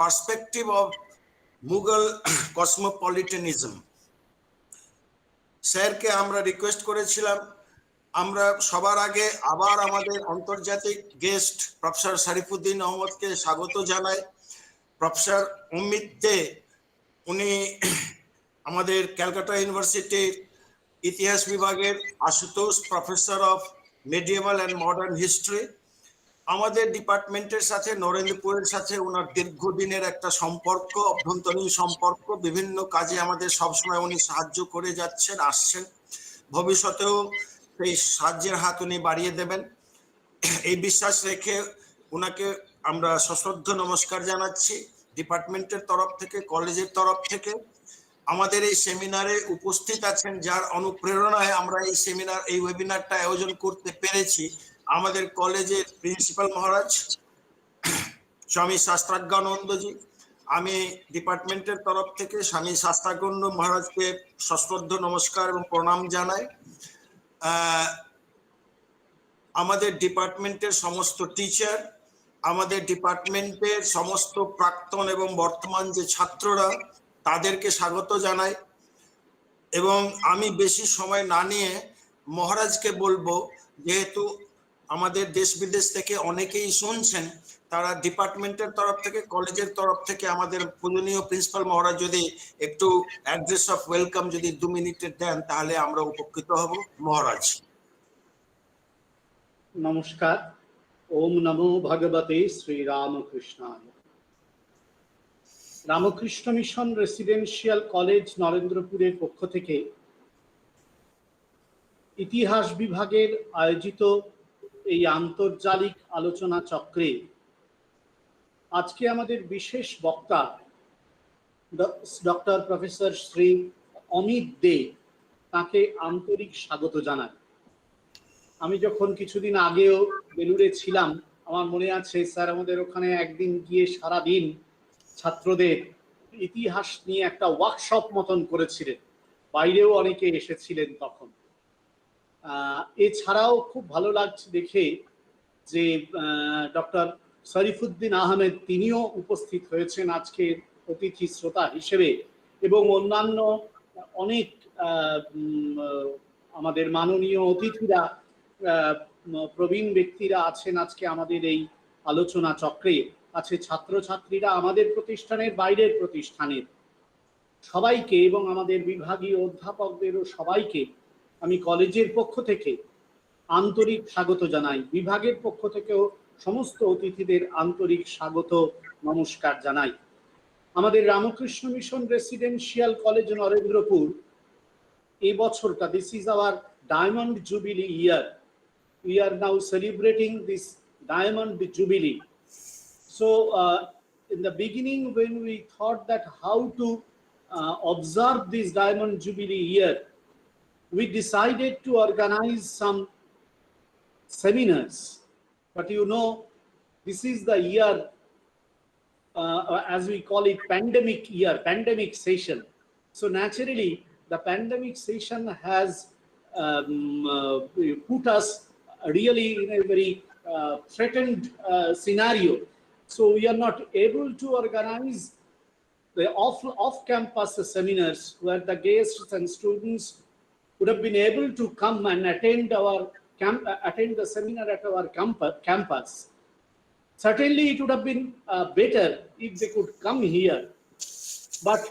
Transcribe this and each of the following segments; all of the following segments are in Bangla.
perspective of Mughal cosmopolitanism. স্যারকে আমরা রিকোয়েস্ট করেছিলাম আমরা সবার আগে আবার আমাদের আন্তর্জাতিক গেস্ট প্রফেসর শরীফুদ্দীন আহমদকে স্বাগত জানাই। প্রফেসর অমিত দে উনি আমাদের ক্যালকাটা ইউনিভার্সিটির ইতিহাস বিভাগের Ashutosh professor of medieval and modern history. আমাদের ডিপার্টমেন্টের সাথে নরেন্দ্রপুরের সাথে ওনার দীর্ঘদিনের একটা সম্পর্ক, অভ্যন্তরীণ সম্পর্ক, বিভিন্ন কাজে আমাদের সবসময় উনি সাহায্য করে যাচ্ছেন, আসছেন, ভবিষ্যতেও সেই সাহায্যের হাত উনি বাড়িয়ে দেবেন এই বিশ্বাস রেখে ওনাকে আমরা সশ্রদ্ধ নমস্কার জানাচ্ছি ডিপার্টমেন্টের তরফ থেকে, কলেজের তরফ থেকে। আমাদের এই সেমিনারে উপস্থিত আছেন যার অনুপ্রেরণায় আমরা এই ওয়েবিনারটা আয়োজন করতে পেরেছি, আমাদের কলেজের প্রিন্সিপাল মহারাজ স্বামী শাস্ত্রাজ্ঞানন্দজি। আমি ডিপার্টমেন্টের তরফ থেকে স্বামী শাস্ত্রাজ্ঞানন্দ মহারাজকে সশ্রদ্ধ নমস্কার এবং প্রণাম জানাই। আমাদের ডিপার্টমেন্টের সমস্ত টিচার, আমাদের ডিপার্টমেন্টের সমস্ত প্রাক্তন এবং বর্তমান যে ছাত্ররা, তাদেরকে স্বাগত জানাই। এবং আমি বেশি সময় না নিয়ে মহারাজকে বলবো, যেহেতু আমাদের দেশ বিদেশ থেকে অনেকেই শুনছেন, তারা ডিপার্টমেন্টের তরফ থেকে, কলেজের তরফ থেকে আমাদের পূজনীয় প্রিন্সিপাল মহারাজ যদি একটু অ্যাড্রেস অফ ওয়েলকাম যদি 2 মিনিটের দেন তাহলে আমরা উপকৃত হব। মহারাজ। নমস্কার। ওম নমো ভগবতে শ্রী রামকৃষ্ণায়। রামকৃষ্ণ মিশন রেসিডেন্সিয়াল কলেজ নরেন্দ্রপুরের পক্ষ থেকে ইতিহাস বিভাগের আয়োজিত এই আন্তর্জাতিক আলোচনা চক্রে আজকে আমাদের বিশেষ বক্তা ডক্টর প্রফেসর শ্রী অমিত দে, তাকে আন্তরিক স্বাগত জানাই। আমি যখন কিছুদিন আগেও বেলুড়ে ছিলাম, আমার মনে আছে স্যার আমাদের ওখানে একদিন গিয়ে সারাদিন ছাত্রদের ইতিহাস নিয়ে একটা ওয়ার্কশপ মতন করেছিলেন, বাইরেও অনেকে এসেছিলেন তখন। এছাড়াও খুব ভালো লাগছে দেখে যে ডক্টর শরীফুদ্দীন আহমেদ তিনিও উপস্থিত হয়েছেন আজকের অতিথি শ্রোতা হিসেবে, এবং অন্যান্য অনেক আমাদের মাননীয় অতিথিরা, প্রবীণ ব্যক্তিরা আছেন আজকে আমাদের এই আলোচনা চক্রে। আছে ছাত্রছাত্রীরা আমাদের প্রতিষ্ঠানের, বাইরের প্রতিষ্ঠানের সবাইকে, এবং আমাদের বিভাগীয় অধ্যাপকদেরও সবাইকে আমি কলেজের পক্ষ থেকে আন্তরিক স্বাগত জানাই। বিভাগের পক্ষ থেকেও সমস্ত অতিথিদের আন্তরিক স্বাগত নমস্কার জানাই। আমাদের Ramakrishna Mission residential college Narendrapur এই বছরটা, this is our diamond jubilee year. We are now celebrating this diamond jubilee. So in the beginning, when we thought that how to observe this diamond jubilee year, we decided to organize some seminars. But you know, this is the year, as we call it, pandemic year, pandemic session. So naturally, the pandemic session has put us really in a very threatened scenario. So we are not able to organize the off-campus seminars where the guests and students would have been able to come and attend the seminar at our campus. Certainly it would have been better if they could come here. But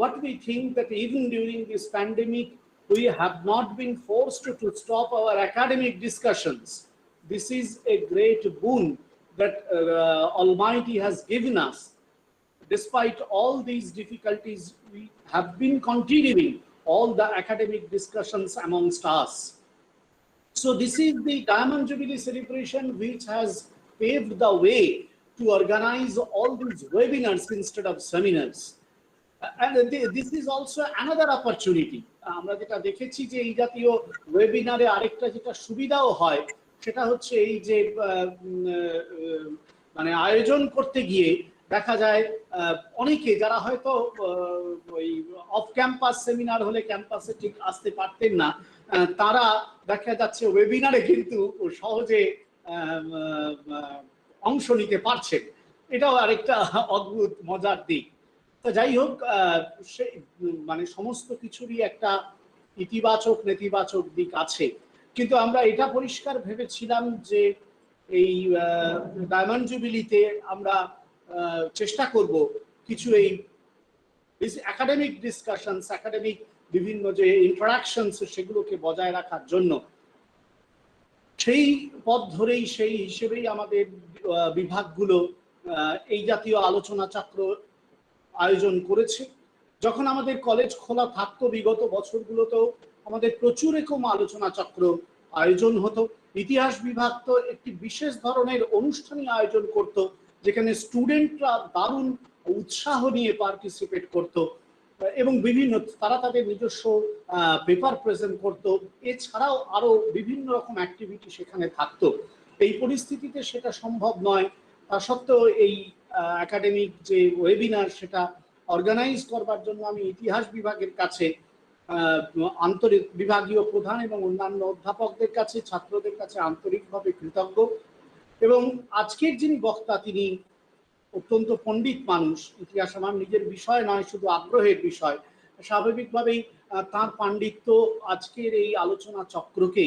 what we think that even during this pandemic, we have not been forced to stop our academic discussions. This is a great boon that Almighty has given us. Despite all these difficulties, we have been continuing all the academic discussions amongst us. So this is the Diamond Jubilee celebration which has paved the way to organize all these webinars instead of seminars. And this is also another opportunity. আমরা যেটা দেখেছি যে এই জাতীয় ওয়েবিনারে আরেকটা যেটা সুবিধাও হয় সেটা হচ্ছে এই যে মানে আয়োজন করতে গিয়ে দেখা যায় অনেকে যারা হয়তো ওই অফ ক্যাম্পাস সেমিনার হলে ক্যাম্পাসে ঠিক আসতে পারতেন না, তারা দেখা যাচ্ছে ওয়েবিনারে কিন্তু সহজে অংশ নিতে পারছেন। এটাও আরেকটা অদ্ভুত মজার দিক। তো যাই হোক, সেই মানে সমস্ত কিছুরই একটা ইতিবাচক নেতিবাচক দিক আছে, কিন্তু আমরা এটা পরিষ্কার ভেবেছিলাম যে এই ডায়মন্ড জুবিলিতে আমরা চেষ্টা করব কিছু এই একাডেমিক ডিসকাশনস, একাডেমিক বিভিন্ন যে ইন্টারাকশনস সেগুলোকে বজায় রাখার জন্য। সেই পথ ধরেই, সেই হিসেবেই আমাদের বিভাগগুলো এই জাতীয় আলোচনা চক্র আয়োজন করেছে। যখন আমাদের কলেজ খোলা থাকতো বিগত বছরগুলোতেও আমাদের প্রচুর এরকম আলোচনা চক্র আয়োজন হতো। ইতিহাস বিভাগ তো একটি বিশেষ ধরনের অনুষ্ঠানই আয়োজন করত, যেখানে স্টুডেন্টরা দারুণ উৎসাহ নিয়ে পার্টিসিপেট করত এবং বিভিন্ন তারা তাদের নিজস্ব পেপার প্রেজেন্ট করতো। এছাড়াও আরো বিভিন্ন রকম অ্যাক্টিভিটি সেখানে থাকতো। এই পরিস্থিতিতে সেটা সম্ভব নয়। তা সত্ত্বেও এই একাডেমিক যে ওয়েবিনার সেটা অর্গানাইজ করবার জন্য আমি ইতিহাস বিভাগের কাছে, আন্তরিক বিভাগীয় প্রধান এবং অন্যান্য অধ্যাপকদের কাছে, ছাত্রদের কাছে আন্তরিকভাবে কৃতজ্ঞ। এবং আজকের যিনি বক্তা তিনি অত্যন্ত পণ্ডিত মানুষ। ইতিহাস আমার নিজের বিষয় নয়, শুধু আগ্রহের বিষয়। স্বাভাবিকভাবেই তার পাণ্ডিত্য আজকের এই আলোচনা চক্রকে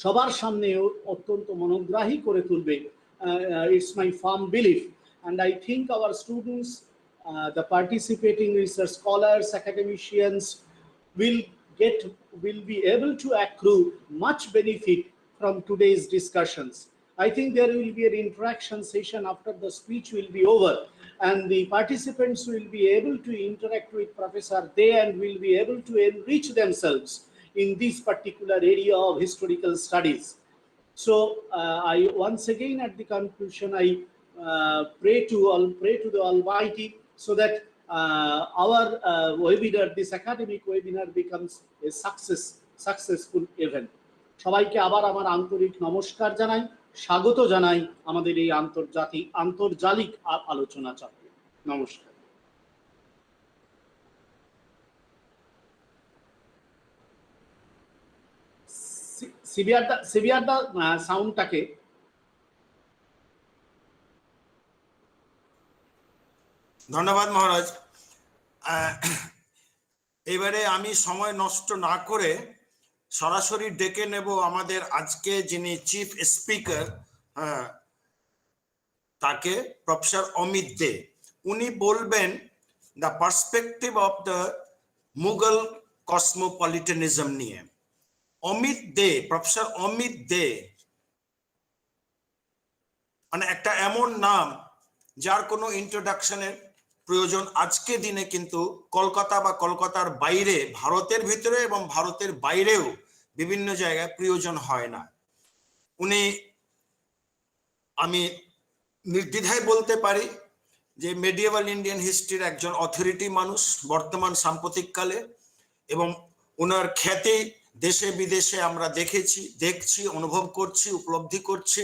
সবার সামনে অত্যন্ত মনোগ্রাহী করে তুলবে। It's my farm belief, and I think hour students, the participating research scholars, academicians will will be able to accrue much benefit from today's discussions. I think there will be an interaction session after the speech will be over, and the participants will be able to interact with Professor Dey and will be able to enrich themselves in this particular area of historical studies. So I once again at the conclusion I pray to the Almighty so that our webinar, this academic webinar, becomes a successful event. সবাইকে আবার আমার আন্তরিক নমস্কার জানাই, স্বাগত জানাই আমাদের এই আন্তর্জালিক আলোচনা চক্রে। নমস্কার। সিভিয়ারদা সাউন্ডটাকে। ধন্যবাদ মহারাজ। এবারে আমি সময় নষ্ট না করে সরাসরি ডেকে নেব আমাদের আজকে যিনি চিফ স্পিকার, তাকে প্রফেসর অমিত দে। উনি বলবেন the perspective of the Mughal cosmopolitanism নিয়ে। অমিত দে, প্রফেসর অমিত দে মানে একটা এমন নাম যার কোনো ইন্ট্রোডাকশনের প্রয়োজন আজকে দিনে কিন্তু কলকাতা বা কলকাতার বাইরে, ভারতের ভিতরে এবং ভারতের বাইরেও বিভিন্ন জায়গায় প্রয়োজন হয় না। উনি, আমি নির্দ্বিধায় বলতে পারি যে মেডিয়েভাল ইন্ডিয়ান হিস্ট্রির একজন অথরিটি মানুষ বর্তমান সাম্প্রতিককালে, এবং ওনার খ্যাতি দেশে বিদেশে আমরা দেখছি, অনুভব করছি, উপলব্ধি করছি।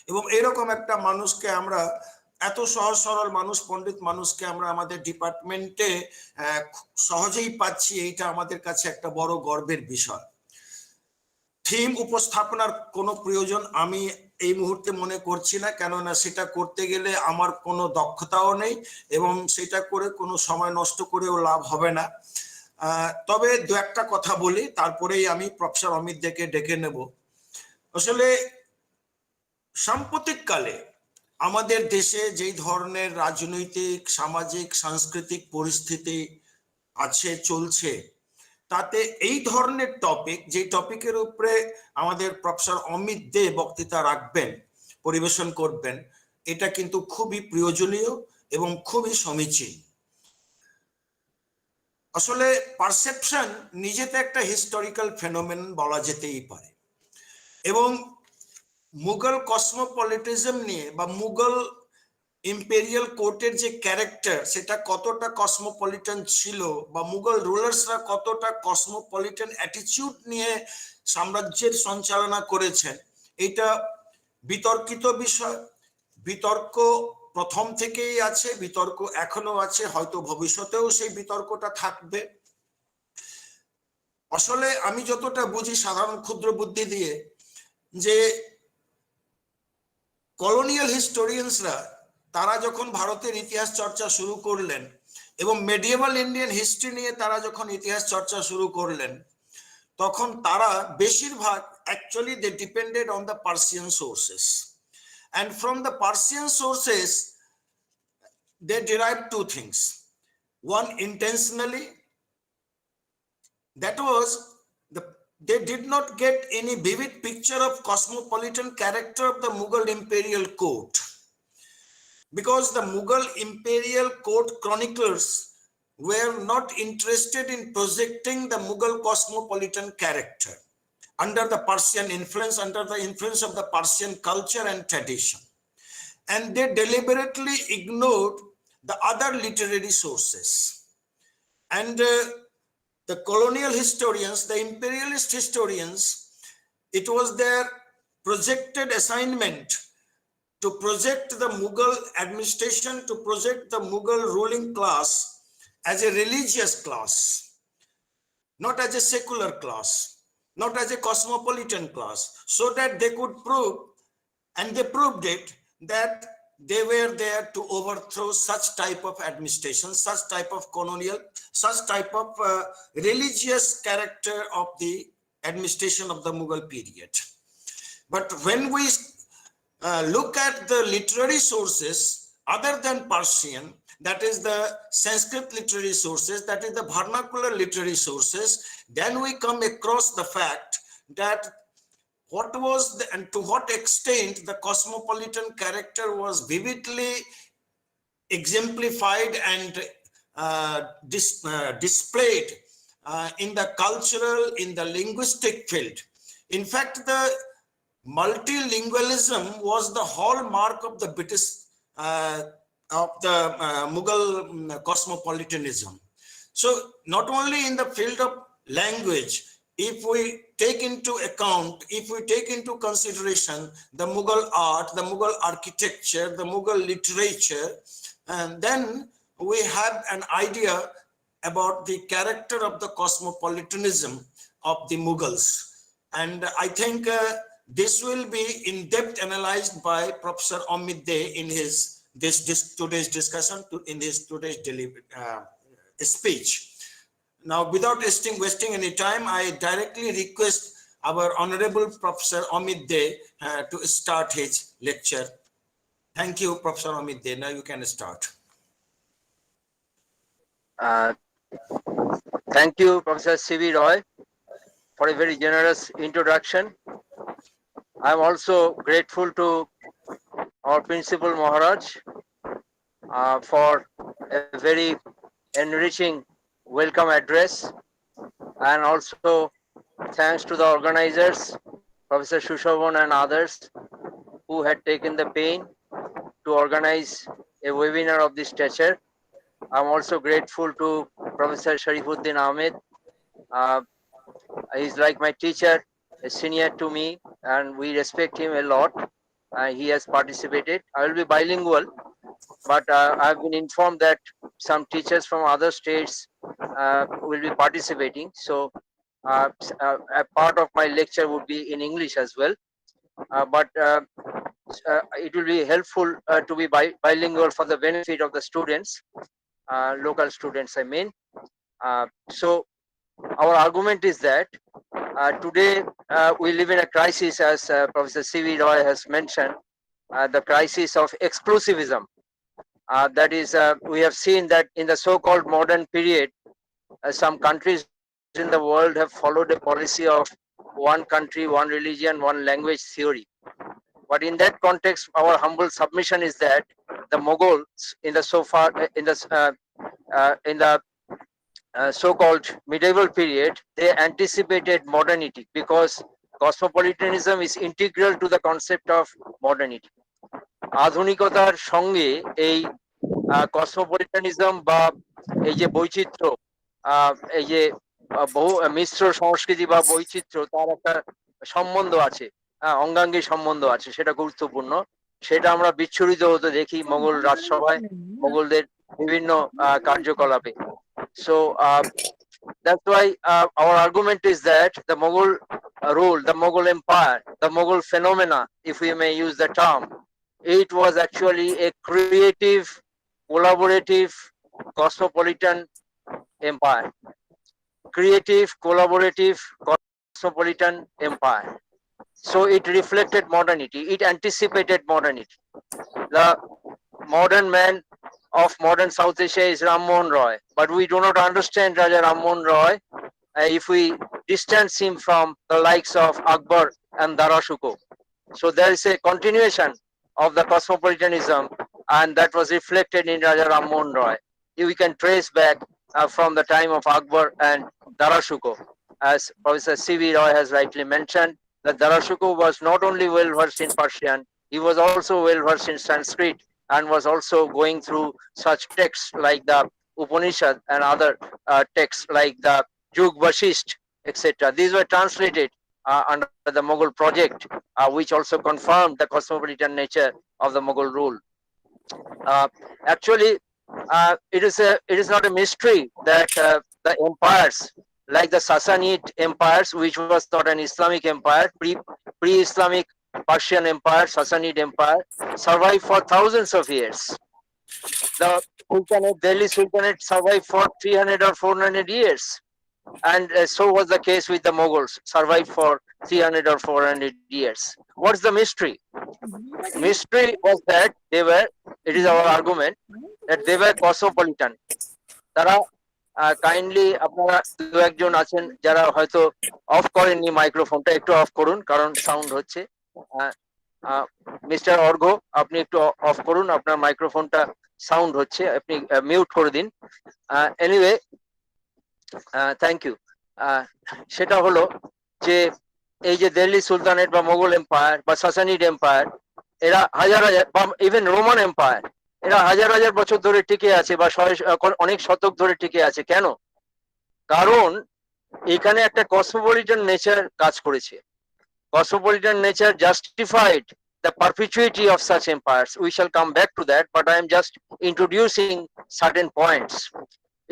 এবং এরকম একটা মানুষকে আমরা, এত সহজ সরল মানুষ, পণ্ডিত মানুষকে আমরা আমাদের ডিপার্টমেন্টে সহজেই পাচ্ছি, এইটা আমাদের কাছে একটা বড় গর্বের বিষয়। থিম উপস্থাপনার কোনো প্রয়োজন আমি এই মুহূর্তে মনে করছি না, কেননা সেটা করতে গেলে আমার কোনো দক্ষতাও নেই এবং সেটা করে কোনো সময় নষ্ট করেও লাভ হবে না। তবে দু একটা কথা বলি, তারপরেই আমি প্রফেসর অমিত দেকে ডেকে নেব। আসলে সাম্প্রতিককালে আমাদের দেশে যেই ধরনের রাজনৈতিক, সামাজিক, সাংস্কৃতিক পরিস্থিতি আছে, চলছে, তাতে এই ধরনের টপিক, যে টপিকের উপরে আমাদের প্রফেসর অমিত দে বক্তৃতা রাখবেন, পরিবেশন করবেন, এটা কিন্তু খুবই প্রয়োজনীয় এবং খুবই সমীচীন। আসলে পারসেপশন নিজেতে একটা হিস্টোরিক্যাল ফেনোমেন বলা যেতেই পারে, এবং মুঘল কসমোপলিটিজম নিয়ে বা মুঘল ইম্পেরিয়াল কোর্টের যে ক্যারেক্টার, সেটা কতটা কসমোপলিটন ছিল, বা মুঘল রুলার্সরা কতটা কসমোপলিটন অ্যাটিটিউড নিয়ে সাম্রাজ্যের সঞ্চালনা করেছেন, এটা বিতর্কিত বিষয়। বিতর্ক প্রথম থেকেই আছে, বিতর্ক এখনো আছে, হয়তো ভবিষ্যতেও সেই বিতর্কটা থাকবে। আসলে আমি যতটা বুঝি সাধারণ ক্ষুদ্র বুদ্ধি দিয়ে, যে কলোনিয়াল হিস্টোরিয়ানসরা তারা যখন ভারতের ইতিহাস চর্চা শুরু করলেন এবং মেডিয়েভাল ইন্ডিয়ান হিস্ট্রি নিয়ে তারা যখন ইতিহাস চর্চা শুরু করলেন, তখন তারা বেশিরভাগ actually they depended on the Persian sources, and from the Persian sources they derived two things. One, intentionally, that was they did not get any vivid picture of cosmopolitan character of the Mughal imperial court, because the Mughal imperial court chroniclers were not interested in projecting the Mughal cosmopolitan character under the Persian influence, under the influence of the Persian culture and tradition. And they deliberately ignored the other literary sources. And the colonial historians, the imperialist historians, it was their projected assignment to project the Mughal administration, to project the Mughal ruling class as a religious class, not as a secular class, not as a cosmopolitan class, so that they could prove, and they proved it, that they were there to overthrow such type of administration, such type of colonial, such type of religious character of the administration of the Mughal period. But when we look at the literary sources other than Persian, that is the Sanskrit literary sources, that is the vernacular literary sources, then we come across the fact that what was and to what extent the cosmopolitan character was vividly exemplified and displayed in the cultural, in the linguistic field. In fact, the multilingualism was the hallmark of the British of the Mughal cosmopolitanism. So not only in the field of language, if we take into account, if we take into consideration the Mughal art, the Mughal architecture, the Mughal literature, and then we have an idea about the character of the cosmopolitanism of the Mughals. And I think this will be in depth analyzed by Professor Amit in his today's discussion, in his today's speech. Now, without wasting any time, I directly request our Honorable Professor Amit to start his lecture. Thank you, Professor Amit. Now you can start. Thank you, Professor C.V. Roy, for a very generous introduction. I'm also grateful to our Principal Maharaj for a very enriching welcome address, and also thanks to the organizers, Professor Shushovan and others, who had taken the pain to organize a webinar of this stature. I'm also grateful to Professor Sharifuddin Ahmed. He's like my teacher, a senior to me, and we respect him a lot. He has participated. I will be bilingual, but I've been informed that some teachers from other states will be participating. So a part of my lecture would be in English as well. But it will be helpful to be bilingual for the benefit of the students, local students, I mean. So our argument is that today we live in a crisis, as Professor C.V. Roy has mentioned, the crisis of exclusivism. That is, we have seen that in the so-called modern period, some countries in the world have followed a policy of one country, one religion, one language theory. But in that context, our humble submission is that the Mughals in the so-called medieval period, they anticipated modernity, because cosmopolitanism is integral to the concept of modernity. আধুনিকতার সঙ্গে এই কসমোপলিটানিজম বা এই যে বৈচিত্র্য, এই যে বহু মিশ্র সংস্কৃতি বা বৈচিত্র্য, তার একটা সম্বন্ধ আছে, অঙ্গাঙ্গী সম্বন্ধ আছে, সেটা গুরুত্বপূর্ণ। সেটা আমরা বিচ্ছুরিত হতে দেখি মোগল রাজসভায়, মোগলদের বিভিন্ন কার্যকলাপে। So that's why our argument is that the Mughal rule, the Mughal empire, the Mughal phenomena, if we may use the term, It was actually a creative, collaborative, cosmopolitan empire. Creative, collaborative, cosmopolitan empire. So it reflected modernity. It anticipated modernity. The modern man of modern South Asia is Ram Mohan Roy, but we do not understand Raja Ram Mohan Roy if we distance him from the likes of Akbar and Darashuko. So there is a continuation of the cosmopolitanism, and that was reflected in Raja Ram Mohan Roy. We can trace back from the time of Akbar and Darashuko. As Professor C.V. Roy has rightly mentioned, that Darashuko was not only well versed in Persian, he was also well versed in Sanskrit, and was also going through such texts like the Upanishad and other texts like the Yug Vashisht, etc. These were translated under the Mughal project, which also confirmed the cosmopolitan nature of the Mughal rule. Actually, it is not a mystery that the empires like the Sassanid empires, which was not an Islamic empire, pre-Islamic Persian Empire, Sassanid Empire, survived for thousands of years. The Sultanate, Delhi Sultanate survived for 300 or 400 years. And so was the case with the Mughals, survived for 300 or 400 years. What's the mystery? Mystery was that they were, it is our argument, that they were cosmopolitan. তারা কাইন্ডলি আপনারা দু একজন আছেন যারা হয়তো অফ করেননি মাইক্রোফোনটা, একটু অফ করুন কারণ সাউন্ড হচ্ছে। মিস্টার অর্ঘ, আপনি একটু অফ করুন, আপনার মাইক্রোফোনটা সাউন্ড হচ্ছে, আপনি মিউট করে দিন। Anyway, thank you. সেটা হলো যে এই যে দিল্লি সুলতানেট বা মোগল এম্পায়ার বা সাসানিড এম্পায়ার, এরা হাজার হাজার বা ইভেন রোমান এম্পায়ার, এরা হাজার হাজার বছর ধরে টিকে আছে বা অনেক শতক ধরে টিকে আছে। কেন? কারণ এখানে একটা কসমোপলিটান নেচার কাজ করেছে। Cosmopolitan nature justified the perpetuity of such empires. We shall come back to that, but I am just introducing certain points.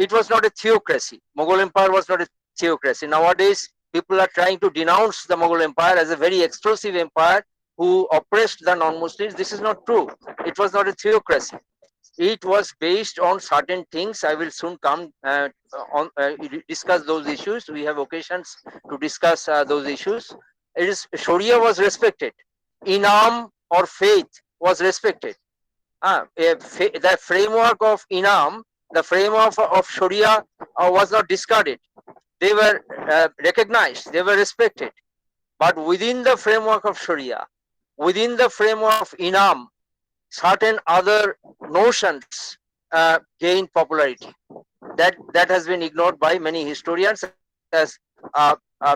It was not a theocracy. Mughal Empire was not a theocracy. Nowadays, people are trying to denounce the Mughal Empire as a very explosive empire who oppressed the non-Muslims. This is not true. It was not a theocracy. It was based on certain things. I will soon come discuss those issues. We have occasions to discuss those issues. It is Sharia was respected. Inam or faith was respected. The framework of Inam, the framework of Sharia was not discarded. They were recognized, they were respected. But within the framework of Sharia, within the framework of Inam, certain other notions gained popularity. That has been ignored by many historians, as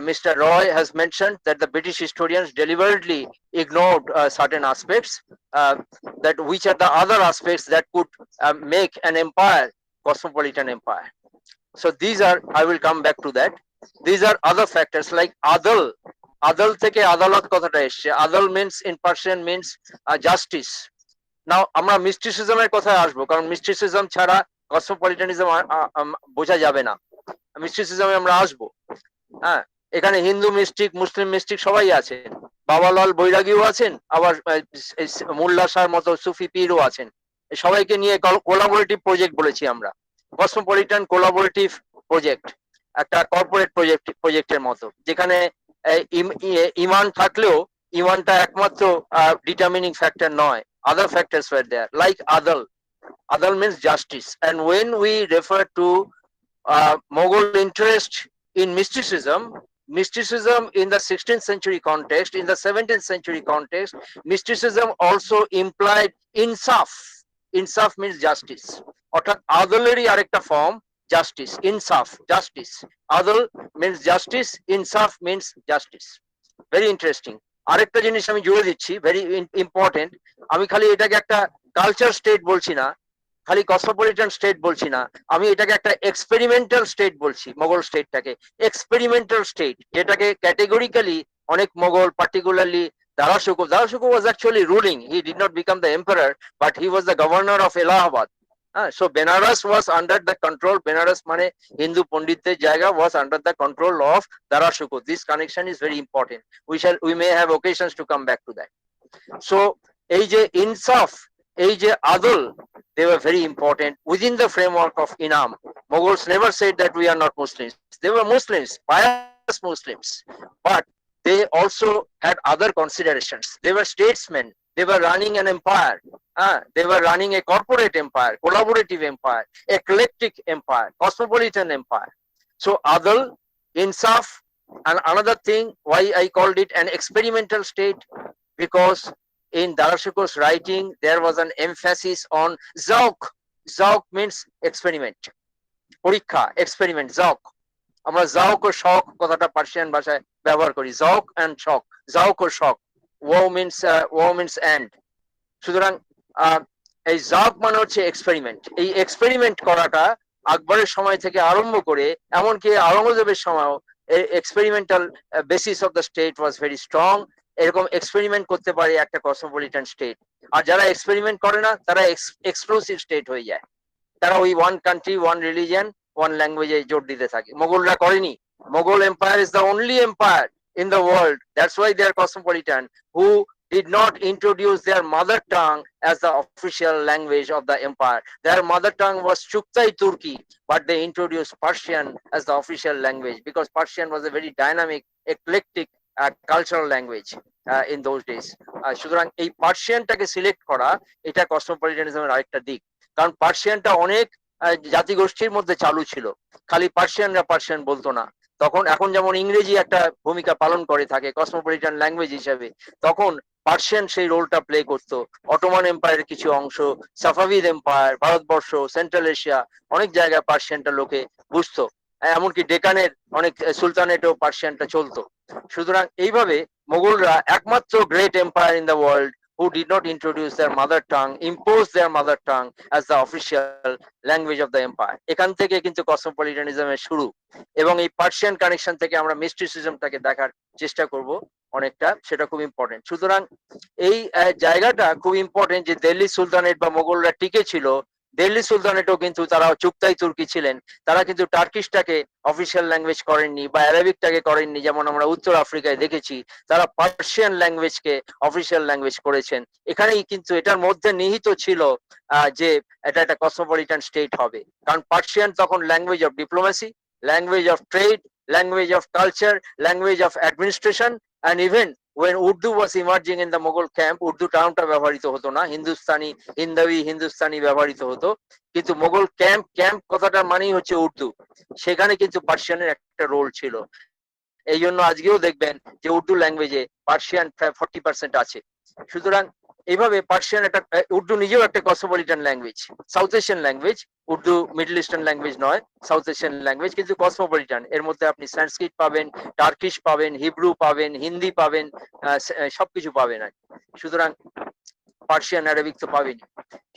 Mr. Roy has mentioned that the British historians deliberately ignored certain aspects, that which are the other aspects that could make an empire cosmopolitan empire. So these are, I will come back to that. These are other factors like adal. Adal থেকে আদালত কথাটা এসছে। Adal means in Persian means justice. Now আমরা মিস্টিসিজমের কথায় আসবো, কারণ মিস্টিসিজম ছাড়া কসমোপলিটানিজম বোঝা যাবে না। মিস্টিসিজমে আমরা আসবো। হ্যাঁ, এখানে হিন্দু মিস্টিক, মুসলিম মিস্টিক সবাই আছেন, বাবালাল বৈরাগীও আছেন, আবার মোল্লা শাহর মতো সুফি পীরও আছেন। সবাইকে নিয়ে কোলাবোরেটিভ প্রজেক্ট বলেছি আমরা, কসমোপলিটান কোলাবোরেটিভ প্রজেক্ট, একটা কর্পোরেট প্রজেক্টের মতো, যেখানে ইমান থাকলেও ইমানটা একমাত্র ডিটারমিনিং ফ্যাক্টর নয়, other factors were there like adal. Adal means justice, and when we refer to Mughal interest in mysticism in the 16th century context, in the 17th century context, mysticism also implied insaf. Insaf means justice. অর্থাৎ আদলেরই আরেকটা form justice, insaf, justice. Adal means justice, insaf means justice. Very interesting. আরেকটা জিনিস আমি জুড়ে দিচ্ছি, ভেরি ইম্পর্টেন্ট। আমি খালি এটাকে একটা কালচার স্টেট বলছি না, খালি কসমোপলিটান স্টেট বলছি না, আমি এটাকে একটা এক্সপেরিমেন্টাল স্টেট বলছি। মোগল স্টেটটাকে এক্সপেরিমেন্টাল স্টেট, যেটাকে ক্যাটেগরিক্যালি অনেক Mughal, particularly Darashuko was actually ruling. He did not become the emperor, but he was the governor of Allahabad. So Benares was under the control, Benares মানে হিন্দু পণ্ডিতদের জায়গা, was under the control of Darashuko. This connection is very important. We may have occasions to come back to that. So এই যে ইনসাফ, এই যে আদল, they were very important within the framework of Inam. Mughals never said that we are not Muslims. They were Muslims, pious Muslims, but they also had other considerations. They were statesmen. They were running an empire. They were running a corporate empire, collaborative empire, eclectic empire, cosmopolitan empire. So Adal, Insaf, and another thing why I called it an experimental state, because in Darashuko's writing there was an emphasis on Zauk. Zauk means experiment, পরীক্ষা, experiment, Zauk. আমরা জাওক ও শক কথাটা পার্সিয়ান ভাষায় ব্যবহার করি, জাওক এন্ড শক, জাওক ও শক, ওয়াও মিনস এন্ড। সুতরাং এই জাওক মানে হচ্ছে এক্সপেরিমেন্ট। এই এক্সপেরিমেন্ট করাটা আকবরের সময় থেকে আরম্ভ করে এমনকি আওরঙ্গজেবের সময়ও experimental basis of the state was very strong. এরকম এক্সপেরিমেন্ট করতে পারে একটা কসমোপলিটান স্টেট। আর যারা এক্সপেরিমেন্ট করে না তারা এক্সক্লুসিভ স্টেট হয়ে যায়, তারা ওই one country, one religion, one ল্যাঙ্গুয়েজে জোর দিতে থাকে। মোগলরা করেনি। Mughal empire is the only empire in the world, that's why they are cosmopolitan, who did not introduce their mother tongue as the official language of the empire. Their mother tongue was Chuktai Turki, but they introduced Persian as the official language because Persian was a very dynamic, eclectic cultural language in those days. সুতরাং এই পার্সিয়ানটাকে সিলেক্ট করা এটা কসমোপলিটানিজমের আরেকটা দিক, কারণ পার্সিয়ানটা অনেক জাতিগোষ্ঠীর মধ্যে চালু ছিল, খালি পার্সিয়ানরা পার্সিয়ান বলতো না তখন। এখন যেমন ইংরেজি একটা ভূমিকা পালন করে থাকে কসমোপলিটান ল্যাঙ্গুয়েজ হিসেবে, তখন পার্সিয়ান সেই রোলটা প্লে করতো। অটোমান এম্পায়ারের কিছু অংশ, Safavid empire, Bharatvarsha, central Asia, অনেক জায়গায় পার্সিয়ানটা লোকে বুঝতো। এমনকি ডেকানের অনেক সুলতানেটেও পার্সিয়ানটা চলতো। সুতরাং এইভাবে মোগলরা একমাত্র great empire in the world who did not introduce their mother tongue, impose their mother tongue as the official language of the empire. এখান থেকে কিন্তু কসমোপলিটানিজমের শুরু, এবং এই পার্সিয়ান কানেকশন থেকে আমরা মিস্টিসিজমটাকে দেখার চেষ্টা করব অনেকটা, সেটা খুব ইম্পর্টেন্ট। সুতরাং এই জায়গাটা খুব ইম্পর্টেন্ট যে দিল্লি সুলতানেট বা মোগলরা টিকে ছিল। দিল্লি সুলতানেটও কিন্তু তারা চুক্তাই তুর্কি ছিলেন, তারা কিন্তু টার্কিশটাকে অফিসিয়াল ল্যাঙ্গুয়েজ করেননি বা অ্যারাবিকটাকে করেননি, যেমন আমরা উত্তর আফ্রিকায় দেখেছি। তারা পার্সিয়ান ল্যাঙ্গুয়েজকে অফিসিয়াল ল্যাঙ্গুয়েজ করেছেন। এখানেই কিন্তু এটার মধ্যে নিহিত ছিল যে এটা একটা কসমোপলিটান স্টেট হবে, কারণ পার্সিয়ান তখন language of diplomacy, language of trade, language of culture, language of administration, and even when Urdu was emerging in the Mughal camp, Urdu টার্মটা ব্যবহৃত হতো না, হিন্দুস্তানি, হিন্দাবি, হিন্দুস্তানি ব্যবহৃত হতো। কিন্তু মোগল ক্যাম্প কথাটার মানেই হচ্ছে উর্দু, সেখানে কিন্তু পার্সিয়ানের একটা রোল ছিল। এই জন্য আজকেও দেখবেন যে উর্দু ল্যাঙ্গুয়েজে পার্সিয়ান প্রায় 40% আছে। সুতরাং এইভাবে পার্সিয়ান একটা, উর্দু নিজেও একটা cosmopolitan language, south Asian language. Urdu middle eastern language নয়, সাউথ এশিয়ান ল্যাঙ্গুয়েজ, কিন্তু কসমোপলিটান। এর মধ্যে আপনি সংস্কৃত পাবেন, টার্কিশ পাবেন, হিব্রু পাবেন, হিন্দি পাবেন, সবকিছু পাবেন আর। সুতরাং পার্সিয়ান, অ্যারাবিক তো পাবেনই।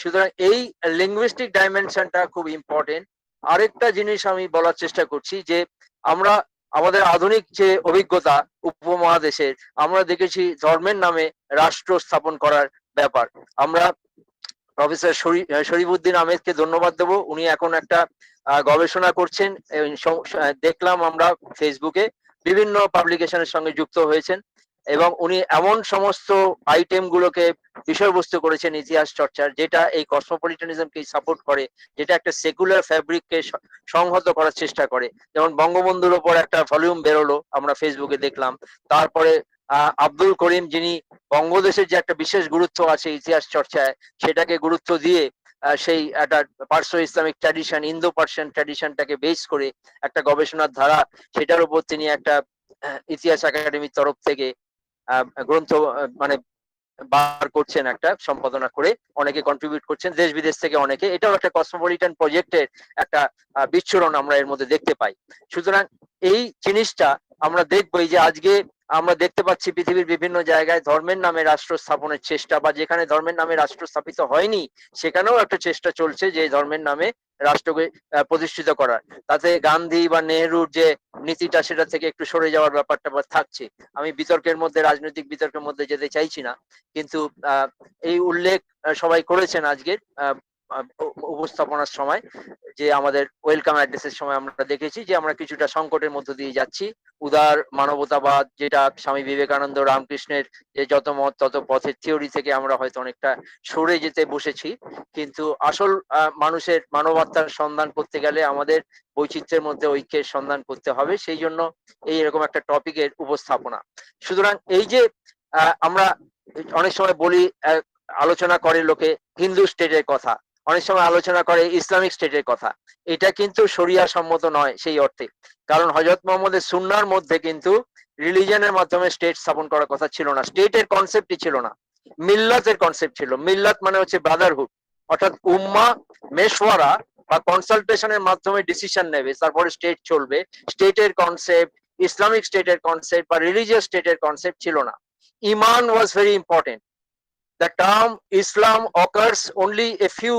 সুতরাং এই লিঙ্গুইস্টিক ডাইমেনশনটা খুব ইম্পর্টেন্ট। আরেকটা জিনিস আমি বলার চেষ্টা করছি যে আমরা আমাদের আধুনিক যে অভিজ্ঞতা উপমহাদেশের, আমরা দেখেছি ধর্মের নামে রাষ্ট্র স্থাপন করার ব্যাপার। আমরা প্রফেসর শরীফউদ্দিন আহমেদকে ধন্যবাদ দেবো, উনি এখন একটা গবেষণা করছেন, দেখলাম আমরা ফেসবুকে, বিভিন্ন পাবলিকেশনের সঙ্গে যুক্ত হয়েছেন, এবং উনি এমন সমস্ত আইটেম গুলোকে বিষয়বস্তু করেছেন ইতিহাস চর্চার, যেটা এই কসমোপলিটানিজমকে সাপোর্ট করে, যেটা একটা সেকুলার ফ্যাব্রিককে সংহত করার চেষ্টা করে। যেমন বঙ্গবন্ধুর ওপর একটা ভলিউম বেরোলো, আমরা ফেসবুকে দেখলাম। তারপরে আব্দুল করিম, যিনি বঙ্গদেশের যে একটা বিশেষ গুরুত্ব আছে ইতিহাস চর্চায়, সেটাকে গুরুত্ব দিয়ে সেই একটা Perso Islamic tradition, Indo Persian ট্র্যাডিশনটাকে বেস করে একটা গবেষণার ধারা, সেটার উপর তিনি একটা ইতিহাস একাডেমির তরফ থেকে গ্রন্থ মানে বার করছেন, একটা সম্পাদনা করে অনেকে কন্ট্রিবিউট করছেন, দেশ বিদেশ থেকে অনেকে। এটাও একটা কসমোপলিটান প্রজেক্টের একটা বিচ্ছুরণ আমরা এর মধ্যে দেখতে পাই। সুতরাং এই জিনিসটা আমরা দেখবই যে আজকে আমরা দেখতে পাচ্ছি পৃথিবীর বিভিন্ন জায়গায় ধর্মের নামে রাষ্ট্র স্থাপনের চেষ্টা, বা যেখানে ধর্মের নামে রাষ্ট্র স্থাপিত হয়নি সেখানেও একটা চেষ্টা চলছে যে ধর্মের নামে রাষ্ট্রকে প্রতিষ্ঠিত করার। তাতে গান্ধী বা নেহরুর যে নীতিটা, সেটা থেকে একটু সরে যাওয়ার ব্যাপারটা থাকছে। আমি বিতর্কের মধ্যে, রাজনৈতিক বিতর্কের মধ্যে যেতে চাইছি না, কিন্তু এই উল্লেখ সবাই করেছেন আজকের উপস্থাপনার সময়, যে আমাদের ওয়েলকাম অ্যাড্রেসের সময় আমরা দেখেছি যে আমরা কিছুটা সংকটের মধ্য দিয়ে যাচ্ছি। উদার মানবতাবাদ, যেটা স্বামী বিবেকানন্দ রামকৃষ্ণের যে যত মত তত পথের থিওরি থেকে আমরা হয়তো অনেকটা সরে যেতে বসেছি, কিন্তু আসল মানুষের মানবাত্মার সন্ধান করতে গেলে আমাদের বৈচিত্র্যের মধ্যে ঐক্যের সন্ধান করতে হবে। সেই জন্য এই এরকম একটা টপিকের উপস্থাপনা। সুতরাং এই যে আমরা অনেক সময় বলি, আলোচনা করে লোকে হিন্দু স্টেটের কথা, অনেক সময় আলোচনা করে ইসলামিক স্টেটের কথা, এটা কিন্তু শরিয়া সম্মত নয় সেই অর্থে। কারণ হযরত মুহাম্মদের সুন্নাহর মধ্যে কিন্তু রিলিজনের মাধ্যমে স্টেট স্থাপন করার কথা ছিল না, স্টেটের কনসেপ্টই ছিল না, মিল্লাতের কনসেপ্ট ছিল। মিল্লাত মানে হচ্ছে ব্রাদারহুড, অর্থাৎ উম্মা মেশওয়ারা বা কনসালটেশনের মাধ্যমে ডিসিশন নেবে, তারপরে স্টেট চলবে। স্টেটের কনসেপ্ট, ইসলামিক স্টেটের কনসেপ্ট বা রিলিজিয়াস স্টেটের কনসেপ্ট ছিল না। ইমান was very important. The term Islam occurs only a few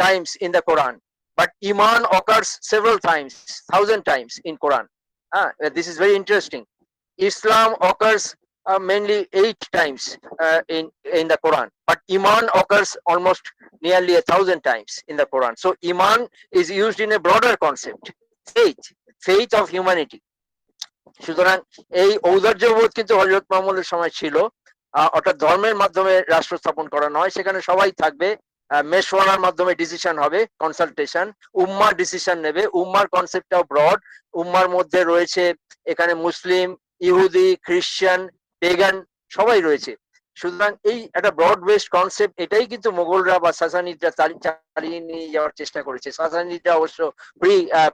times in the Quran, but Iman occurs several times, 1,000 times in Quran. This is very interesting. Islam occurs mainly 8 times in the Quran, but Iman occurs almost nearly 1,000 times in the Quran. So Iman is used in a broader concept, faith of humanity. সুতরাং এই ঔদার্যবোধ কিন্তু হযরত মুহাম্মদের সময় ছিল, অর্থাৎ ধর্মের মাধ্যমে রাষ্ট্র স্থাপন করা নয়, সেখানে সবাই থাকবে, মেশওয়ারার মাধ্যমে ডিসিশন হবে, কনসালটেশন, উম্মার ডিসিশন নেবে। উম্মার কনসেপ্টটাও ব্রড, উম্মার মধ্যে রয়েছে এখানে মুসলিম, ইহুদি, খ্রিস্টান, পেগান সবাই রয়েছে। সুতরাং এই একটা ব্রড বেসড কনসেপ্ট, এটাই কিন্তু মোগলরা বা সাসানিদরা চালিয়ে নিয়ে যাওয়ার চেষ্টা করেছে। সাসানিদরা অবশ্য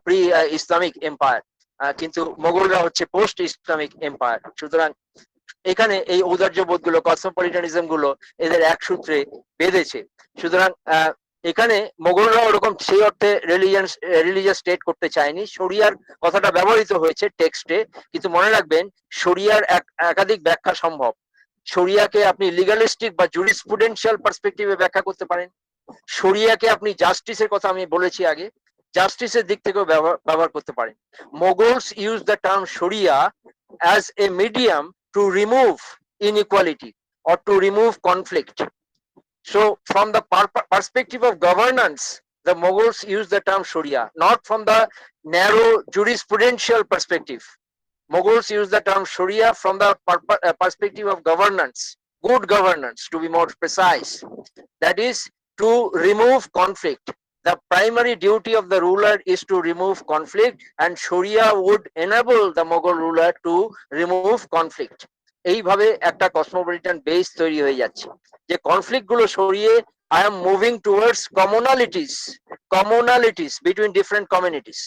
প্রি ইসলামিক এম্পায়ার, কিন্তু মোগলরা হচ্ছে পোস্ট ইসলামিক এম্পায়ার। সুতরাং এখানে এই ঔদার্যবোধ গুলো, কসমোপলিটানিজম গুলো এদের এক সূত্রে বেঁধেছে। সুতরাং এখানে মোগলরা ওরকম সেই অর্থে রিলিজিয়াস স্টেট করতে চায়নি। শরিয়ার কথাটা ব্যবহৃত হয়েছে টেক্সটে, কিন্তু মনে রাখবেন শরিয়ার একাধিক ব্যাখ্যা সম্ভব। শরিয়াকে আপনি লিগালিস্টিক বা জুরিসপ্রুডেন্সিয়াল পার্সপেক্টিভে ব্যাখ্যা করতে পারেন। শরিয়াকে আপনি জাস্টিসের কথা আমি বলেছি আগে, জাস্টিসের দিক থেকেও ব্যবহার করতে পারেন। মোগলস ইউজ দ্য টার্ম শরিয়া as a medium to remove inequality or to remove conflict. So from the perspective of governance, the Mughals used the term Sharia, not from the narrow jurisprudential perspective. Mughals used the term Sharia from the perspective of governance, good governance to be more precise. That is to remove conflict. The primary duty of the ruler is to remove conflict, and Sharia would enable the Mughal ruler to remove conflict. এইভাবে একটা কসমোপলিটান বেস তৈরি হয়ে যাচ্ছে যে কনফ্লিক্ট গুলো সরিয়ে I am moving towards commonalities between different communities.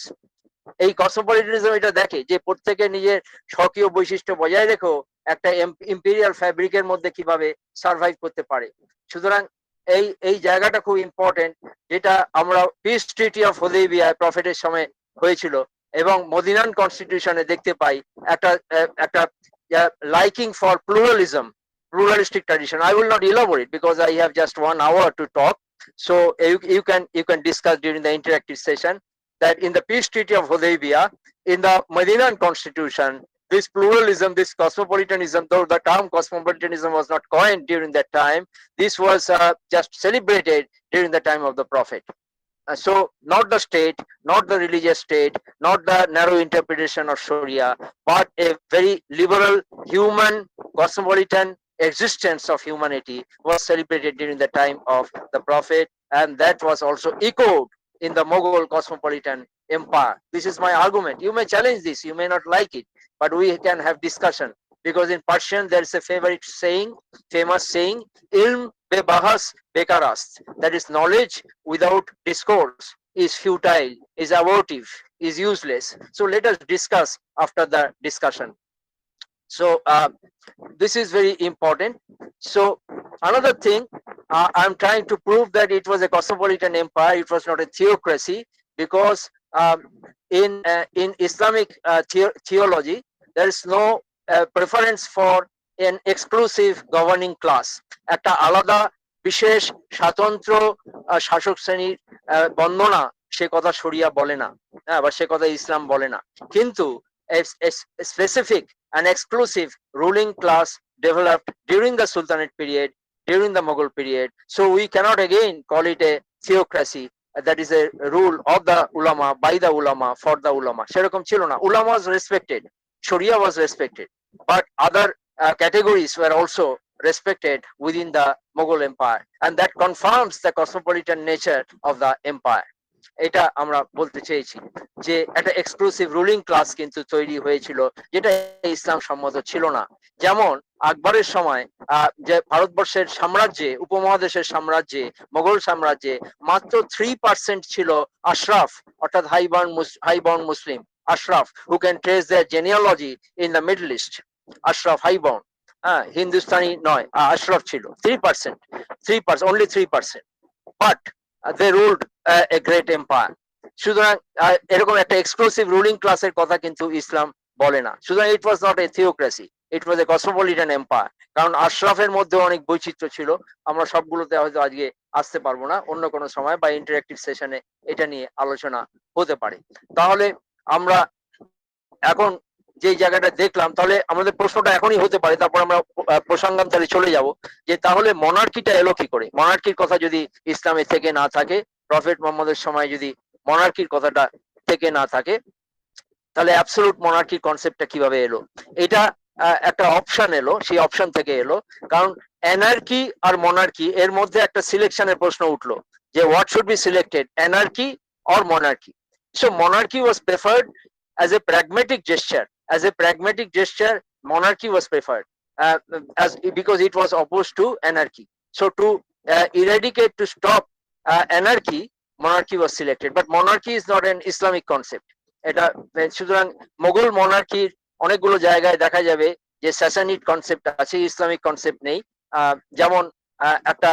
এই কসমোপলিটানিজম এটা দেখে যে প্রত্যেকে নিজের স্বকীয় বৈশিষ্ট্য বজায় রেখেও একটা ইম্পেরিয়াল ফ্যাব্রিকের মধ্যে কিভাবে সার্ভাইভ করতে পারে। সুতরাং এই জায়গাটা খুব ইম্পর্টেন্ট, যেটা আমরা পিস ট্রিটি অফ হুদাইবিয়া প্রফেটের সময় হয়েছিল এবং মদিনান কনস্টিটিউশনে দেখতে পাই একটা liking for pluralistic tradition. I will not elaborate because I have just 1 hour to talk, so you can discuss during the interactive session that in the peace treaty of Hudaybiyah, in the Madinan constitution, this pluralism, this cosmopolitanism, though the term cosmopolitanism was not coined during that time, this was just celebrated during the time of the Prophet. So not the state, not the religious state, not the narrow interpretation of Sharia, but a very liberal, human, cosmopolitan existence of humanity was celebrated during the time of the Prophet, and that was also echoed in the Mughal cosmopolitan empire. This is my argument. You may challenge this, you may not like it, but we can have discussion, because in Persian there is a favorite saying, famous saying, ilm be bahas bekarast, that is knowledge without discourse is futile, is abortive, is useless. So let us discuss after the discussion. So this is very important. So another thing, I'm trying to prove that it was a cosmopolitan empire, it was not a theocracy, because in Islamic theology there is no preference for an exclusive governing class, একটা আলাদা বিশেষ স্বতন্ত্র শাসক শ্রেণীর বন্দনা সে কথা শরিয়া বলে না, বা সে কথা ইসলাম বলে না, কিন্তু a specific and exclusive ruling class developed during the Sultanate period, during the Mughal period. So we cannot again call it a theocracy. that is a rule of the ulama, by the ulama, for the ulama. সেরকম ছিল না. Ulama was respected, Sharia was respected, but other categories were also respected within the Mughal Empire, and that confirms the cosmopolitan nature of the empire. এটা আমরা বলতে চেয়েছি যে একটা এক্সক্লুসিভ রুলিং ক্লাস কিন্তু তৈরি হয়েছিল, যেটা ইসলাম সম্মত ছিল না। যেমন আকবরের সময় যে ভারতবর্ষের সাম্রাজ্যে, উপমহাদেশের সাম্রাজ্যে, মোগল সাম্রাজ্যে মাত্র 3% ছিল আশরাফ, অর্থাৎ হাই বর্ন মুসলিম, আশরাফ, who can trace their genealogy in the Middle East. আশরাফ হাই বর্ন, হ্যাঁ, হিন্দুস্তানি নয়, আশরাফ ছিল 3%, 3%, only 3%, but they ruled a great empire. সুতরাং এরকম একটা এক্সক্লুসিভ রুলিং ক্লাসের কথা কিন্তু ইসলাম বলে না। সুতরাং it was not a theocracy, it was a cosmopolitan empire. কারণ আশরাফের মধ্যে অনেক বৈচিত্র্য ছিল, আমরা সবগুলোতে হয়তো আজকে আসতে পারবো না, অন্য কোনো সময় বা ইন্টারেক্টিভ সেশনে এটা নিয়ে আলোচনা হতে পারে। তাহলে আমরা এখন যে জায়গাটা দেখলাম, তাহলে আমাদের প্রশ্নটা এখনই হতে পারে, তারপর আমরা প্রসঙ্গান্তরে চলে যাব, যে তাহলে মনার্কিটা এলো কি করে? মনার্কির কথা যদি ইসলামে থেকে না থাকে, প্রফেট মোহাম্মদের সময় যদি মনার্কির কথাটা থেকে না থাকে, তাহলে অ্যাবসলিউট মনার্কির কনসেপ্টটা কিভাবে এলো? এটা একটা অপশন এলো, সেই অপশন থেকে এলো। কারণ অ্যানার্কি আর মনার্কি এর মধ্যে একটা সিলেকশনের প্রশ্ন উঠলো, যে what should be selected, anarchy or monarchy? So monarchy was preferred as a pragmatic gesture. As a pragmatic gesture, monarchy was preferred, because it was opposed to anarchy. So to eradicate, to stop anarchy, monarchy was selected. But monarchy is not an Islamic concept. এটা সুতরাং মোগল মনার্কির অনেকগুলো জায়গায় দেখা যাবে যে স্যাসানিড কনসেপ্ট আছে, ইসলামিক কনসেপ্ট নেই। যেমন একটা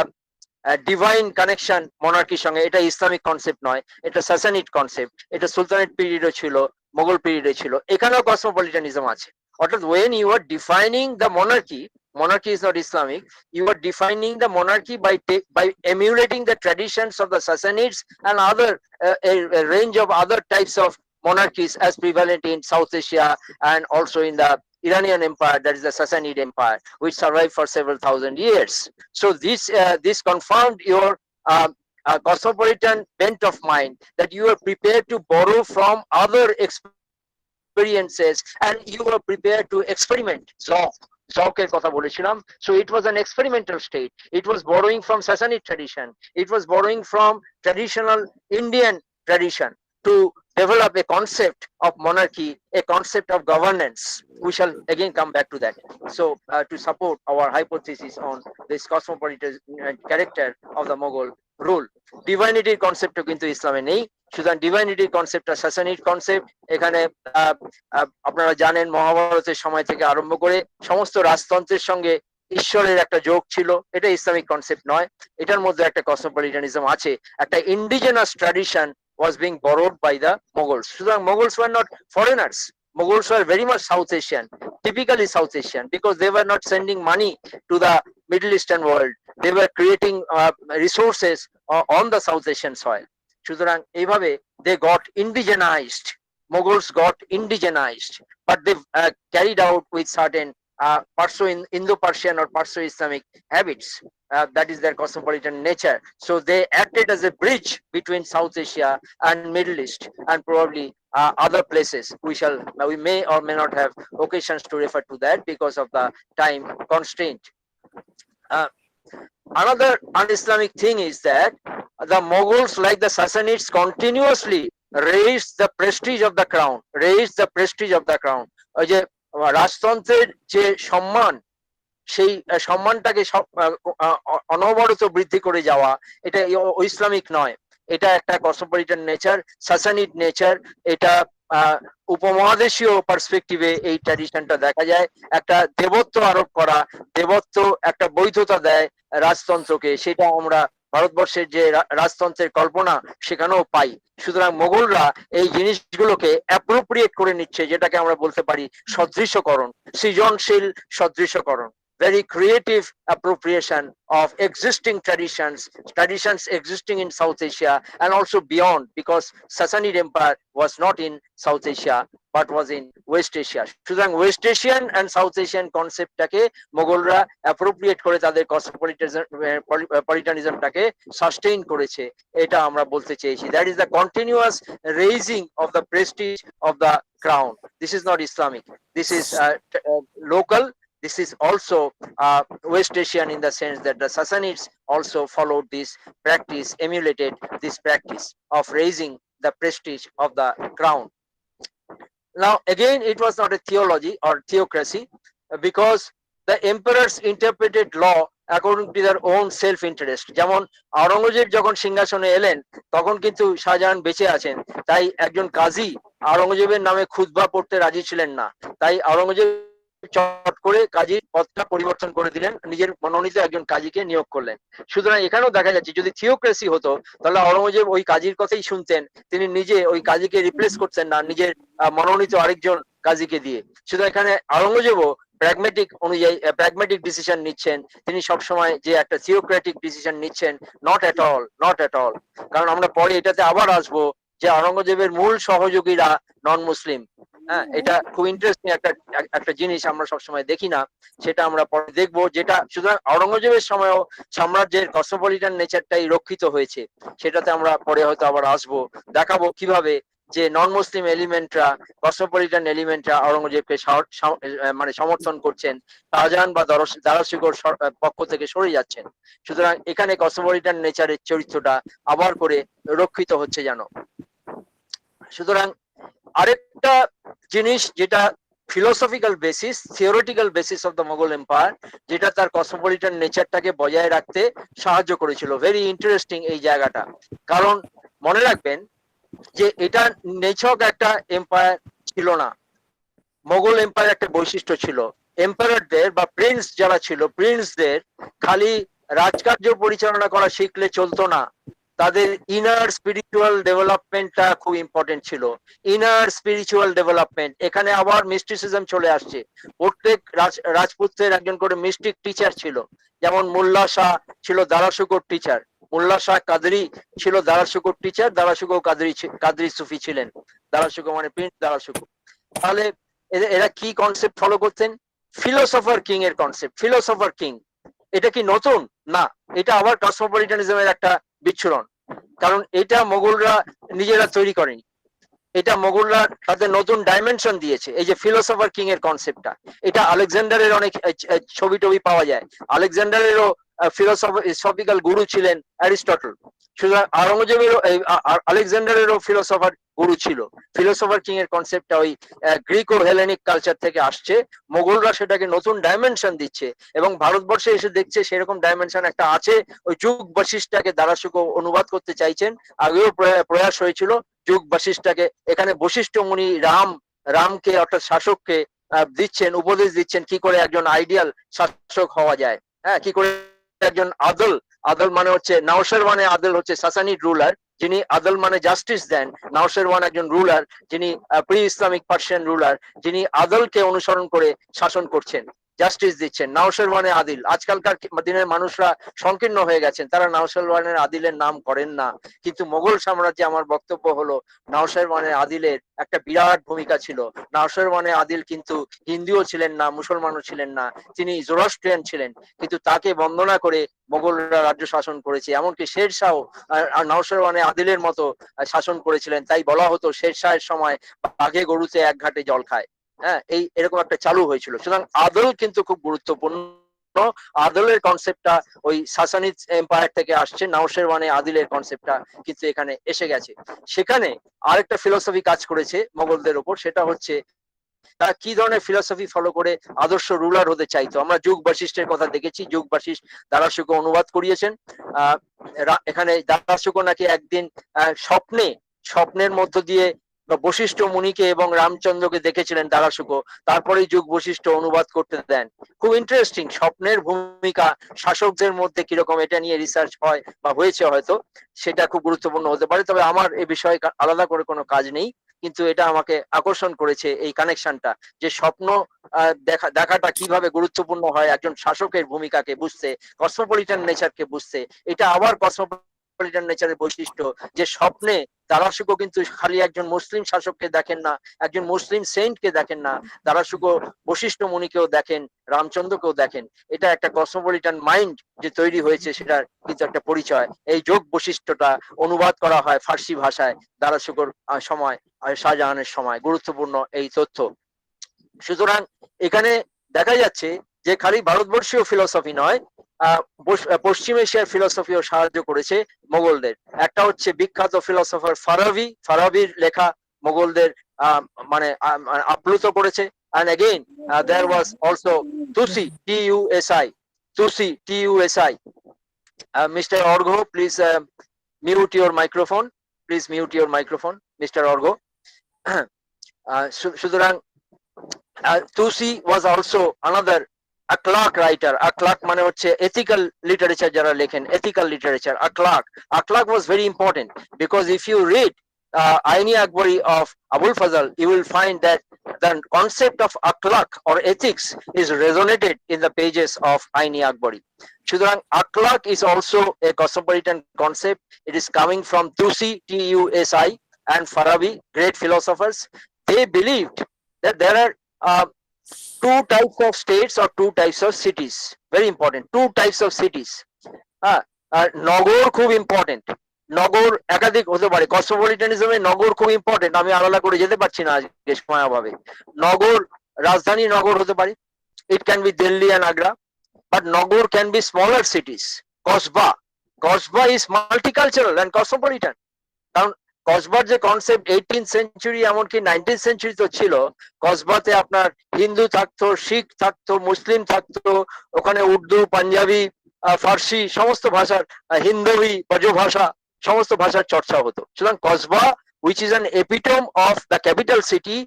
ডিভাইন কানেকশন মনার্কির সঙ্গে, এটা ইসলামিক কনসেপ্ট নয়, এটা স্যাসানিড কনসেপ্ট। এটা সুলতানেট পিরিয়ডও ছিল, মোগল পিরিয়ডে ছিল, এখানেও কসমোপলিটানিজম আছে। অর্থাৎ when you are defining the monarchy, monarchy is not Islamic, you are defining the monarchy by emulating the traditions of the Sassanids and other a range of other types of monarchies as prevalent in South Asia and also in the Iranian Empire, that is the Sassanid Empire, which survived for several thousand years. So this confirmed your cosmopolitan bent of mind, that you are prepared to borrow from other experiences and you are prepared to experiment. Zauqের কথা বলেছিলাম। So it was an experimental state. It was borrowing from Sassanid tradition. It was borrowing from traditional Indian tradition to develop a concept of monarchy, a concept of governance. We shall again come back to that. So to support our hypothesis on this cosmopolitan character of the Mughal rule, divinity concept কিন্তু ইসলামে নেই। সুতরাং ডিভাইনিটি কনসেপ্টটা সাসানিড কনসেপ্ট। এখানে আপনারা জানেন মহাভারতের সময় থেকে আরম্ভ করে সমস্ত রাজতন্ত্রের সঙ্গে ঈশ্বরের একটা যোগ ছিল, এটা ইসলামিক কনসেপ্ট নয়। এটার মধ্যে একটা কসমোপলিটানিজম আছে, একটা indigenous tradition was being borrowed by the Mughals. সুতরাং Mughals were not foreigners. Mughals were very much South Asian, typically South Asian, because they were not sending money to the Middle Eastern world. They were creating resources on the South Asian soil. সুতরাং এইভাবে they got indigenized. Mughals got indigenized, but they carried out with certain Indo-Persian or Perso-Islamic habits. That is their cosmopolitan nature. So they acted as a bridge between South Asia and Middle East and probably other places. We may or may not have occasions to refer to that because of the time constraint. Another un-Islamic thing is that the Mughals, like the Sassanids, continuously raised the prestige of the crown, ওই যে রাজতন্ত্রের যে সম্মান, সেই সম্মানটাকে অনবরত বৃদ্ধি করে যাওয়া, এটা ইসলামিক নয়। এটা একটা কসমোপলিটান নেচার, সাসানিড নেচার। এটা উপমহাদেশীয় পার্সপেক্টিভে এই ট্র্যাডিশনটা দেখা যায়। একটা দেবত্ব আরোপ করা, দেবত্ব একটা বৈধতা দেয় রাজতন্ত্রকে, সেটা আমরা ভারতবর্ষের যে রাজতন্ত্রের কল্পনা সেখানেও পাই। সুতরাং মোগলরা এই জিনিসগুলোকে অ্যাপ্রোপ্রিয়েট করে নিচ্ছে, যেটাকে আমরা বলতে পারি সদৃশকরণ, সৃজনশীল সদৃশকরণ, very creative appropriation of existing traditions existing in South Asia and also beyond, because Sassanid Empire was not in South Asia but was in West Asia. সুতরাং West Asian and South Asian কনসেপ্টটাকে মোগলরা অ্যাপ্রোপ্রিয়েট করে তাদের কসমোপলিটানিজমটাকে সাস্টেইন করেছে, এটা আমরা বলতে চেয়েছি। That is the continuous raising of the prestige of the crown. This is not Islamic. This is local. This is also West Asian in the sense that the Sassanids also followed this practice, emulated this practice of raising the prestige of the crown. Now, again, it was not a theology or theocracy because the emperors interpreted law according to their own self-interest. যেমন আওরঙ্গজেব যখন সিংহাসনে এলেন তখন কিন্তু শাহজাহান বেঁচে আছেন, তাই একজন কাজী আওরঙ্গজেবের নামে খুতবা পড়তে রাজি ছিলেন না, তাই আওরঙ্গজেব চট করে কাজীর পদটা পরিবর্তন করে দিলেন, নিজের মনোনীত একজন কাজীকে নিয়োগ করলেন। সুতরাং এখানেও দেখা যাচ্ছে যদি থিওক্রেসি হতো তাহলে আওরঙ্গজেব ওই কাজীর কথাই শুনতেন, তিনি নিজে ওই কাজীকে রিপ্লেস করতেন না নিজের মনোনীত আরেকজন কাজীকে দিয়ে। সুতরাং এখানে আওরঙ্গজেবও প্র্যাগমেটিক অনুযায়ী প্র্যাগমেটিক ডিসিশন নিচ্ছেন, তিনি সবসময় যে একটা থিওক্রেটিক ডিসিশন নিচ্ছেন, not at all, not at all. কারণ আমরা পরে এটাতে আবার আসবো যে আওরঙ্গজেবের মূল সহযোগীরা নন মুসলিম। হ্যাঁ, এটা খুব ইন্টারেস্টিং একটা জিনিস আমরা সবসময় দেখি না, সেটা আমরা পরে দেখবো। যেটা সুতরাং আওরঙ্গজেবের সময়ও সাম্রাজ্যের কসমোপলিটান নেচারটাই রক্ষিত হয়েছে, সেটাতে আমরা পরে হয়তো আবার আসবো, দেখাবো কিভাবে যে নন মুসলিম এলিমেন্টরা, কসমোপলিটান এলিমেন্টরা আওরঙ্গজেবকে মানে সমর্থন করছেন, শাহজাহান বা দারাশিকোর পক্ষ থেকে সরে যাচ্ছেন। সুতরাং এখানে কসমোপলিটান নেচারের চরিত্রটা আবার করে রক্ষিত হচ্ছে যেন। সুতরাং আরেকটা জিনিস যেটা philosophical basis, theoretical basis of the Mughal empire, যেটা তার কসমোপলিটান নেচারটাকে বজায় রাখতে সাহায্য করেছিল। ভেরি ইন্টারেস্টিং এই জায়গাটা, কারণ মনে রাখবেন যে এটা নিছক একটা এম্পায়ার ছিল না। মোগল এম্পায়ার একটা বৈশিষ্ট্য ছিল, এম্পায়ারদের বা প্রিন্স যারা ছিল, প্রিন্সদের খালি রাজকার্য পরিচালনা করা শিখলে চলতো না, তাদের ইনার স্পিরিচুয়াল ডেভেলপমেন্টটা খুব ইম্পর্টেন্ট ছিল। ইনার স্পিরিচুয়াল ডেভেলপমেন্ট, এখানে আবার মিস্টিসিজম চলে আসছে। প্রত্যেক রাজপুত্রের একজন করে মিস্টিক টিচার ছিল, যেমন মোল্লা শাহ ছিল দারাশুকোর টিচার, মোল্লা শাহ কাদরি ছিল দারাশুকোর টিচার, দারাশুকো কাদরি সুফি ছিলেন, দারাশুকো মানে প্রিন্স দারাশুকো। তাহলে এরা কি কনসেপ্ট ফলো করতেন? ফিলোসফার কিং এর কনসেপ্ট। ফিলোসফার কিং এটা কি নতুন? না, এটা আবার কসমোপলিটানিজমের একটা বিচ্ছুরণ, কারণ এটা মোগলরা নিজেরা তৈরি করেনি, এটা মোগলরা তাদের নতুন ডাইমেনশন দিয়েছে। এই যে ফিলোসফার কিং এর কনসেপ্টটা, এটা আলেকজান্ডারের অনেক ছবি টবি পাওয়া যায়। আলেকজান্ডারেরও ফিলোসফিক্যাল গুরু ছিলেন অ্যারিস্টটল। সুতরাং আওরঙ্গজেবেরও আলেকজান্ডারেরও ফিলোসফার গুরু ছিল। ফিলোসফার কিং এর কনসেপ্টটা ওই গ্রিক ও হেলেনিক কালচার থেকে আসছে, মোগলরা সেটাকে নতুন ডাইমেনশন দিচ্ছে এবং ভারতবর্ষে এসে দেখছে সেরকম ডাইমেনশন একটা আছে। ওই যুগ বশিষ্ঠটাকে দারাশুকো অনুবাদ করতে চাইছেন, আগেও প্রয়াস হয়েছিল যুগ বশিষ্ঠটাকে। এখানে বশিষ্ঠ মুনি রামকে অর্থাৎ শাসককে দিচ্ছেন, উপদেশ দিচ্ছেন কি করে একজন আইডিয়াল শাসক হওয়া যায়। হ্যাঁ, কি করে একজন আদল, আদল মানে হচ্ছে নাওশেরওয়ানে আদল হচ্ছে সাসানিড রুলার, যিনি আদল মানে জাস্টিস দেন। নাওশেরওয়ান একজন রুলার যিনি প্রি ইসলামিক পার্সিয়ান রুলার, যিনি আদলকে অনুসরণ করে শাসন করছেন, জাস্টিস দিচ্ছেন। নাওশেরওয়ানে আদিল, আজকালকার দিনের মানুষরা সংকীর্ণ হয়ে গেছেন, তারা নাওশেরওয়ানের আদিলের নাম করেন না, কিন্তু মোগল সাম্রাজ্যে আমার বক্তব্য হলো নাওশেরওয়ানের আদিলের একটা বিরাট ভূমিকা ছিল। নাওশেরওয়ানে আদিল কিন্তু হিন্দুও ছিলেন না, মুসলমানও ছিলেন না, তিনি জোরাস্ট্রিয়ান ছিলেন, কিন্তু তাকে বন্দনা করে মোগলরা রাজ্য শাসন করেছে। এমনকি শেরশাহ নাওশেরওয়ানে আদিলের মতো শাসন করেছিলেন, তাই বলা হতো শেরশাহের সময় বাঘে গরুতে এক ঘাটে জল খায়। হ্যাঁ, এই এরকম একটা চালু হয়েছিল। সুতরাং আদল কিন্তু খুব গুরুত্বপূর্ণ। আদলের কনসেপ্টটা ওই সাসানিদ এম্পায়ার থেকে আসছে, নাওশেরওয়ানে আদিলের কনসেপ্টটা কিন্তু এখানে এসে গেছে। সেখানে আরেকটা ফিলোসফি কাজ করেছে মোগলদের উপর, সেটা হচ্ছে তারা কি ধরনের ফিলোসফি ফলো করে আদর্শ রুলার হতে চাইতো। আমরা যুগ বশিষ্ঠের কথা দেখেছি, যুগ বশিষ্ঠ দারাশুকো অনুবাদ করিয়েছেন। এখানে দারাশুকো নাকি একদিন স্বপ্নের মধ্য দিয়ে বশিষ্ঠ মুনিকে এবং রামচন্দ্রকে দেখেছিলেন দারাশুকো, তারপরে যুগ বশিষ্ঠ অনুবাদ করতে দেন। খুব ইন্টারেস্টিং, স্বপ্নের ভূমিকা শাসকদের মধ্যে কিরকম, এটা নিয়ে রিসার্চ হয় বা হয়েছে হয়তো, সেটা খুব গুরুত্বপূর্ণ হতে পারে। তবে আমার এ বিষয়ে আলাদা করে কোনো কাজ নেই, কিন্তু এটা আমাকে আকর্ষণ করেছে এই কানেকশনটা, যে স্বপ্ন দেখাটা কিভাবে গুরুত্বপূর্ণ হয় একজন শাসকের ভূমিকাকে বুঝতে, কসমোপলিটান নেচারকে বুঝতে। এটা আবার কসমোপলিটান নেচারের বৈশিষ্ট্য, যে স্বপ্নে দারাশুকো কিন্তু খালি একজন মুসলিম শাসককে দেখেন না, একজন মুসলিম সেন্টকে দেখেন না, দারাশুকো বশিষ্ঠ মুনিকেও দেখেন, রামচন্দ্রকেও দেখেন। এটা একটা কসমোপলিটান মাইন্ড যে তৈরি হয়েছে, সেটার কিন্তু একটা পরিচয়। এই যোগ বৈশিষ্ট্যটা অনুবাদ করা হয় ফার্সি ভাষায় দারাশুকোর সময়, শাহজাহানের সময়, গুরুত্বপূর্ণ এই তথ্য। সুতরাং এখানে দেখা যাচ্ছে যে খালি ভারতবর্ষীয় ফিলসফি নয়, পশ্চিম এশিয়ার ফিলসফিও সাহায্য করেছে মোগলদের। একটা হচ্ছে বিখ্যাত ফিলসফার ফারাবি, ফারাবির লেখা মোগলদের মানে আপ্লুত করেছে। and again there was also Tusi, Tusi, Tusi, Tusi. Mr. Orgo, please mute your microphone, please mute your microphone, Mr. Orgo. সুতরাং Tusi was also another akhlaq writer. Akhlaq মানে হচ্ছে ethical literature, যারা লেখেন ethical literature, akhlaq was very important, because if you read Aini Akbari of Abul Fazal, you will find that the concept of akhlaq or ethics is resonated in the pages of Aini Akbari. সুতরাং akhlaq is also a cosmopolitan concept. It is coming from Tusi, Tusi, and Farabi, great philosophers. They believed that there are two types of states or two types of cities. Very important, two types of cities. নগর খুব ইম্পর্টেন্ট, নগর একাধিক হতে পারে। কসমোপলিটানিজমে নগর খুব ইম্পর্টেন্ট, আমি আলাদা করে যেতে পারছি না আজকে সময় অভাবে। নগর রাজধানী নগর হতে পারে, it can be Delhi and Agra, but নগর ক্যান বি স্মলার সিটিজ। কসবা, কসবা ইজ মাল্টিকালচারাল এন্ড কসমোপলিটান। কারণ কসবার যে কনসেপ্ট 18th সেঞ্চুরি এমনকি 19th সেঞ্চুরি তো ছিল, কসবাতে আপনার হিন্দু থাকতো, শিখ থাকতো, মুসলিম থাকতো, ওখানে উর্দু, পাঞ্জাবি, ফার্সি সমস্ত ভাষার, হিন্দবি, ব্রজভাষা সমস্ত ভাষার চর্চা হতো। সুতরাং Kasba, which is an epitome of the capital city,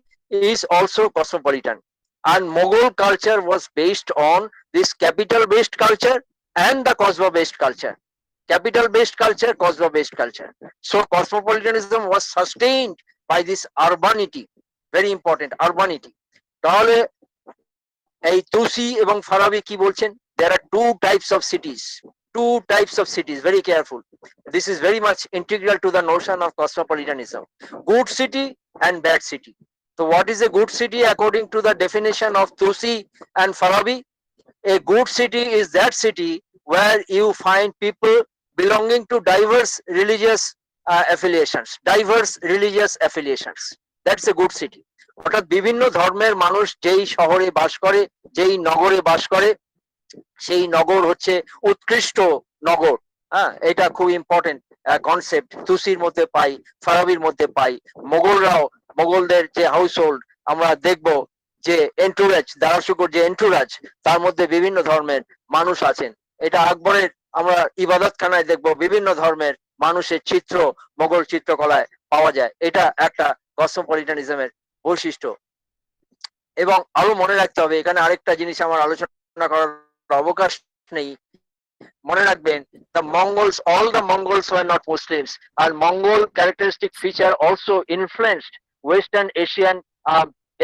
is also cosmopolitan. And Mughal culture was based on this capital based culture and the Kosba based culture. Capital based culture, Kosba based culture. So cosmopolitanism was sustained by this urbanity, very important urbanity. তাহলে এই তুসি এবং ফারাবি কি বলছেন? There are two types of cities, very careful. This is very much integral to the notion of cosmopolitanism. Good city and bad city. So what is a good city according to the definition of Tusi and Farabi? A good city is that city where you find people belonging to diverse religious affiliations. That's a good city. অর্থাৎ বিভিন্ন ধর্মের মানুষ যেই শহরে বাস করে, যেই নগরে বাস করে, সেই নগর হচ্ছে উৎকৃষ্ট নগর। এটা খুব ইম্পর্টেন্ট কনসেপ্ট তুসির মধ্যে পাই, ফারাবির মধ্যে পাই। মোগলরাও, মোগলদের যে হাউস হোল্ড আমরা দেখব যে এন্টুরাজ, দারাশুকোর যে এন্টুরাজ, তার মধ্যে বিভিন্ন ধর্মের মানুষ আছেন। এটা আকবরের আমরা ইবাদতখানায় দেখব বিভিন্ন ধর্মের মানুষের চিত্র মোগল চিত্রকলায় পাওয়া যায়। এটা একটা কসমোপলিটানিজমের বৈশিষ্ট্য। এবং আরো মনে রাখতে হবে, এখানে আরেকটা জিনিস আমার আলোচনা করার অবকাশ নেই। মনে রাখবেন, the Mongols, all the Mongols were not Muslims, and Mongol characteristic feature also influenced Western Asian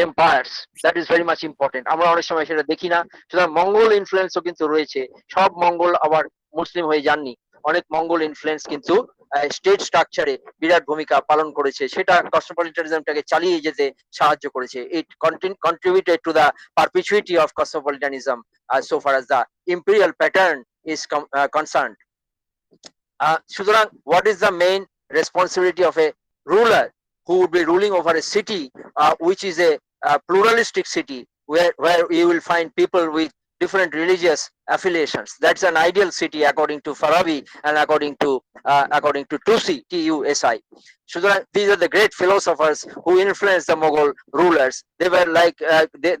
empires. That is very much important. আমরা অনেক সময় সেটা দেখি না। সুতরাং মঙ্গল ইনফ্লুয়েন্সও কিন্তু রয়েছে। সব মঙ্গল আবার মুসলিম হয়ে যাননি, অনেক মঙ্গল ইনফ্লুয়েন্স কিন্তু স্টেট স্ট্রাকচারে বিরাট ভূমিকা পালন করেছে। সেটা কসমোপলিটানিজমটাকে চালিয়ে যেতে সাহায্য করেছে। ইট contributed to the perpetuity of cosmopolitanism so far as the imperial pattern is concerned. সুতরাং what is the main responsibility of a ruler who would be ruling over a city which is a pluralistic city where you will find people with different religious affiliations? That's an ideal city according to Farabi and according to Tusi, Tusi. Sudan, these are the great philosophers who influenced the Mughal rulers. They were like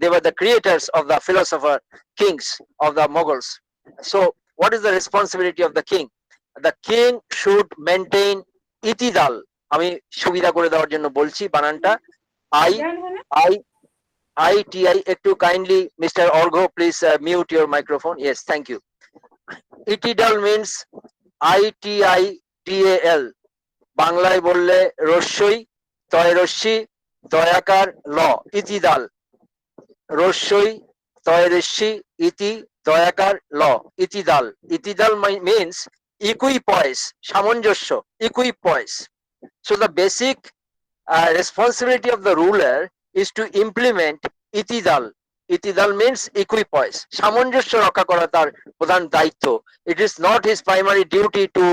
they were the creators of the philosopher kings of the Mughals. So what is the responsibility of the king? The king should maintain itidal. আমি সুবিধা করে দেওয়ার জন্য বলছি বানানটা ITI. একটু kindly Mr. Orgo, please mute your microphone. Yes, thank you. Itidal means ITIDAL. বাংলায় বললে রস্যই, তয় রস্যি, দয়াকার ল, ইতিদাল। রস্যই, তয় রস্যি, ইতি, দয়াকার ল, ইতিদাল. Itidal means equipoise, সামঞ্জস্য, equipoise. So the basic responsibility of the ruler is to implement itidal. Itidal means equipoise, সামঞ্জস্য রক্ষা করা তার প্রধান দায়িত্ব. It is not his primary duty to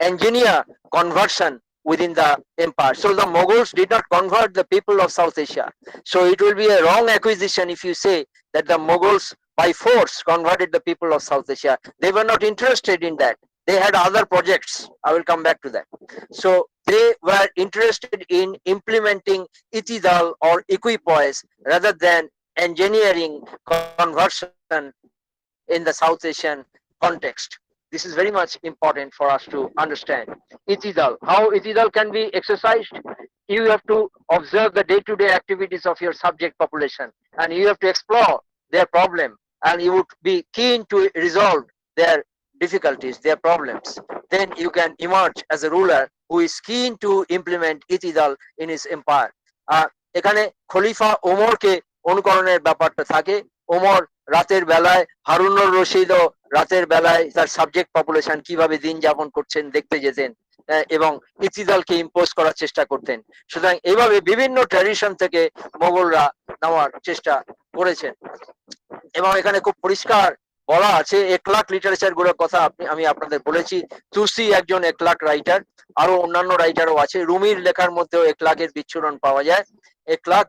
engineer conversion within the empire. So the Mughals did not convert the people of South Asia. So it will be a wrong acquisition if you say that the Mughals by force converted the people of South Asia. They were not interested in that. They had other projects. I will come back to that. So they were interested in implementing itidal or equipoise rather than engineering conversion in the South Asian context. This is very much important for us to understand. Itidal, how itidal can be exercised? You have to observe the day-to-day activities of your subject population, and you have to explore their problem, and you would be keen to resolve their difficulties, their problems. Then you can emerge as a ruler who is keen to implement itidal in his empire. এখানে খলিফা ওমরকে অনুকরণের ব্যাপারটা থাকে. ওমর রাতের বেলায়, হারুনুর রশিদও রাতের বেলায় তার সাবজেক্ট পপুলেশন কিভাবে দিন যাপন করছেন দেখতে যেতেন এবং ইতিদালকে ইম্পোজ করার চেষ্টা করতেন. সুতরাং এইভাবে বিভিন্ন ট্র্যাডিশন থেকে মোগলরা নেওয়ার চেষ্টা করেছেন. এবং এখানে খুব পরিষ্কার বলা আছে একলাক লিটারেচার গুলোর কথা আমি আপনাদের বলেছি. তুসি একজন একলাক রাইটার, আরো অন্যান্য রাইটারও আছে. রুমির লেখার মধ্যেও একলাকের বিচ্ছুরণ পাওয়া যায়. একলাক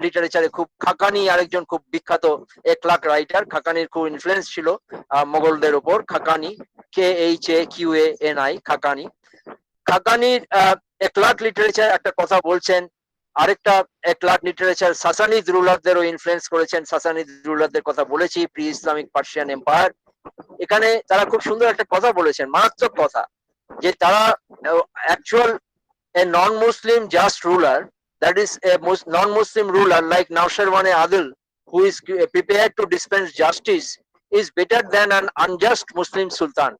লিটারেচারে খুব খাকানি আরেকজন খুব বিখ্যাত একলাক রাইটার. খাকানির খুব ইনফ্লুয়েন্স ছিল মোগলদের উপর. খাকানি, KHAQANI, খাকানি. খাকানির একলাক লিটারেচার একটা কথা বলছেন. আরেকটা একলাক লিটারেচার সাসানিদ রুলারদেরও ইনফ্লুয়েন্স করেছেন. সাসানিদ রুলারদের কথা বলেছি, প্রি ইসলামিক পার্সিয়ান এম্পায়ার. এখানে তারা খুব সুন্দর একটা কথা বলেছেন, মারাত্মক কথা, যে তারা actual a non-Muslim just ruler, that is a non-Muslim ruler like Nausharwane Adil, who is prepared to dispense justice, is better than an unjust Muslim sultan.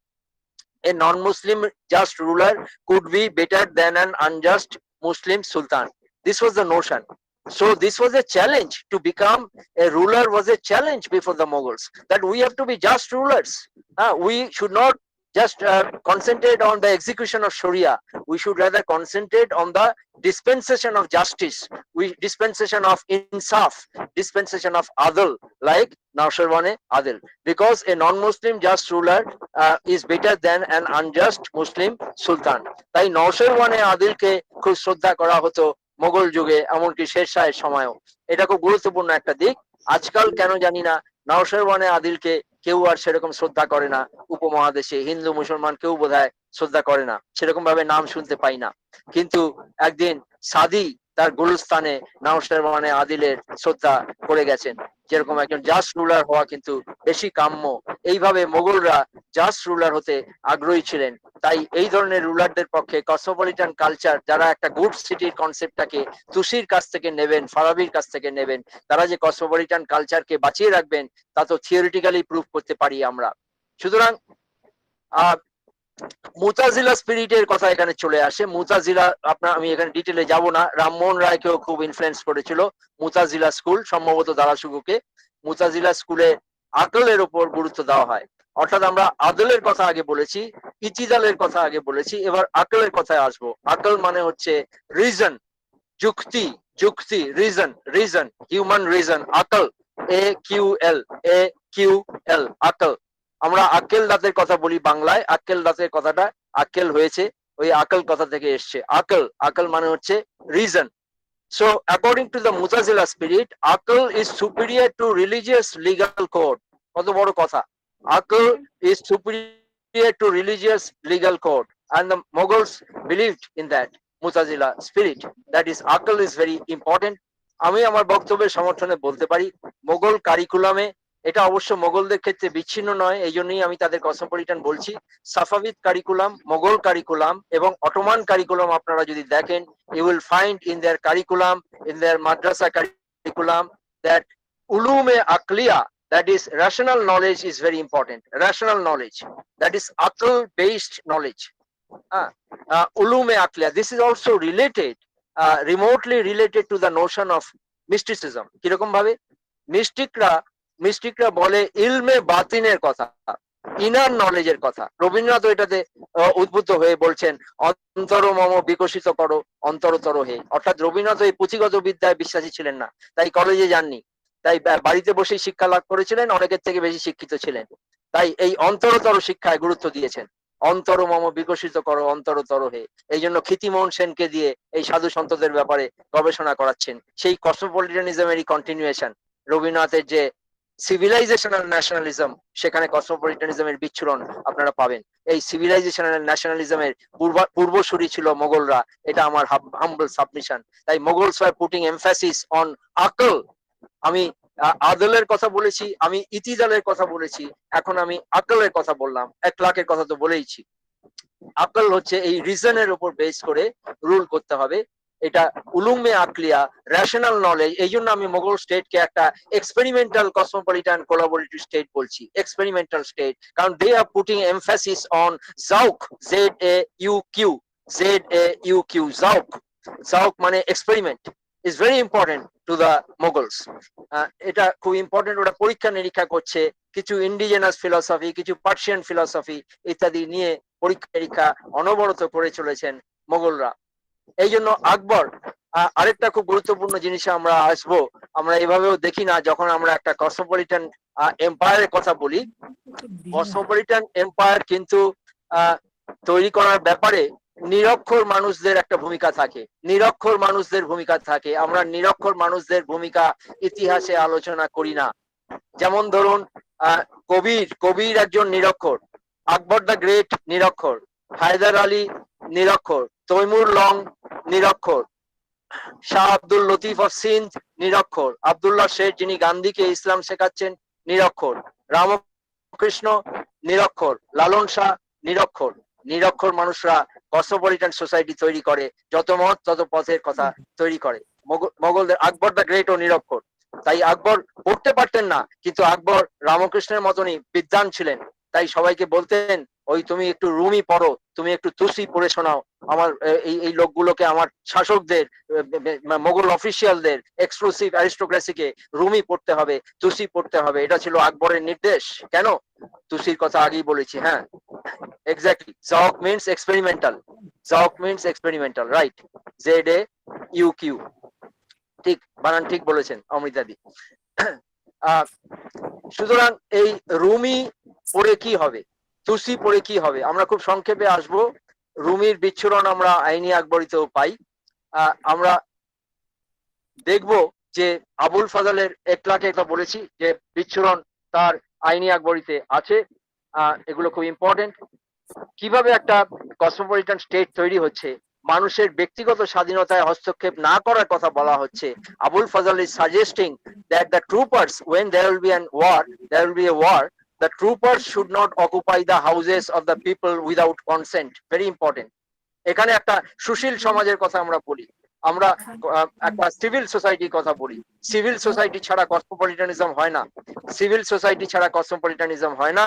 A non-Muslim just ruler could be better than an unjust Muslim sultan. This was the notion. So this was a challenge. To become a ruler was a challenge before the Mughals, that we have to be just rulers. We should not just concentrate on the execution of Sharia. We should rather concentrate on the dispensation of justice, dispensation of insaf, dispensation of adl, like Nausharwane Adil. Because a non-Muslim just ruler is better than an unjust Muslim sultan. তাই Nausharwane Adil কে খুব শ্রদ্ধা করা হতো মোগল যুগে, এমনকি শের শাহের সময়ও. এটা খুব গুরুত্বপূর্ণ একটা দিক. আজকাল কেন জানি না নাওশারওয়ানে আদিলকে কেউ আর সেরকম শ্রদ্ধা করে না. উপমহাদেশে হিন্দু মুসলমান কেউ বোধহয় শ্রদ্ধা করে না, সেরকম ভাবে নাম শুনতে পাই না. কিন্তু একদিন সাদি তার গুলস্তানে নাওশারওয়ানে আদিলের শ্রদ্ধা করে গেছেন. যেরকম একজন জাস্ট রুলার হওয়া কিন্তু বেশি কাম্য. এইভাবে মোগলরা জাস্ট রুলার হতে আগ্রহী ছিলেন. তাই এই ধরনের রুলারদের পক্ষে কসমোপলিটান কালচার, যারা একটা গুড সিটির কনসেপ্টটাকে তুসির কাছ থেকে নেবেন, ফারাবির কাছ থেকে নেবেন, তারা যে কসমোপলিটান কালচারকে বাঁচিয়ে রাখবেন তা তো থিওরিটিক্যালি প্রুভ করতে পারি আমরা. সুতরাং মুতাজিলা স্পিরিটের কথা এখানে চলে আসে. মুতাজিলা আমি এখানে ডিটেলে যাব না. রামমোহন রায়কেও খুব ইনফ্লুয়েন্স করেছিল মুতাজিলা স্কুল, সম্ভবত দারাসুগুকে. মুতাজিলা স্কুলে আকলের উপর গুরুত্ব দেওয়া হয়. অর্থাৎ আমরা আদলের কথা আগে বলেছি, ইতিদালের কথা আগে বলেছি, এবার আকলের কথায় আসবো. আকল মানে হচ্ছে রিজন, যুক্তি, যুক্তি, রিজন, রিজন, হিউম্যান রিজন, আকল, AQL, আকল. আমরা আক্কেল দাঁতের কথা বলি বাংলায়. আক্কেল দাঁতের কথাটা আক্কেল হয়েছে ওই আকল কথা থেকে এসছে. আকল, আকল মানে হচ্ছে reason. So according to the Mutazila spirit, akal is superior to religious legal code. কত বড় কথা. Akal is superior to religious legal code, and the Mughals believed in that Mutazila spirit. That is, akal is very important. আমি আমার বক্তব্যের সমর্থনে বলতে পারি মোগল কারিকুলামে, এটা অবশ্য মোগলদের ক্ষেত্রে বিচ্ছিন্ন নয়, এই জন্যই আমি তাদের কসমোপলিটান বলছি, সাফাভিদ কারিকুলাম, মোগল কারিকুলাম এবং অটোমান কারিকুলাম আপনারা যদি দেখেন, you will find in their curriculum, in their madrasa curriculum, that ulume akliya, that is rational knowledge, is very important. Rational knowledge, that is akal based knowledge. Ulume akliya, this is also related, remotely related to the notion of mysticism. কিরকম ভাবে? মিস্টিকরা বলে ইলমে বাতিনের কথা, ইনার নলেজের কথা। রবীন্দ্রনাথ এটাতে উদ্বুদ্ধ হয়ে বলছেন, অন্তর মম বিকশিত করো অন্তরতর হে। অর্থাৎ রবীন্দ্রনাথ এই পুঁথিগত বিদ্যায় বিশ্বাসী ছিলেন না, তাই কলেজে যাননি, তাই বাড়িতে বসেই শিক্ষা লাভ করেছিলেন, অনেকের থেকে বেশি শিক্ষিত ছিলেন, তাই এই অন্তরতর শিক্ষায় গুরুত্ব দিয়েছেন। অন্তর মম বিকশিত করো অন্তরতর হে, এই জন্য ক্ষিতিমোহন সেনকে দিয়ে এই সাধু সন্তদের ব্যাপারে গবেষণা করাচ্ছেন। সেই কসমোপলিটানিজমেরই কন্টিনিউয়েশন। রবীন্দ্রনাথের যে সিভিলাইজেশন আর ন্যাশনালিজম, সেখানে কসমোপলিটানিজমের বিচ্ছুরণ আপনারা পাবেন। এই সিভিলাইজেশন আর ন্যাশনালিজমের পূর্বসূরি ছিল মোগলরা, এটা আমার হাম্বল সাবমিশন। তাই মোগলস ওয়ার পুটিং এমফাসিস অন আকল। আমি আদলের কথা বলেছি, আমি ইতিদালের কথা বলেছি, এখন আমি আকলের কথা বললাম, একলাকের কথা তো বলেইছি। আকল হচ্ছে এই রিজনের উপর বেস করে রুল করতে হবে, এটা উলুমে আকলিয়া, রেশনাল নলেজ। এই জন্য আমি মোগল স্টেটকে একটা এক্সপেরিমেন্টাল কসমোপলিটান কোলাবোরেটিভ স্টেট বলছি, এক্সপেরিমেন্টাল স্টেট, কারণ they are putting emphasis on জাউক, ZAUQ, ZAUQ, জাউক। জাউক মানে experiment, is very important to the Mughals. এটা খুব ইম্পর্টেন্ট, ওটা পরীক্ষা নিরীক্ষা করছে, কিছু ইন্ডিজেনাস ফিলসফি, কিছু পার্সিয়ান ফিলসফি ইত্যাদি নিয়ে পরীক্ষা নিরীক্ষা অনবরত করে চলেছেন মোগলরা। এই জন্য আকবর, আরেকটা খুব গুরুত্বপূর্ণ জিনিসে আমরা আসবো, আমরা এভাবেও দেখি না যখন আমরা একটা কসমোপলিটান এম্পায়ারের কথা বলি। কসমোপলিটান এম্পায়ার কিন্তু তৈরি করার ব্যাপারে নিরক্ষর মানুষদের একটা ভূমিকা থাকে, নিরক্ষর মানুষদের ভূমিকা থাকে। আমরা নিরক্ষর মানুষদের ভূমিকা ইতিহাসে আলোচনা করি না। যেমন ধরুন কবির একজন নিরক্ষর, আকবর দ্য গ্রেট নিরক্ষর, হায়দার আলী নিরক্ষর, তৈমুর লং নিরক্ষর, শাহ আব্দুল লতিফ অফ সিন্ধ নিরক্ষর, আব্দুল্লাহ শেখ যিনি গান্ধীকে ইসলাম শেখাচ্ছেন নিরক্ষর, রামকৃষ্ণ নিরক্ষর, লালন শাহ নিরক্ষর। নিরক্ষর মানুষরা কসমোপলিটান সোসাইটি তৈরি করে, যত মত তত পথের কথা তৈরি করে। মোগলদের আকবর দ্য গ্রেট ও নিরক্ষর, তাই আকবর পড়তে পারতেন না, কিন্তু আকবর রামকৃষ্ণের মতনই বিদ্বান ছিলেন, তাই সবাইকে বলতেন, ওই তুমি একটু রুমি পড়ো, তুমি একটু তুসি পড়ে শোনাও আমার এই লোকগুলোকে, আমার শাসকদের, মোগল অফিসিয়ালদের, এক্সক্লুসিভ অ্যারিস্টোক্রেসিকে রুমি পড়তে হবে, তুসি পড়তে হবে। এটা ছিল আকবরের নির্দেশ। কেন? তুসির কথা আগেই বলেছি। হ্যাঁ, এক্স্যাক্টলি, জাওক মিন্স এক্সপেরিমেন্টাল, জাওক মিন্স এক্সপেরিমেন্টাল, রাইট, ZAUQ, ঠিক, বানান ঠিক বলেছেন অমৃতাদি। সুতরাং এই রুমি পড়ে কি হবে, তুসি পড়ে কি হবে, আমরা খুব সংক্ষেপে আসব। রুমির বিচ্ছুরণ আমরা আইনি আকবরীতেও পাই। আমরা দেখব যে আবুল ফাজালের একলাকে একটা বলেছি যে বিচ্ছুরণ তার আইনি আকবরীতে আছে। এগুলো খুব ইম্পর্টেন্ট। কিভাবে একটা কসমোপলিটান স্টেট তৈরি হচ্ছে, মানুষের ব্যক্তিগত স্বাধীনতায় হস্তক্ষেপ না করার কথা বলা হচ্ছে। Abul Fazal is suggesting that the troopers, when there will be a war, the troopers should not occupy the houses of the people without consent. Very important. এখানে একটা সুশীল সমাজের কথা আমরা বলি, আমরা একটা সিভিল সোসাইটির কথা বলি। সিভিল সোসাইটি ছাড়া কসমোপলিটানিজম হয় না, সিভিল সোসাইটি ছাড়া কসমোপলিটানিজম হয় না।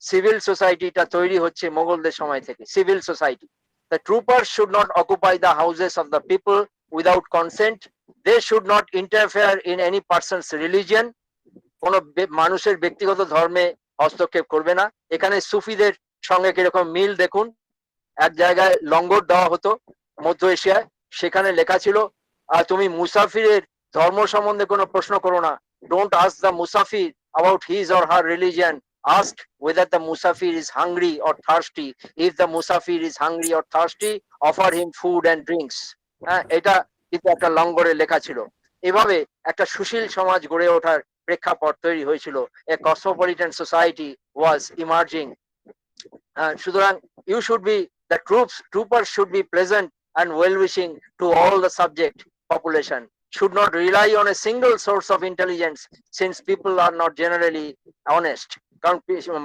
সিভিল সোসাইটিটা তৈরি হচ্ছে মোগলদের সময় থেকে। Civil society, the troopers should not occupy the houses of the people without consent. They should not interfere in any person's religion. কোন মানুষের ব্যক্তিগত ধর্মে হস্তক্ষেপ করবে না। এখানে সুফিদের সঙ্গে কিরকম মিল দেখুন। এক জায়গায় লঙ্গর দেওয়া হতো মধ্য এশিয়ায়, সেখানে লেখা ছিল তুমি মুসাফিরের ধর্ম সম্বন্ধে কোনো প্রশ্ন করো না, ডোন্ট আস্ক দ্য মুসাফির about his or her religion, ask whether the musafir is hungry or thirsty. If the musafir is hungry or thirsty, offer him food and drinks. হ্যাঁ, এটা কিন্তু একটা লঙ্গরে লেখা ছিল। এভাবে একটা সুশীল সমাজ গড়ে ওঠার প্রেক্ষাপট তৈরি হয়েছিল। A cosmopolitan society was emerging. সুতরাং you should be, the troopers should be pleasant and well-wishing to all the subject population, should not rely on a single source of intelligence, since people are not generally honest. কারণ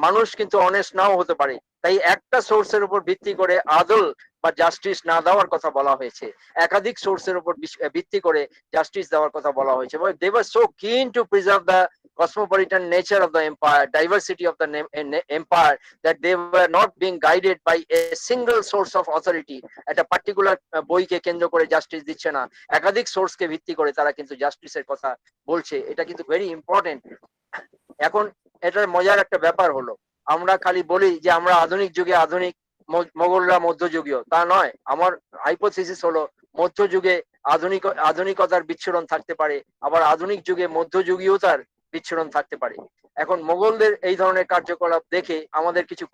মানুষ কিন্তু অনেস্ট নাও হতে পারে, তাই একটা সোর্সের উপর ভিত্তি করে আদল বা জাস্টিস না দেওয়ার কথা বলা হয়েছে, একাধিক সোর্সের উপর ভিত্তি করে জাস্টিস দেওয়ার কথা বলা হয়েছে। They were so keen to preserve the cosmopolitan nature of the empire, diversity of the empire, that they were not being guided by a single source of authority. একটা পার্টিকুলার বইকে কেন্দ্র করে জাস্টিস দিচ্ছে না, একাধিক সোর্সকে ভিত্তি করে তারা কিন্তু জাস্টিসের কথা বলছে। এটা কিন্তু ভেরি ইম্পর্টেন্ট। এখন এটার মজার একটা ব্যাপার হলো, আমরা খালি বলি যে আমরা আধুনিক যুগে আধুনিক, মোগলরা মধ্যযুগীয়, তা নয়। আমার হাইপোথিসিস হলো মধ্যযুগে আধুনিকতার বিচ্ছুরণ থাকতে পারে, আবার আধুনিক যুগে মধ্যযুগীয়তার বিচ্ছুরণ থাকতে পারে। এখন মোগলদের এই ধরনের কার্যকলাপ দেখে আমাদের কিছু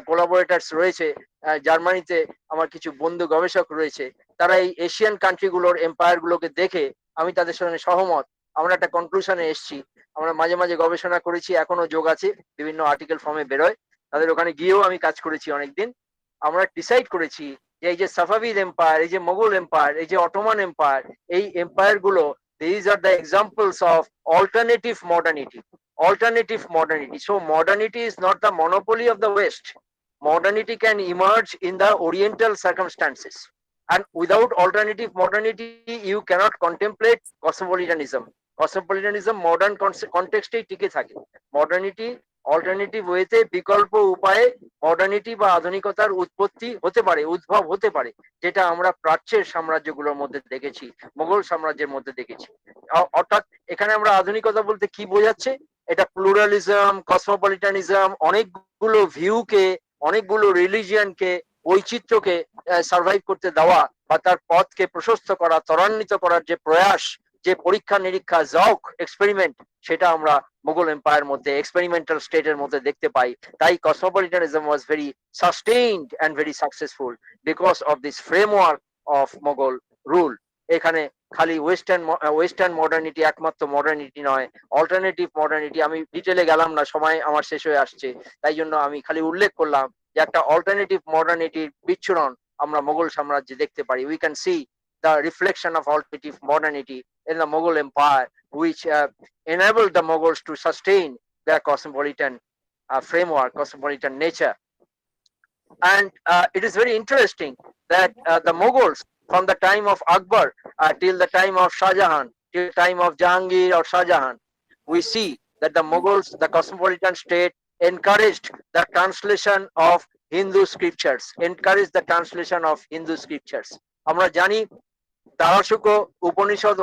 কোলাবোরেটার্স রয়েছে জার্মানিতে, আমার কিছু বন্ধু গবেষক রয়েছে, তারা এই এশিয়ান কান্ট্রিগুলোর এম্পায়ার গুলোকে দেখে আমি তাদের সঙ্গে সহমত। আমরা একটা কনক্লুশনে এসেছি। আমরা মাঝে মাঝে গবেষণা করেছি, এখনো যোগ আছে, বিভিন্ন আর্টিকেল ফর্মে বেরোয়, তাদের ওখানে গিয়েও আমি কাজ করেছি অনেকদিন। আমরা ডিসাইড করেছি যে এই যে সাফাভিদ এম্পায়ার, এই যে মোগল এম্পায়ার, এই যে অটোমান এম্পায়ার, এই এম্পায়ার গুলো, these are the examples of alternative modernity. Alternative modernity. So modernity is not the monopoly of the West. Modernity can emerge in the Oriental circumstances. And without alternative modernity, you cannot contemplate cosmopolitanism. Cosmopolitanism modern context এই টিকে থাকে। মডার্নিটি অল্টারনেটিভ ওয়েতে, বিকল্প উপায়ে মডার্নিটি বা আধুনিকতার উৎপত্তি হতে পারে, উদ্ভব হতে পারে, যেটা আমরা প্রাচ্যের সাম্রাজ্যগুলোর মধ্যে দেখেছি, মোগল সাম্রাজ্যের মধ্যে দেখেছি। অর্থাৎ এখানে আমরা আধুনিকতা বলতে কি বোঝাচ্ছে? এটা প্লুরালিজম, কসমোপলিটানিজম, অনেকগুলো ভিউকে, অনেকগুলো রিলিজিয়নকে, বৈচিত্র্যকে সার্ভাইভ করতে দেওয়া বা তার পথকে প্রশস্ত করা, ত্বরান্বিত করার যে প্রয়াস, যে পরীক্ষা নিরীক্ষা, জক এক্সপেরিমেন্ট, সেটা আমরা মুঘল এম্পায়ার মধ্যে, এক্সপেরিমেন্টাল স্টেটের মধ্যে দেখতে পাই। তাই cosmopolitanism was very sustained and very successful because of this framework of Mughal rule. এখানে খালি ওয়েস্টার্ন মডার্নিটি একমাত্র মডার্নিটি নয়, অল্টারনেটিভ মডার্নিটি। আমি ডিটেলে গেলাম না, সময় আমার শেষ হয়ে আসছে, তাই জন্য আমি খালি উল্লেখ করলাম যে একটা অল্টারনেটিভ মডার্নিটির বিচ্ছুরণ আমরা মোগল সাম্রাজ্যে দেখতে পারি। We can see the reflection of alternative modernity in the Mughal Empire, which enabled the Mughals to sustain their cosmopolitan framework, cosmopolitan nature. And it is very interesting that the Mughals, from the time of Akbar till the time of Shah Jahan, till the time of Jahangir or Shah Jahan, we see that the Mughals, the cosmopolitan state, encouraged the translation of Hindu scriptures, encouraged the translation of Hindu scriptures. আমরা জানি দারাশুকো উপনিষদ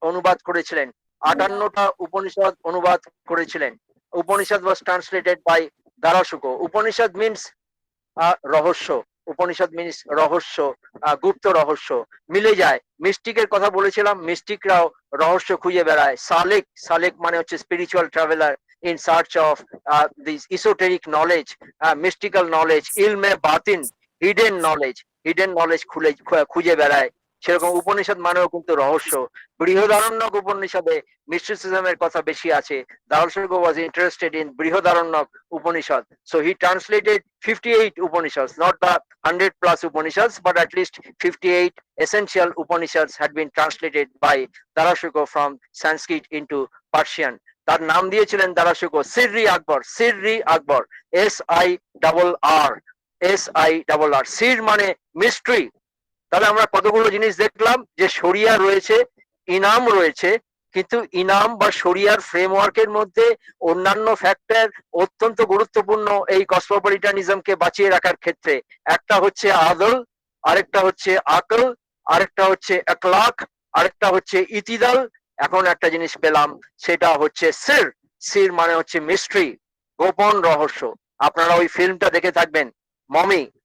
অনুবাদ করেছিলেন, 58টা উপনিষদ অনুবাদ করেছিলেন। Upanishad was translated by Darashikoh. Upanishad means রহস্য, উপনিষদ মিন্স রহস্য, গুপ্ত রহস্য। মিলে যায়। মিস্টিকের কথা বলেছিলাম, মিস্টিকরাও রহস্য খুঁজে বেড়ায়। সালেক মানে হচ্ছে spiritual traveller in search of this esoteric knowledge, mystical knowledge, ilme batin, hidden knowledge খুঁজে বেড়ায়। সেরকম উপনিষদ মানেও কিন্তু রহস্য। বৃহদারণ্যক উপনিষদে মিস্টিসিজমের কথা বেশি আছে। দারাশুকো was interested in Brihadaranyaka Upanishad, so he translated 58 Upanishads, not the 100 plus Upanishads, but at least 58 essential Upanishads had been translated by Darashuko from Sanskrit into Persian. তার নাম দিয়েছিলেন দারাশুকো সিররি আকবর। সিররি আকবর, SIRR, সির মানে মিস্ট্রি। তাহলে আমরা কতগুলো জিনিস দেখলাম, যে শরিয়া রয়েছে, ইনাম রয়েছে, কিন্তু ইনাম বা শরিয়ার ফ্রেমওয়ার্কের মধ্যে অন্যান্য ফ্যাক্টর অত্যন্ত গুরুত্বপূর্ণ এই কসমোপলিটানিজমকে বাঁচিয়ে রাখার ক্ষেত্রে। একটা হচ্ছে আদল, আরেকটা হচ্ছে আকল, আরেকটা হচ্ছে একলাক, আরেকটা হচ্ছে ইতিদাল। এখন একটা জিনিস পেলাম, সেটা হচ্ছে সির মানে হচ্ছে মিস্ট্রি, গোপন রহস্য। আপনারা ওই ফিল্মটা দেখে থাকবেন,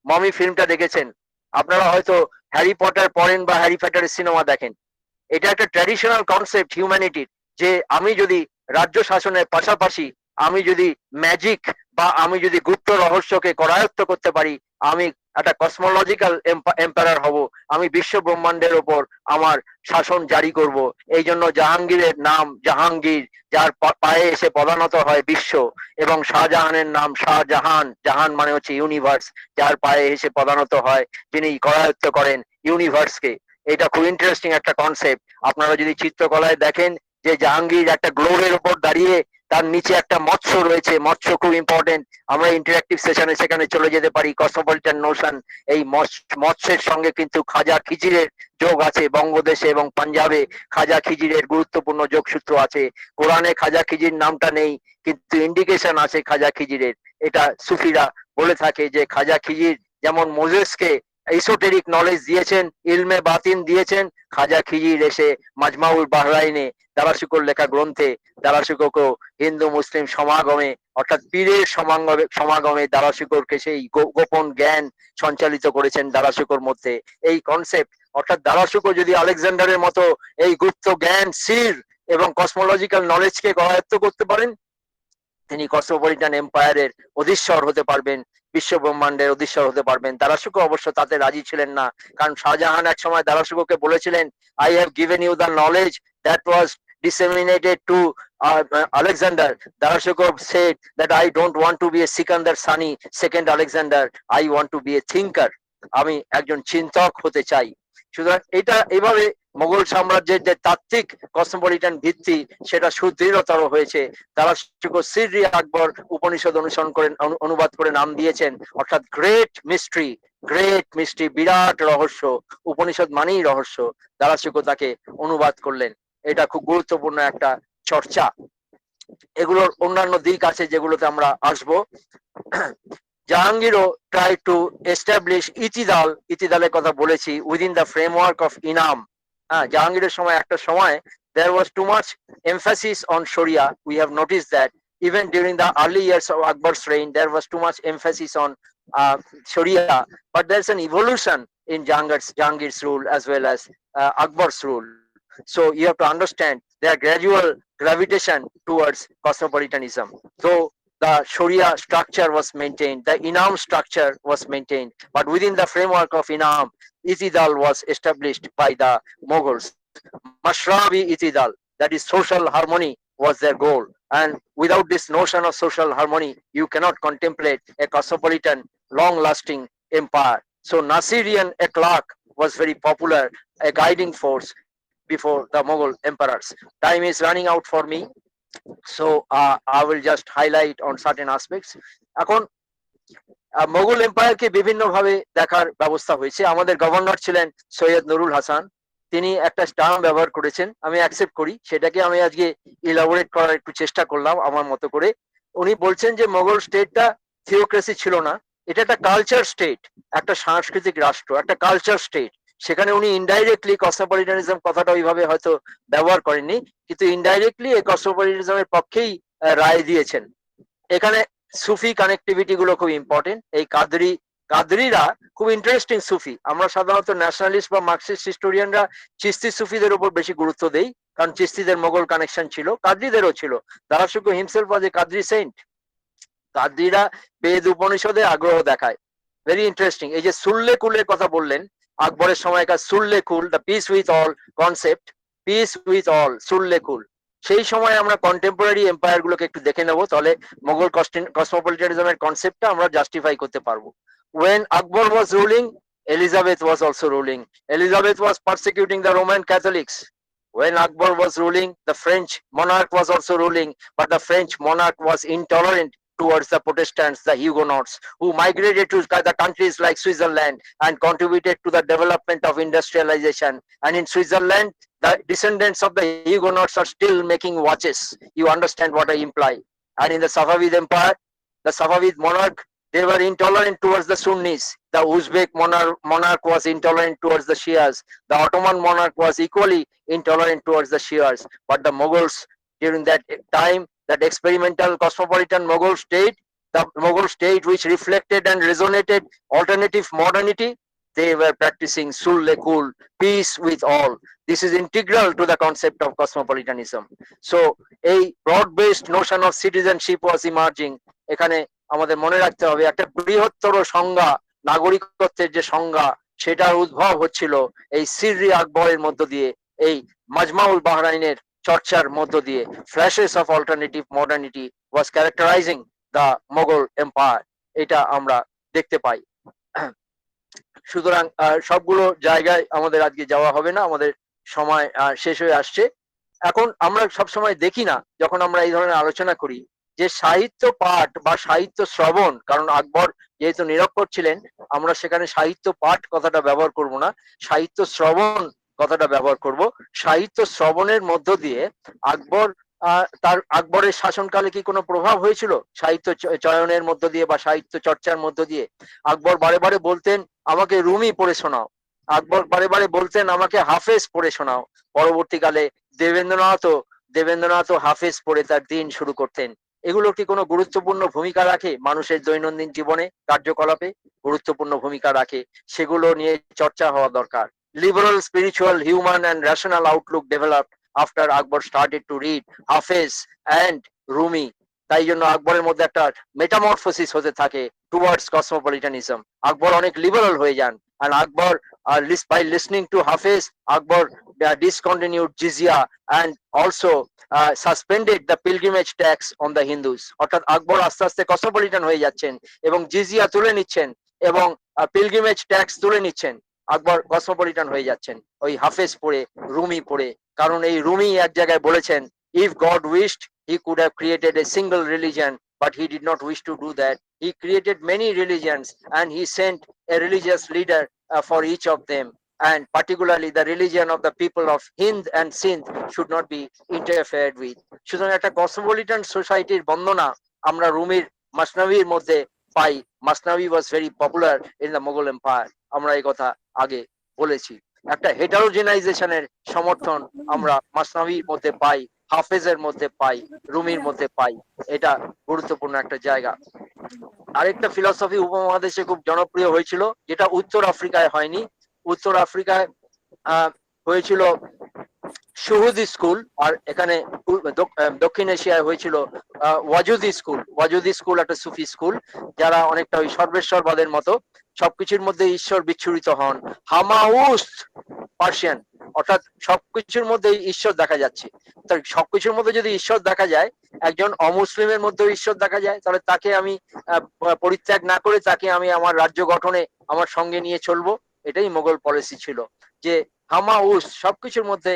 মমি ফিল্মটা দেখেছেন। আপনারা হয়তো হ্যারি পটার পড়েন বা হ্যারি পটারের সিনেমা দেখেন। এটা একটা ট্র্যাডিশনাল কনসেপ্ট হিউম্যানিটির, যে আমি যদি রাজ্য শাসনের পাশাপাশি আমি যদি ম্যাজিক বা আমি যদি গুপ্ত রহস্যকে করায়ত্ত করতে পারি, আমি একটা কসমোলজিক্যাল এম্পায়ার হব, আমি বিশ্ব ব্রহ্মাণ্ডের ওপর আমার শাসন জারি করব। এই জন্য জাহাঙ্গীরের নাম জাহাঙ্গীর, যার পায়ে এসে পদানত হয় বিশ্ব, এবং শাহজাহানের নাম শাহজাহান, জাহান মানে হচ্ছে ইউনিভার্স, যার পায়ে এসে পদানত হয়, যিনি করায়ত্ত করেন ইউনিভার্সকে। এটা খুব ইন্টারেস্টিং একটা কনসেপ্ট। আপনারা যদি চিত্রকলায় দেখেন যে জাহাঙ্গীর একটা গ্লোবের উপর দাঁড়িয়ে, তার নিচে একটা মৎস্য রয়েছে, মৎস্য খুব ইম্পর্টেন্ট। আমরা ইন্টারেক্টিভ সেশনে সেখানে চলে যেতে পারি। কসমোপলিটান নোশন, এই মৎস্যের সঙ্গে কিন্তু খাজা খিজিরের যোগ আছে। বঙ্গদেশে এবং পাঞ্জাবে খাজা খিজিরের গুরুত্বপূর্ণ যোগসূত্র আছে। কোরআনে খাজা খিজির নামটা নেই, কিন্তু ইন্ডিকেশন আছে খাজা খিজিরের। এটা সুফিরা বলে থাকে যে খাজা খিজির যেমন মোজেসকে এসোটেরিক নলেজ দিয়েছেন, ইলমে বাতিন দিয়েছেন, খাজা খিজির এসে মাজমাউল বাহরাইনে দারাশুকোর লেখা গ্রন্থে দারাশুকোকে হিন্দু মুসলিম সমাগমে অর্থাৎ পীরের সমাগমে দারাশিকোরকে সেই গোপন জ্ঞান সঞ্চালিত করেছেন দারাশিকোর মধ্যে। এই কনসেপ্ট, অর্থাৎ দারাশিকো যদি আলেকজান্ডারের মতো এই গুপ্ত জ্ঞান, সির এবং কসমোলজিক্যাল নলেজকে করায়ত্ত করতে পারেন, তিনি কসমোপলিটান এম্পায়ারের অধীশ্বর হতে পারবেন, বিশ্ব ব্রহ্মাণ্ডের অধীশ্বর হতে পারবেন। দারাশিকো অবশ্য তাতে রাজি ছিলেন না, কারণ শাহজাহান এক সময় দারাশিকোকে বলেছিলেন, I have given you the knowledge that was disseminated to Alexander. Darashikov said that I don't want to be a Sikandar Sani, second Alexander. I want to be a thinker. আমি একজন চিন্তক হতে চাই। সুতরাং এটা এভাবে মোগল সাম্রাজ্যের যে তাত্ত্বিক কসমোপলিটান ভিত্তি সেটা সুদৃঢ়তর হয়েছে। দারাশিকো সিররি আকবর উপনিষদ অনুসরণ করে অনুবাদ করে নাম দিয়েছেন, অর্থাৎ গ্রেট মিস্ট্রি, বিরাট রহস্য। উপনিষদ মানেই রহস্য। দারাশিকো তাকে অনুবাদ করলেন। এটা খুব গুরুত্বপূর্ণ একটা চর্চা। এগুলোর অন্যান্য দিক আছে যেগুলোতে আমরা আসবো। জাহাঙ্গীরও ট্রাই টু এস্টাবলিশ ইতিদালের কথা বলেছি, উইদিন দ্য ফ্রেমওয়ার্ক অফ ইনাম। হ্যাঁ, জাহাঙ্গীরের সময় একটা সময় there was too much emphasis on Sharia. We have noticed that even during the early years of Akbar's reign, there was too much emphasis on Sharia. But there's an evolution in Jahangir's rule as well as Akbar's rule. So you have to understand their gradual gravitation towards cosmopolitanism. Though the Sharia structure was maintained, the Inam structure was maintained, but within the framework of Inam, Itidal was established by the Mughals. Mashrabi Itidal, that is social harmony, was their goal. And without this notion of social harmony, you cannot contemplate a cosmopolitan, long-lasting empire. So Nasirian Akhlaq was very popular, a guiding force before the Mughal emperors. Time is running out for me, so I will just highlight on certain aspects. এখন মোগল এম্পায়ারকে বিভিন্ন ভাবে দেখার ব্যবস্থা হয়েছে। আমাদের গভর্নর ছিলেন সৈয়দ নুরুল হাসান, তিনি একটা টার্ম ব্যবহার করেছেন, আমি অ্যাকসেপ্ট করি, সেটাকে আমি আজকে ইলাবোরেট করার একটু চেষ্টা করলাম আমার মতো করে। উনি বলছেন যে মোগল স্টেটটা থিওক্রেসি ছিল না, এটা একটা কালচার স্টেট, একটা সাংস্কৃতিক রাষ্ট্র, একটা কালচার স্টেট। সেখানে উনি ইনডাইরেক্টলি কসমোপলিটানিজম কথাটা ওইভাবে হয়তো ব্যবহার করেননি, কিন্তু ইনডাইরেক্টলি এই কসমোপলিটানিজমের পক্ষেই রায় দিয়েছেন। এখানে সুফি কানেক্টিভিটি গুলো খুব ইম্পর্টেন্ট। এই কাদরিরা খুব ইন্টারেস্টিং সুফি। আমরা সাধারণত ন্যাশনালিস্ট বা মার্কসিস্ট হিস্টোরিয়ানরা চিস্তি সুফিদের উপর বেশি গুরুত্ব দেই, কারণ চিস্তিদের মোগল কানেকশন ছিল, কাদরিদেরও ছিল। দারাশিকো হিমসেলফ ওয়াজ এ কাদরি সেন্ট। কাদরিরা বেদ উপনিষদে আগ্রহ দেখায়, ভেরি ইন্টারেস্টিং। এই যে সুল্লে কুলের কথা বললেন, আকবরের সময়কার সুল্লে কুল, the peace with all concept, peace with all, সুল্লে কুল, সেই সময় আমরা কন্টেম্পোরারি এম্পায়ার গুলোকে একটু দেখে নেবো, তাহলে মোগল কসমোপলিটানিজমের কনসেপ্টটা আমরা জাস্টিফাই করতে পারবো। When Akbar was ruling, Elizabeth was also ruling. Elizabeth was persecuting the Roman Catholics. When Akbar was ruling, the French monarch was also ruling, but the French monarch was intolerant towards the Protestants, the Huguenots, who migrated to the countries like Switzerland and contributed to the development of industrialization. And in Switzerland, the descendants of the Huguenots are still making watches. You understand what I imply. And in the Safavid Empire, the Safavid monarch, they were intolerant towards the Sunnis. The Uzbek monarch was intolerant towards the Shias. The Ottoman monarch was equally intolerant towards the Shias. But the Mughals, during that time, that experimental cosmopolitan Mughal state, the Mughal state which reflected and resonated alternative modernity, they were practicing sulle kul, peace with all. This is integral to the concept of cosmopolitanism. So a broad-based notion of citizenship was emerging. এখানে আমাদের মনে রাখতে হবে, একটা বৃহত্তর সংজ্ঞা, নাগরিকত্বের যে সংজ্ঞা, সেটার উদ্ভব হচ্ছিল এই সিররি আকবরের মধ্য দিয়ে, এই মাজমাউল বাহরাইনের চর্চার মধ্য দিয়ে। Flashes of alternative modernity was characterizing the Mughal empire, এটা আমরা দেখতে পাই। সুতরাং সবগুলো জায়গায় আমাদের আজকে যাওয়া হবে না, আমাদের সময় শেষ হয়ে আসছে। এখন আমরা সবসময় দেখি না, যখন আমরা এই ধরনের আলোচনা করি, যে সাহিত্য পাঠ বা সাহিত্য শ্রবণ, কারণ আকবর যেহেতু নিরক্ষর ছিলেন, আমরা সেখানে সাহিত্য পাঠ কথাটা ব্যবহার করব না, সাহিত্য শ্রবণ কথাটা ব্যবহার করব। সাহিত্য শ্রবণের মধ্য দিয়ে আকবরের শাসনকালে কি কোনো প্রভাব হয়েছিল সাহিত্য চয়নের মধ্য দিয়ে বা সাহিত্য চর্চার মধ্য দিয়ে? আকবর বারে বারে বলতেন আমাকে রুমি পড়ে শোনাও, আকবর বারে বারে বলতেন আমাকে হাফেজ পড়ে শোনাও। পরবর্তীকালে দেবেন্দ্রনাথও হাফেজ পড়ে তার দিন শুরু করতেন। এগুলো কি কোনো গুরুত্বপূর্ণ ভূমিকা রাখে মানুষের দৈনন্দিন জীবনে, কার্যকলাপে? গুরুত্বপূর্ণ ভূমিকা রাখে, সেগুলো নিয়ে চর্চা হওয়া দরকার। Liberal, spiritual, human and rational Outlook developed after Akbar started to read হাফেজ অ্যান্ড রুমি। তাই জন্য আকবরের মধ্যে একটা মেটামরফোসিস হতে থাকে টুয়ার্ডস কসমোপলিটানিজম। আকবর অনেক লিবারাল হয়ে যান, and Akbar, by listening to Hafiz, Akbar discontinued jizya and also suspended the pilgrimage tax on the Hindus. অর্থাৎ আকবর আস্তে আস্তে কসমোপলিটান হয়ে যাচ্ছেন এবং জিজিয়া তুলে নিচ্ছেন এবং পিলগ্রিমেজ ট্যাক্স তুলে নিচ্ছেন। আকবর কসমোপলিটান হয়ে যাচ্ছেন ওই হাফেজ পড়ে, রুমি পড়ে। কারণ এই রুমি এক জায়গায় বলেছেন, if God wished he could have created a single religion, but he did not wish to do that. He created many religions and he sent a religious leader for each of them, and particularly the religion of the people of Hind and Sindh should not be interfered with. সুতরাং একটা কসমোপলিটান সোসাইটির বন্দনা আমরা রুমির মাসনাভির মধ্যে পাই। Masnavi was very popular in the Mughal empire, আমরা এই কথা আগে বলেছি। একটা হেটারোজেনাইজেশনের সমর্থন আমরা মাসনাভির মধ্যে পাই, হাফেজের মধ্যে পাই, রুমির মধ্যে পাই। এটা গুরুত্বপূর্ণ একটা জায়গা। আরেকটা ফিলসফি উপমহাদেশে খুব জনপ্রিয় হয়েছিল, যেটা উত্তর আফ্রিকায় হয়নি। উত্তর আফ্রিকায় হয়েছিল সুহুদি স্কুল, আর এখানে দক্ষিণ এশিয়ায় হয়েছিল ওয়াজুদি স্কুল। ওয়াজুদি স্কুল একটা সুফি স্কুল, যারা অনেকটা ওই সর্বেশ্বরবাদের মতো, সবকিছুর মধ্যে ঈশ্বর বিচ্ছুরিত হন। হামাউস পার্সিয়ান, অর্থাৎ সবকিছুর মধ্যে ঈশ্বর দেখা যাচ্ছে। তার সবকিছুর মধ্যে যদি ঈশ্বর দেখা যায়, একজন অমুসলিমের মধ্যেও ঈশ্বর দেখা যায়, তাহলে তাকে আমি পরিত্যাগ না করে তাকে আমি আমার রাজ্য গঠনে আমার সঙ্গে নিয়ে চলবো। এটাই মোগল পলিসি ছিল, যে হামাউস সবকিছুর মধ্যে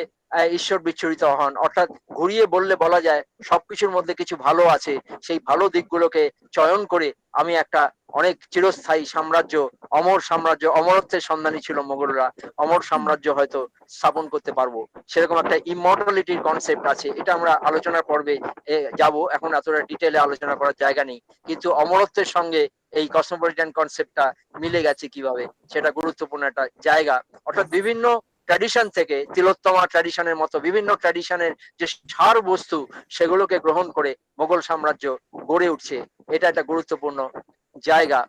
ঈশ্বর বিচ্ছুরিত হন। অর্থাৎ ঘুরিয়ে বললে বলা যায় সবকিছুর মধ্যে কিছু ভালো আছে, সেই ভালো দিকগুলোকে চয়ন করে আমি একটা অনেক চিরস্থায়ী সাম্রাজ্য, অমর সাম্রাজ্য, অমরত্বের সন্ধানী ছিল মোগলরা, অমর সাম্রাজ্য হয়তো স্থাপন করতে পারবো। সেরকম একটা ইমর্টালিটির কনসেপ্ট আছে, এটা আমরা আলোচনার পর্বে যাব, এখন এতটা ডিটেলে আলোচনা করার জায়গা নেই। কিন্তু অমরত্বের সঙ্গে এই কসমোপলিটান কনসেপ্টটা মিলে গেছে কিভাবে, সেটা গুরুত্বপূর্ণ একটা জায়গা। অর্থাৎ বিভিন্ন ট্র্যাডিশন থেকে, তিলোত্তমা ট্র্যাডিশনের মতো বিভিন্ন ট্র্যাডিশনের যে সার বস্তু, সেগুলোকে গ্রহণ করে মোগল সাম্রাজ্য গড়ে উঠছে। এটা একটা গুরুত্বপূর্ণ জায়গা।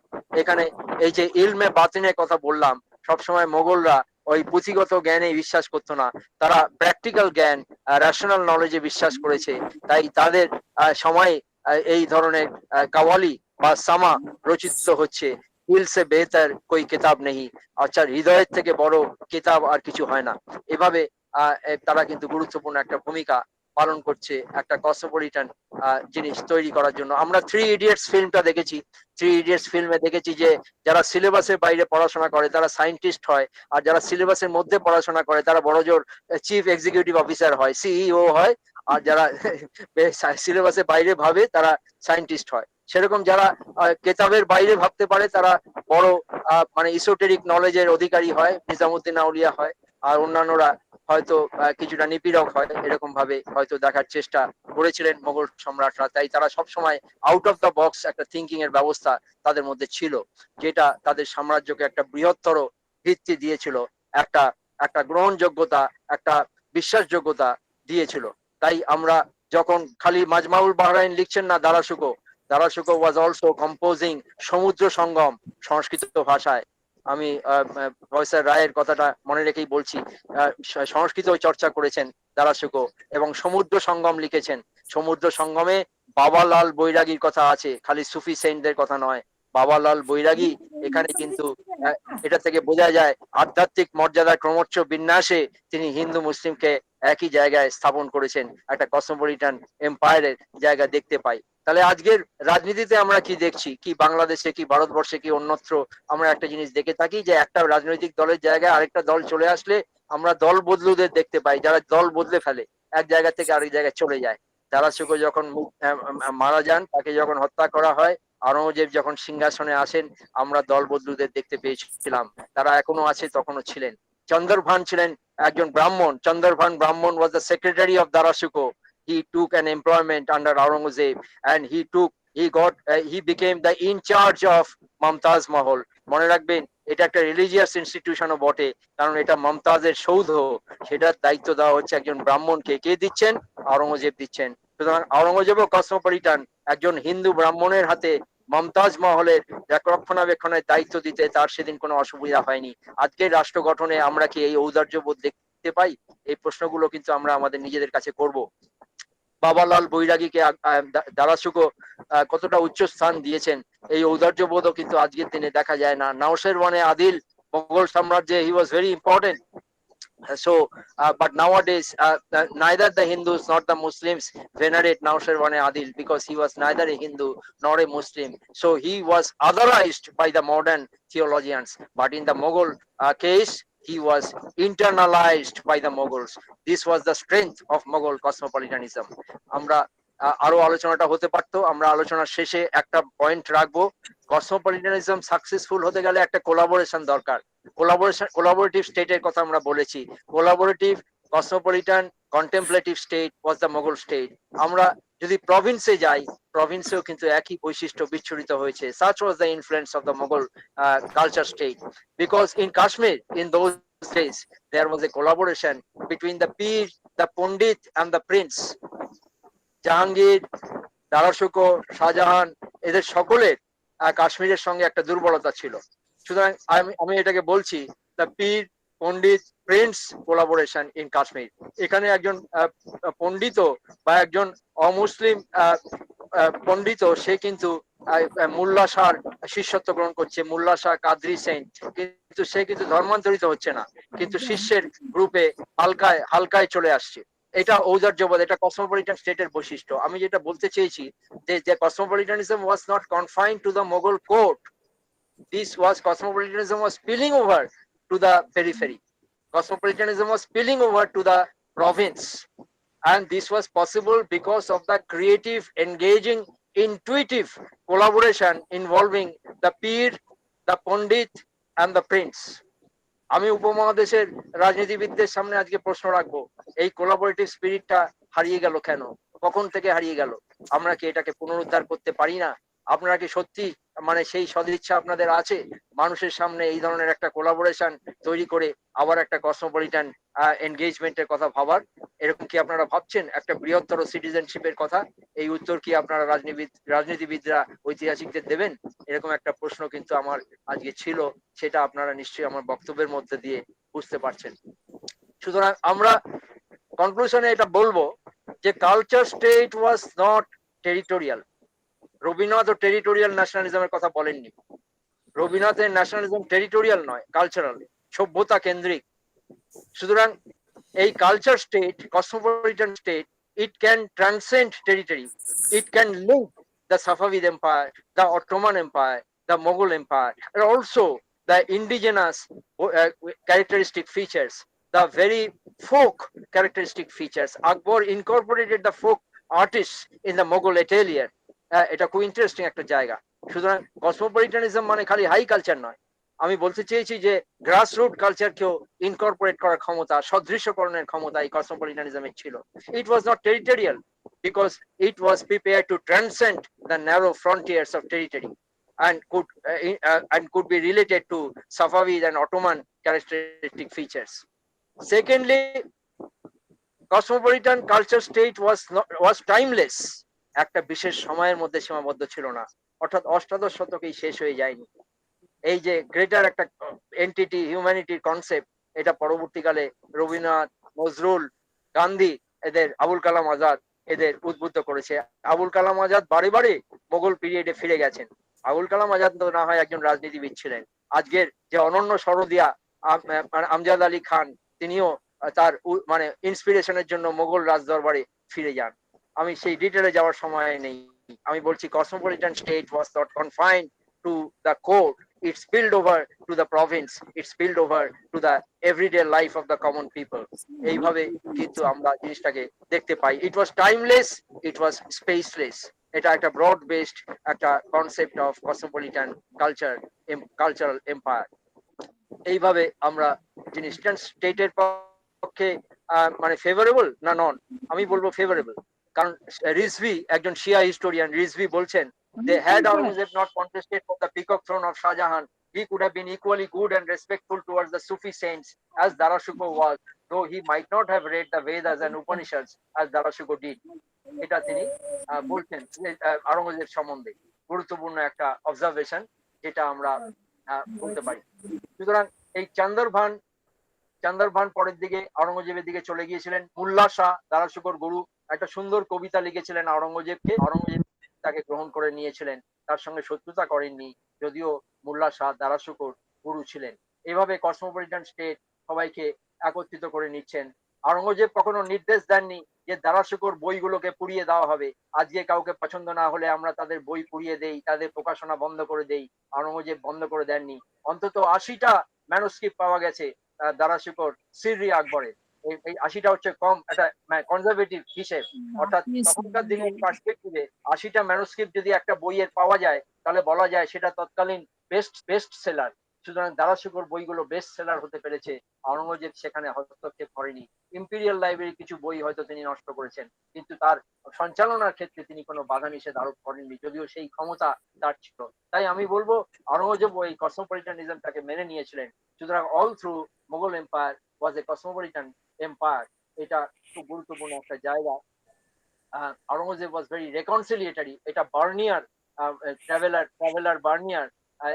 এখানে এই যে ইলমে বাতিনের কথা বললাম, সবসময় মোগলরা ওই পুঁথিগত জ্ঞানে বিশ্বাস করতো না, তারা প্র্যাকটিক্যাল জ্ঞান, রেশনাল নলেজে বিশ্বাস করেছে। তাই তাদের সময় এই ধরনের কাওয়ালি বা সামা রচিত হচ্ছে। দিল সে বেহতর কোই কিতাব নেই, আচ্ছা হৃদয়ের থেকে বড় কিতাব আর কিছু হয় না। এভাবে তারা কিন্তু গুরুত্বপূর্ণ একটা ভূমিকা পালন করছে একটা কসমোপলিটান জিনিস তৈরি করার জন্য। আমরা 3 ইডিয়টস ফিল্মটা দেখেছি। 3 ইডিয়টস ফিল্মে দেখেছি যে যারা সিলেবাসের বাইরে পড়াশোনা করে তারা সায়েন্টিস্ট হয়, আর যারা সিলেবাসের মধ্যে পড়াশোনা করে তারা বড়জোর চিফ এক্সিকিউটিভ অফিসার হয়, সিইও হয়, আর যারা সিলেবাসের বাইরে ভাবে তারা সায়েন্টিস্ট হয়। সেরকম যারা কেতাবের বাইরে ভাবতে পারে তারা বড় মানে ইসোটেরিক নলেজের অধিকারী হয়, নিজামুদ্দিন আউলিয়া হয়, আর অন্যান্যরা হয়তো কিছুটা নিপীড়ক হয়। এরকম ভাবে হয়তো দেখার চেষ্টা করেছিলেন মোগল সম্রাটরা। তাই তারা সবসময় আউট অফ দ্য বক্স একটা থিঙ্কিং এর ব্যবস্থা তাদের মধ্যে ছিল, যেটা তাদের সাম্রাজ্যকে একটা বৃহত্তর ভিত্তি দিয়েছিল, একটা একটা গ্রহণযোগ্যতা, একটা বিশ্বাসযোগ্যতা দিয়েছিল। তাই আমরা যখন খালি মাজমাউল বাহরাইন লিখছেন না, দারাশুকো ওয়াজ অলসো কম্পোজিং সমুদ্র সঙ্গম সংস্কৃত ভাষায়। আমি প্রফেসর রায়ের কথাটা মনে রেখেই বলছি, সংস্কৃত চর্চা করেছেন দারাশুকো এবং সমুদ্র সঙ্গম লিখেছেন। সমুদ্র সঙ্গমে বাবালাল বৈরাগীর কথা আছে, খালি সুফি সেন্টদের কথা নয়। বাবালাল বৈরাগী এখানে কিন্তু এটা থেকে বোঝা যায় আধ্যাত্মিক মর্যাদা ক্রমোচ্চ বিন্যাসে তিনি হিন্দু মুসলিমকে একই জায়গায় স্থাপন করেছেন, একটা কসমোপলিটান এম্পায়ারের জায়গা দেখতে পাই। তাহলে আজকের রাজনীতিতে আমরা কি দেখছি, কি বাংলাদেশে, কি ভারতবর্ষে, কি অন্যত্র, আমরা একটা জিনিস দেখে থাকি যে একটা রাজনৈতিক দলের জায়গায় আরেকটা দল চলে আসলে আমরা দল বদলুদের দেখতে পাই, যারা দল বদলে ফেলে, এক জায়গা থেকে আরেক জায়গায় চলে যায়। দারাশুকো যখন মারা যান, তাকে যখন হত্যা করা হয়, আওরঙ্গজেব যখন সিংহাসনে আসেন, আমরা দল বদলুদের দেখতে পেয়েছিলাম। তারা এখনো আছে, তখনও ছিলেন। চন্দ্রভান ছিলেন একজন ব্রাহ্মণ। চন্দ্রভান ব্রাহ্মণ was the secretary of Darashuko. He took an employment under Aurangzeb and he became the in charge of Mumtaz Mahal. মনে রাখবেন, এটা একটা রিলিজিয়াস ইনস্টিটিউশনও বটে, কারণ এটা মমতাজের সৌধ, সেটার দায়িত্ব দেওয়া হচ্ছে একজন ব্রাহ্মণকে। কে দিচ্ছেন? আওরঙ্গজেব দিচ্ছেন। সুতরাং আওরঙ্গজেবও কসমোপলিটান, একজন হিন্দু ব্রাহ্মণের হাতে মমতাজ মহলের রক্ষণাবেক্ষণের দায়িত্ব দিতে তার সেদিন কোনো অসুবিধা হয়নি। আজকের রাষ্ট্র গঠনে আমরা কি এই ঔদার্যবোধ দেখতে পাই? এই প্রশ্নগুলো কিন্তু আমরা আমাদের নিজেদের কাছে করব। বাবালাল বৈরাগীকে দারাসুকো কতটা উচ্চ স্থান দিয়েছেন, এই ঔদার্যবোধও কিন্তু আজকের দিনে দেখা যায় না। নাওশের ওয়ানে আদিল মোগল সাম্রাজ্যে he was very important. But nowadays, neither the Hindus nor the Muslims venerate Naushirwane Adil, because he was neither a Hindu nor a Muslim. So he was otherized by the modern theologians. But in the Mughal case, he was internalized by the Mughals. This was the strength of Mughal cosmopolitanism. আমরা আরো আলোচনাটা হতে পারতো। আমরা আলোচনার শেষে একটা পয়েন্ট রাখবো, কসমোপলিটানিজম সাকসেসফুল হতে গেলে একটা কোলাবোরেশন দরকার। কোলাবোরেটিভ স্টেটের কথা আমরা বলেছি। Collaborative cosmopolitan contemplative state was the Mughal state. আমরা যদি প্রভিন্সে যাই, প্রভিন্সেও কিন্তু একই বৈশিষ্ট্য বিচ্ছুরিত হয়েছে। such was the influence of the Mughal culture state, because in Kashmir in those days there was a collaboration between the Pir, the Pandit and the Prince. Jahangir, দারাসুকো, Shahjahan এদের সকলের কাশ্মীরের সঙ্গে একটা দুর্বলতা ছিল। সুতরাং আমি এটাকে বলছি দ্য পীর পণ্ডিত প্রিন্স কোলাবোরেশন ইন কাশ্মীর। এখানে একজন পণ্ডিত বা একজন অমুসলিম পণ্ডিত, সে কিন্তু মোল্লা শাহর শিষ্যত্ব গ্রহণ করছে, মোল্লা শাহ কাদরি সেন, কিন্তু সে কিন্তু ধর্মান্তরিত হচ্ছে না, কিন্তু শিষ্যের গ্রুপে হালকায় হালকায় চলে আসছে। এটা ঔদার্যবোধ, এটা কসমোপলিটান স্টেটের বৈশিষ্ট্য। আমি যেটা বলতে চেয়েছি যে cosmopolitanism was not confined to the Mughal court, this was cosmopolitanism was spilling over to the periphery. Cosmopolitanism was spilling over to the province, and this was possible because of the creative, engaging, intuitive collaboration involving the Pir, the Pandit and the Prince. আমি উপমহাদেশের রাজনীতিবিদদের সামনে আজকে প্রশ্ন রাখবো, এই কোলাবোরেটিভ স্পিরিটটা হারিয়ে গেল কেন? কখন থেকে হারিয়ে গেল? আমরা কি এটাকে পুনরুদ্ধার করতে পারি না? আপনারা কি সত্যি মানে সেই সদিচ্ছা আপনাদের আছে মানুষের সামনে এই ধরনের একটা কোলাবোরেশন তৈরি করে আবার একটা কসমোপলিটান এনগেজমেন্টের কথা ভাবার? এরকম কি আপনারা ভাবছেন একটা বৃহত্তর সিটিজেনশিপের কথা? এই উত্তর কি আপনারা রাজনীতিবিদরা ঐতিহাসিকদের দেবেন? এরকম একটা প্রশ্ন কিন্তু আমার আজকে ছিল, সেটা আপনারা নিশ্চয়ই আমার বক্তব্যের মধ্যে দিয়ে বুঝতে পারছেন। সুতরাং আমরা কনক্লুশনে এটা বলবো যে culture state was not territorial. Rabindranath ও টেরিটোরিয়াল ন্যাশনালিজমের কথা বলেননি। রবীন্দ্রনাথের ন্যাশনালিজম টেরিটোরিয়াল নয়, কালচারাল, সভ্যতা কেন্দ্রিক। সুতরাং এই culture state, cosmopolitan state, it can transcend territory, it can link the Safavid Empire, the Ottoman Empire, the Mughal Empire, and also the indigenous characteristic features, the very folk characteristic features. Akbar incorporated the folk artists in the Mughal atelier. এটা খুব ইন্টারেস্টিং একটা জায়গা। সুতরাং কসমোপলিটানিজম মানে খালি হাই কালচার নয়, আমি বলতে চেয়েছি যে গ্রাসরুট কালচারকেও ইনকর্পোরেট করার ক্ষমতা, সদৃশ্যকরণের ক্ষমতা এই কসমোপলিটানিজমের ছিল। It was not territorial because it was prepare to transcend the narrow frontiers of territory and could be related to Safavid and Ottoman characteristic features. Secondly, cosmopolitan culture state was timeless. একটা বিশেষ সময়ের মধ্যে সীমাবদ্ধ ছিল না, অর্থাৎ অষ্টাদশ শতকেই শেষ হয়ে যায়নি। এই যে গ্রেটার একটা এন্টিটি, হিউম্যানিটির কনসেপ্ট, এটা পরবর্তীকালে রবীন্দ্রনাথ, নজরুল, গান্ধী, এদের আবুল কালাম আজাদ এদের উদ্বুদ্ধ করেছে। আবুল কালাম আজাদ বারে বারে মোগল পিরিয়ডে ফিরে গেছেন। আবুল কালাম আজাদ তো না হয় একজন রাজনীতিবিদ ছিলেন, আজকের যে অনন্য সরদিয়া আমজাদ আলী খান, তিনিও তার মানে ইন্সপিরেশনের জন্য মোগল রাজদরবারে ফিরে যান। আমি সেই ডিটেলে যাওয়ার সময় নেই। আমি বলছি cosmopolitan state was not confined to the court, it spilled over to the province, it spilled over to the everyday life of the common people. এইভাবে কিন্তু আমরা জিনিসটাকে দেখতে পাই। It was timeless, it was spaceless. এটা একটা ব্রড বেসড একটা concept of cosmopolitan cultural empire. এইভাবে আমরা জিনিস স্টেটের পক্ষে মানে ফেভারেবল না নন, আমি বলবো ফেভারেবল। কারণ রিজভি, একজন শিয়া হিস্টোরিয়ান, রিজভি বলছেন they had Aurangzeb not contested for the peacock throne of Shah Jahan, he could have been equally good and respectful towards the Sufi saints as Darashuko was, though he might not have read the Vedas and Upanishads as Darashuko did. এটা তিনি বলছেন যে আওরঙ্গজেব সম্বন্ধে গুরুত্বপূর্ণ একটা অবজারভেশন, যেটা আমরা বলতে পারি। সুতরাং এই চান্দরভান পরের দিকে আওরঙ্গজেবের দিকে চলে গিয়েছিলেন। মুল্লা শাহ দারাশুকর গুরু একটা সুন্দর কবিতা লিখেছিলেন আওরঙ্গজেবকে। আওরঙ্গজেব তাকে গ্রহণ করে নিয়েছিলেন, তার সঙ্গে শত্রুতা করেননি, যদিও মুল্লা শাহ দারাশুকর গুরু ছিলেন। এভাবে কসমোপলিটান স্টেট সবাইকে একত্রিত করে নিচ্ছেন। আওরঙ্গজেব কখনো নির্দেশ দেননি যে দারাশুকর বইগুলোকে পুড়িয়ে দেওয়া হবে, আজকে কাউকে পছন্দ না হলে আমরা তাদের বই পুড়িয়ে দেই, তাদের প্রকাশনা বন্ধ করে দেই। আওরঙ্গজেব বন্ধ করে দেননি। অন্তত 80টা ম্যানুস্ক্রিপ্ট পাওয়া গেছে দারাশুকর সিররি আকবরের। এই 80টা হচ্ছে কম একটা কনজারভেটিভ হিসেব, অর্থাৎ তখনকার দিনের পার্সপেক্টিভে 80টা ম্যানুস্ক্রিপ্ট যদি একটা বইয়ের পাওয়া যায়, তাহলে বলা যায় সেটা তৎকালীন বেস্ট সেলার। সুতরাং দারাশুকর বইগুলো বেস্ট সেলার হতে পেরেছে, আওরঙ্গজেব সেখানে হস্তক্ষেপ করেনি। ইম্পিরিয়াল লাইব্রেরি কিছু বই হয়তো তিনি নষ্ট করেছেন, কিন্তু তার সঞ্চালনার ক্ষেত্রে তিনি কোনো বাধা নিষেধ আরোপ করেননি, যদিও সেই ক্ষমতা তার ছিল। তাই আমি বলবো আওরঙ্গজেব ওই কসমোপলিটানিজমটাকে মেনে নিয়েছিলেন। সুতরাং all through Mughal empire was a cosmopolitan empire. এটা খুব গুরুত্বপূর্ণ একটা জায়গা। Aurangzeb was very reconciliatory. এটা বার্নিয়ার, ট্রাভেলার বার্নিয়ার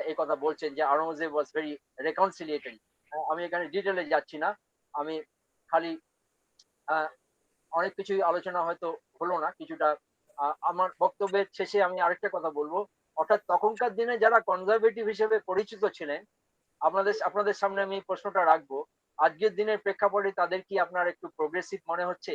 এই কথা বলছেন যে আওরঙ্গজেব ওয়াজ ভেরি রেকনসিলিয়েটারি। আমি এখানে ডিটেলে যাচ্ছি না, আমি খালি অনেক কিছুই আলোচনা হয়তো হলো না কিছুটা। আমার বক্তব্যের শেষে আমি আরেকটা কথা বলবো, অর্থাৎ তখনকার দিনে যারা কনজারভেটিভ হিসেবে পরিচিত ছিলেন, আপনাদের সামনে আমি প্রশ্নটা রাখবো, আজকের দিনের প্রেক্ষাপটে তাদের কি আপনার একটু প্রোগ্রেসিভ মনে হচ্ছে?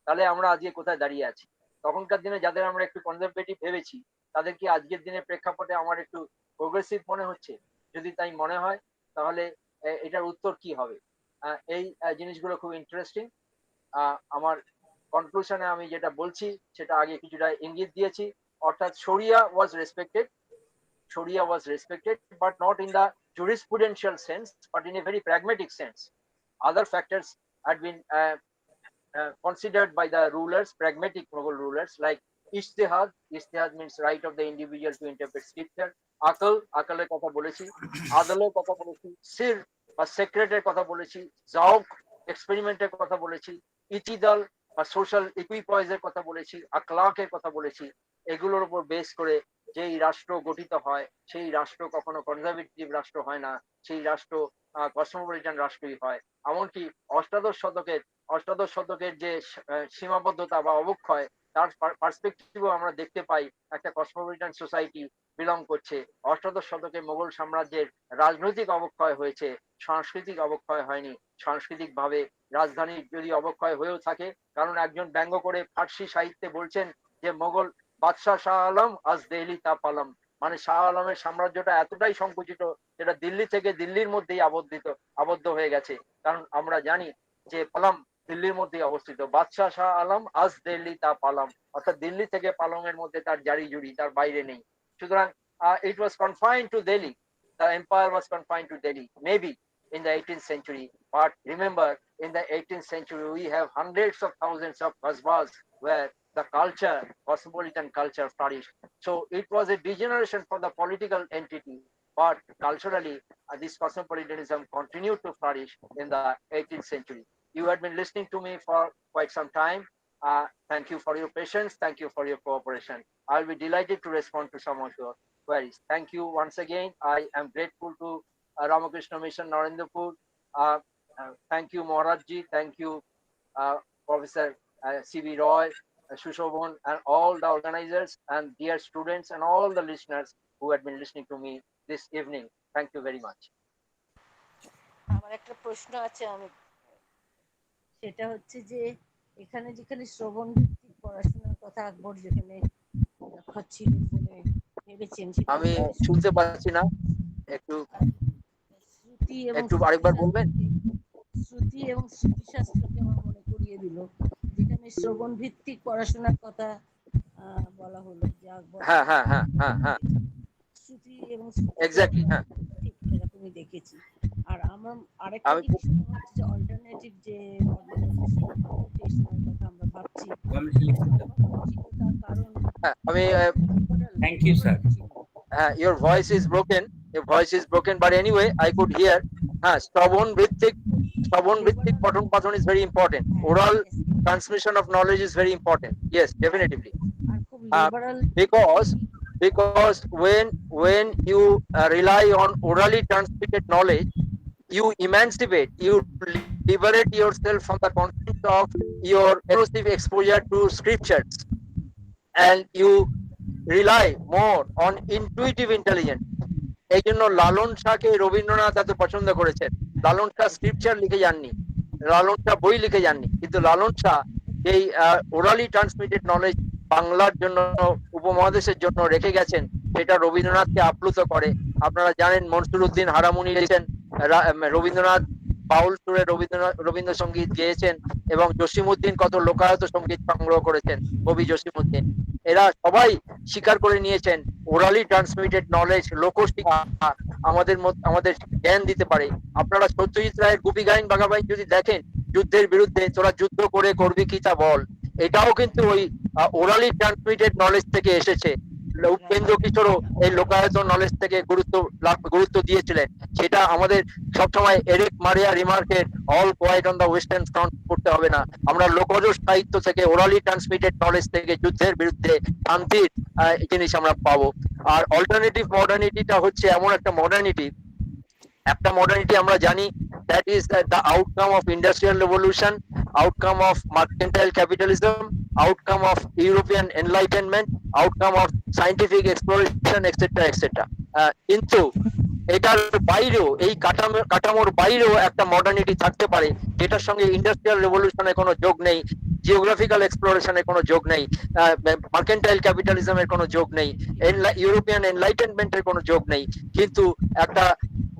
তাহলে আমরা আজকে কোথায় দাঁড়িয়ে আছি? তখনকার দিনে যাদের আমরা একটু কনজারভেটিভ ভেবেছি, তাদের কি আজকের দিনের প্রেক্ষাপটে আমার একটু প্রোগ্রেসিভ মনে হচ্ছে? যদি তাই মনে হয়, তাহলে এটার উত্তর কি হবে? এই জিনিসগুলো খুব ইন্টারেস্টিং। আমার কনক্লুশনে আমি যেটা বলছি সেটা আগে কিছুটা ইঙ্গিত দিয়েছি, অর্থাৎ Sharia was respected, but not in the jurisprudential sense, but in a very pragmatic sense. Other factors had been considered by the rulers, pragmatic Mughal rulers, like ijtihad. Ijtihad means right of the individual to interpret scripture. Akaler কথা বলেছি, আদলের কথা বলেছি, সির বা সেক্রেটের কথা বলেছি, জাওক এক্সপেরিমেন্টের কথা বলেছি, ইতিদল বা সোশ্যাল ইকুইপয়েজের কথা বলেছি, আকলাকের কথা বলেছি। এগুলোর উপর বেস করে যেই রাষ্ট্র গঠিত হয়, সেই রাষ্ট্র কখনো কনজারভেটিভ রাষ্ট্র হয় না, সেই রাষ্ট্র কসমোপলিটান রাষ্ট্রই হয়। এমনকি অষ্টাদশ শতকের যে সীমাবদ্ধতা বা অবক্ষয়, তার পার্সপেক্টিভও আমরা দেখতে পাই একটা কসমোপলিটান সোসাইটি বিলং করছে। অষ্টাদশ শতকে মোগল সাম্রাজ্যের রাজনৈতিক অবক্ষয় হয়েছে, সাংস্কৃতিক অবক্ষয় হয়নি। সাংস্কৃতিক ভাবে রাজধানী যদি অবক্ষয় হয়েও থাকে, কারণ একজন ব্যঙ্গ করে ফার্সি সাহিত্যে বলছেন যে মোগল বাদশাহ শাহ আলম আজ দিল্লি তা পালাম, মানে শাহ আলমের সাম্রাজ্যটা এতটাই সংকুচিত যেটা দিল্লি থেকে দিল্লির মধ্যেই আবদ্ধ হয়ে গেছে। কারণ আমরা জানি যে পালাম দিল্লির মধ্যেই অবস্থিত। বাদশাহ শাহ আলম আজ দিল্লি তা পালাম, অর্থাৎ দিল্লি থেকে পালংয়ের মধ্যে তার জারি জুড়ি, তার বাইরে নেই। সুতরাং it was confined to Delhi. The empire was confined to Delhi, maybe in the 18th century. But remember, in the 18th century, we have hundreds of thousands of qasbas where the culture, cosmopolitan culture flourished. So it was a degeneration for the political entity, but culturally, this cosmopolitanism continued to flourish in the 18th century. You had been listening to me for quite some time. Thank you for your patience. Thank you for your cooperation. I'll be delighted to respond to some of your queries. Thank you once again. I am grateful to Ramakrishna Mission Narendrapur. Thank you, Maharajji. Thank you, Professor C.V. Roy, Shushovan, and all the organizers, and dear students, and all the listeners who had been listening to me this evening. Thank you very much. আমার একটা প্রশ্ন আছে আমি, সেটা হচ্ছে যে এখানে যেখানে শ্রবণ ভিত্তিক পড়াশোনার কথা আকবর যেখানে দেখাচ্ছিলেন বলে ভেবেছেন, আমি শুনতে পাচ্ছি না, একটু শ্রুতি এবং আরেকবার বলবেন? শ্রুতি এবং স্মৃতিশাস্ত্রকে আমার মনে করিয়ে দিল, যেখানে শ্রবণ ভিত্তিক পড়াশোনার কথা বলা হলো যে আকবর শ্রুতি এবং এক্স্যাক্টলি, হ্যাঁ, ঠিক এরকমই দেখেছি। আর আমার আরেকটা জিনিস হচ্ছে যে অল্টারনেটিভ যে কথা আমরা ভাবছি, তার কারণ আমি thank you sir. your voice is broken, but anyway I could hear শ্রবণ ভিত্তিক শ্রবণ ভিত্তিক পঠন পাঠন is very important. Oral Yes. transmission of knowledge is very important. Yes, definitely. আর খুব Uh, liberal because when you rely on orally transmitted knowledge, you emancipate, you liberate yourself from the constraint of your erosive exposure to scriptures, and you rely more on intuitive intelligence. এই জন্য লালন শাহকে রবীন্দ্রনাথ এত পছন্দ করেছেন। লালন শাহ স্ক্রিপচার লিখে যাননি, লালন শাহ বই লিখে যাননি, কিন্তু লালন শাহ এই ওরালি ট্রান্সমিটেড নলেজ বাংলার জন্য, উপমহাদেশের জন্য রেখে গেছেন, সেটা রবীন্দ্রনাথকে আপ্লুত করে। আপনারা জানেন মনসুর উদ্দিন হারামুনি লিখেছেন, রবীন্দ্রনাথ বাউল সুরে রবীন্দ্রসঙ্গীত গেয়েছেন, এবং জসিমউদ্দিন কত লোকায়ত সঙ্গীত সংগ্রহ করেছেন, কবি জসিমউদ্দিন। এরা সবাই স্বীকার করে নিয়েছেন ওরালি ট্রান্সমিটেড নলেজ, লোকশিক্ষা আমাদের জ্ঞান দিতে পারে। আপনারা সত্যজিৎ রায়ের গুপি গাইন বাঘাবাই যদি দেখেন, যুদ্ধের বিরুদ্ধে তোরা যুদ্ধ করে করবি কি তা বল, এটাও কিন্তু ওই ওরালি ট্রান্সমিটেড নলেজ থেকে এসেছে। উপেন্দ্র কিশোরও এই লোকায়ত নলেজ থেকে গুরুত্ব দিয়েছিলেন। সেটা আমাদের সবসময় এরিক মারিয়া রিমার্কের All Quiet on the Western Front করতে হবে না। আমরা লোকজ সাহিত্য থেকে, ওরালি ট্রান্সমিটেড নলেজ থেকে যুদ্ধের বিরুদ্ধে শান্তির জিনিস আমরা পাবো। আর অল্টারনেটিভ মডার্নিটিটা হচ্ছে এমন একটা মডার্নিটি আমরা জানি, that is the outcome of industrial revolution, outcome of mercantile capitalism, outcome of European enlightenment, outcome of scientific exploration, etc. etc. কিন্তু এটার বাইরেও, এই কাঠামোর বাইরেও একটা মডার্নিটি থাকতে পারে, যেটার সঙ্গে ইন্ডাস্ট্রিয়াল রেভলিউশনের কোনো যোগ নেই, জিওগ্রাফিক্যাল এক্সপ্লোরেশনের কোনো যোগ নেই, মার্কেন্টাইল ক্যাপিটালিজমের কোনো যোগ নেই, ইউরোপিয়ান এনলাইটেনমেন্টের কোনো যোগ নেই, কিন্তু একটা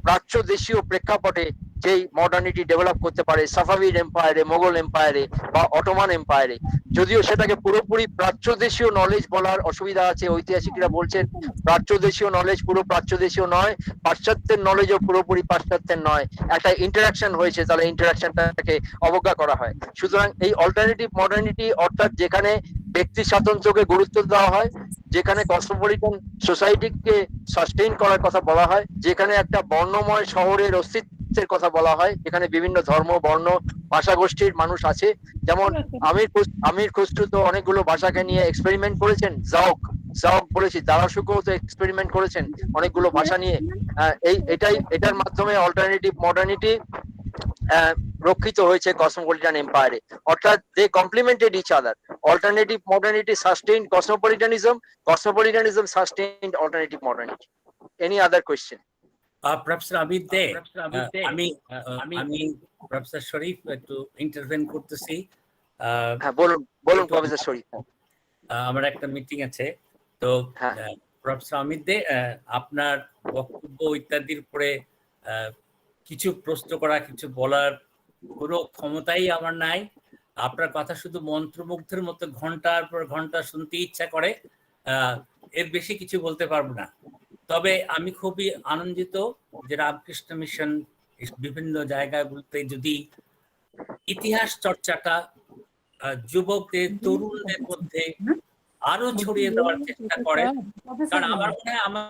প্রাচ্য দেশীয় প্রেক্ষাপটে যেই মডার্নিটি ডেভেলপ করতে পারে, সাফাভিড এম্পায়ারে, মোগল এম্পায়ারে বা অটোমান এম্পায়ারে। যদিও সেটাকে পুরোপুরি প্রাচ্য দেশীয় নলেজ বলার অসুবিধা আছে, ঐতিহাসিকরা বলছেন প্রাচ্য দেশীয় নলেজ পুরো প্রাচ্য দেশীয় নয়, পাশ্চাত্যের নলেজও পুরোপুরি পাশ্চাত্যের নয়, একটা ইন্টারাকশন হয়েছে, তাহলে ইন্টারাকশনটাকে অবজ্ঞা করা হয়। সুতরাং এই অল্টারনেটিভ মডার্নিটি, অর্থাৎ যেখানে ব্যক্তি স্বাতন্ত্র্যকে গুরুত্ব দেওয়া হয়, যেখানে কসমোপলিটন সোসাইটিকে সাস্টেইন করার কথা বলা হয়, যেখানে একটা বর্ণময় শহরের অস্তিত্বের কথা বলা হয়, যেখানে বিভিন্ন ধর্ম, বর্ণ, ভাষা গোষ্ঠীর মানুষ আছে। যেমন আমির খুসরু তো অনেকগুলো ভাষাকে নিয়ে এক্সপেরিমেন্ট করেছেন, জাওক বলেছি, দারাসুকো তো এক্সপেরিমেন্ট করেছেন অনেকগুলো ভাষা নিয়ে। এটার মাধ্যমে অল্টারনেটিভ মডার্নিটি রক্ষিত হয়েছে কসমোপলিটান এম্পায়ারে, অর্থাৎ they complemented each other. Alternative modernity sustained cosmopolitanism sustained alternative modernity. Any other question? Professor Amit De, আমি প্রফেসর শরীফ একটু ইন্টারভেন করতেছি। হ্যাঁ, বলুন প্রফেসর শরীফ। আমার একটা মিটিং আছে, তো প্রফেসর আমিত দে, আপনার বক্তব্য ইত্যাদির উপরে কিছু প্রশ্ন করা, কিছু বলার কোনো ক্ষমতাই আমার নাই। আপনার কথা শুধু মন্ত্রমুগ্ধের মতো ঘন্টার পর ঘন্টা শুনতে ইচ্ছা করে, এর বেশি কিছু বলতে পারবো না। তবে আমি খুবই আনন্দিত যে রামকৃষ্ণ মিশন বিভিন্ন জায়গাগুলোতে যদি ইতিহাস চর্চাটা যুবকদের, তরুণদের মধ্যে আরো ছড়িয়ে দেওয়ার চেষ্টা করে। কারণ আমার মনে হয় আমরা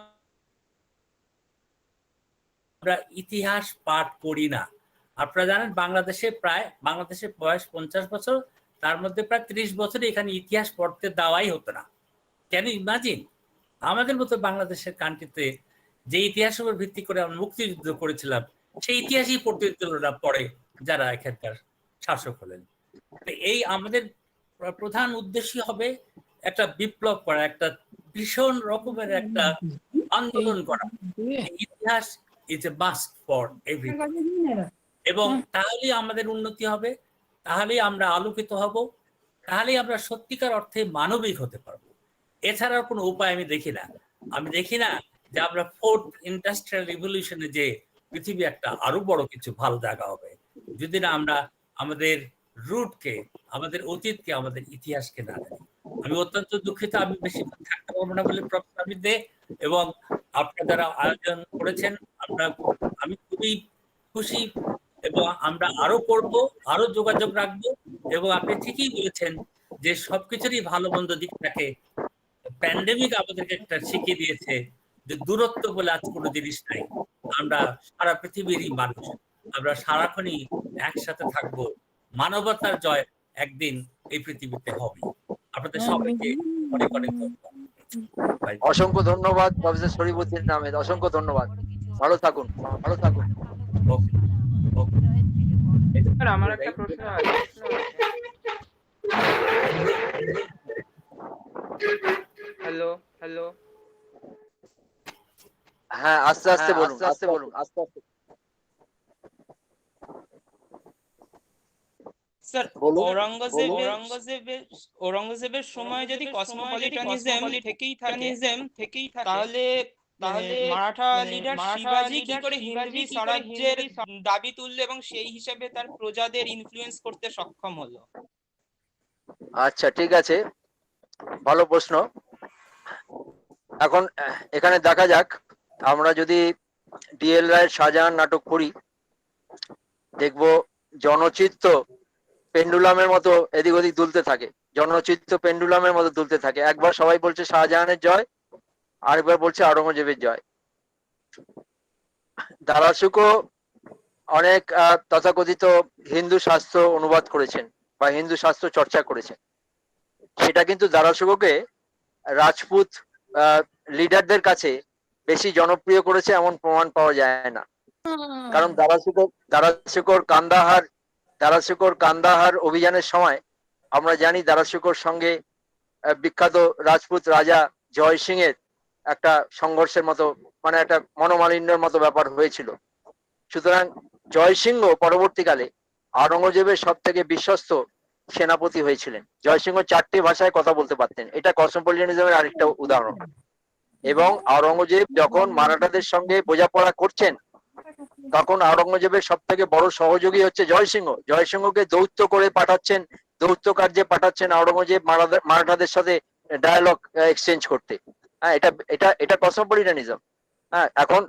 ইতিহাস পাঠ করি না। আপনারা জানেন বাংলাদেশের বয়স 50 বছর, তার মধ্যে প্রায় 30 বছর এখানে ইতিহাস পড়তে দেওয়াই হতো না। কেন ইমাজিন, আমাদের মতো বাংলাদেশের কান্ট্রিতে যে ইতিহাসের উপর ভিত্তি করে আমরা মুক্তিযুদ্ধ করেছিলাম, সেই ইতিহাসই পড়তে দিল না পরে যারা এখানকার শাসক হলেন। এই আমাদের প্রধান উদ্দেশ্য হবে একটা বিপ্লব করা, একটা ভীষণ রকমের একটা আন্দোলন করা। ইতিহাস is a must for everything, এবং তাহলেই আমাদের উন্নতি হবে, তাহলেই আমরা আলোকিত হব, তাহলেই আমরা সত্যিকার অর্থে মানবিক হতে পারবো। এছাড়াও কোনো উপায় আমি দেখি না যে আমরা ফোর্থ ইন্ডাস্ট্রিয়াল রিভলিউশনে যে পৃথিবী একটা আরো বড় কিছু ভালো জায়গা হবে, যদি না আমরা আমাদের রুটকে, আমাদের অতীতকে, আমাদের ইতিহাসকে না জানি। আমি অত্যন্ত দুঃখিত, আমি বেশি থাকতে পারবো না বলে প্রফেসর আমিত দে এবং আপনারা যারা আয়োজন করেছেন, আমি খুবই খুশি, এবং আমরা আরো পড়বো, আরো যোগাযোগ রাখবো। এবং আপনি ঠিকই বলেছেন যে সবকিছুরই ভালো মন্দ দিক থাকে। প্যান্ডেমিক আমাদেরকে একটা শিখিয়ে দিয়েছে যে দূরত্ব বলে আজ কোনো জিনিস নাই। আমরা সারা পৃথিবীরই মানুষ, আমরা সারাক্ষণই একসাথে থাকবো, মানবতার জয় একদিন এই পৃথিবীতে হবে। আপনাদের সবাইকে অনেক অনেক ধন্যবাদ। ভাই, অসংখ্য ধন্যবাদ প্রফেসর শরীফুদ্দিন আহমেদ, অসংখ্য ধন্যবাদ। ভালো থাকুন, ভালো থাকুন। ওকে ওকে। স্যার আমার একটা প্রশ্ন আছে। হ্যালো হ্যালো হ্যাঁ, আস্তে আস্তে বলুন, আস্তে বলুন, আস্তে আস্তে স্যার, বলুন। ঔরঙ্গজেবের সময় যদি কসমোপলিটানিজম থেকেই থাকে তাহলে মারাঠা লিডার শিবাজি কি করে হিন্দবি স্বরাজ্যের দাবি তুললো এবং সেই হিসাবে তার প্রজাদের ইনফ্লুয়েন্স করতে সক্ষম হলো? আচ্ছা, ঠিক আছে, ভালো প্রশ্ন। এখন এখানে দেখা যাক, আমরা যদি ডিএল রায়ের শাহজাহান নাটক পড়ি, দেখবো জনচিত্ত পেন্ডুলামের মতো এদিক ওদিক দুলতে থাকে, জনচিত্ত পেন্ডুলামের মতো দুলতে থাকে। একবার সবাই বলছে শাহজাহানের জয়, আরেকবার বলছে আওরঙ্গজেবের জয়। দারাসুকো অনেক তথাকথিত হিন্দু শাস্ত্র অনুবাদ করেছেন বা হিন্দু শাস্ত্র চর্চা করেছেন। সেটা কিন্তু দারাসুকোকে রাজপুত লিডারদের কাছে বেশি জনপ্রিয় করেছে এমন প্রমাণ পাওয়া যায় না। কারণ দারাসুকোর কান্দাহার অভিযানের সময় আমরা জানি দারাসুকোর সঙ্গে বিখ্যাত রাজপুত রাজা জয় সিং এর একটা সংঘর্ষের মতো, মানে একটা মনোমালিন্যের মতো ব্যাপার হয়েছিল। সুতরাং জয় সিংহ পরবর্তীকালে আওরঙ্গজেবের সব থেকে বিশ্বস্ত সেনাপতি হয়েছিলেন। জয় সিংহ 4টে ভাষায় কথা বলতে পারতেন, এটা কসমোপলিটানিজমের আরেকটা উদাহরণ। এবং আওরঙ্গজেব যখন মারাঠাদের সঙ্গে বোঝাপড়া করছেন, তখন আওরঙ্গজেবের সব থেকে বড় সহযোগী হচ্ছে জয় সিংহ। জয় সিংহকে দৌত্য করে পাঠাচ্ছেন, দৌত্য কার্যে পাঠাচ্ছেন আওরঙ্গজেব মারাঠাদের সাথে ডায়ালগ এক্সচেঞ্জ করতে। হ্যাঁ, এটা এটা এটা কসমোপলিটানিজম। হ্যাঁ, এখন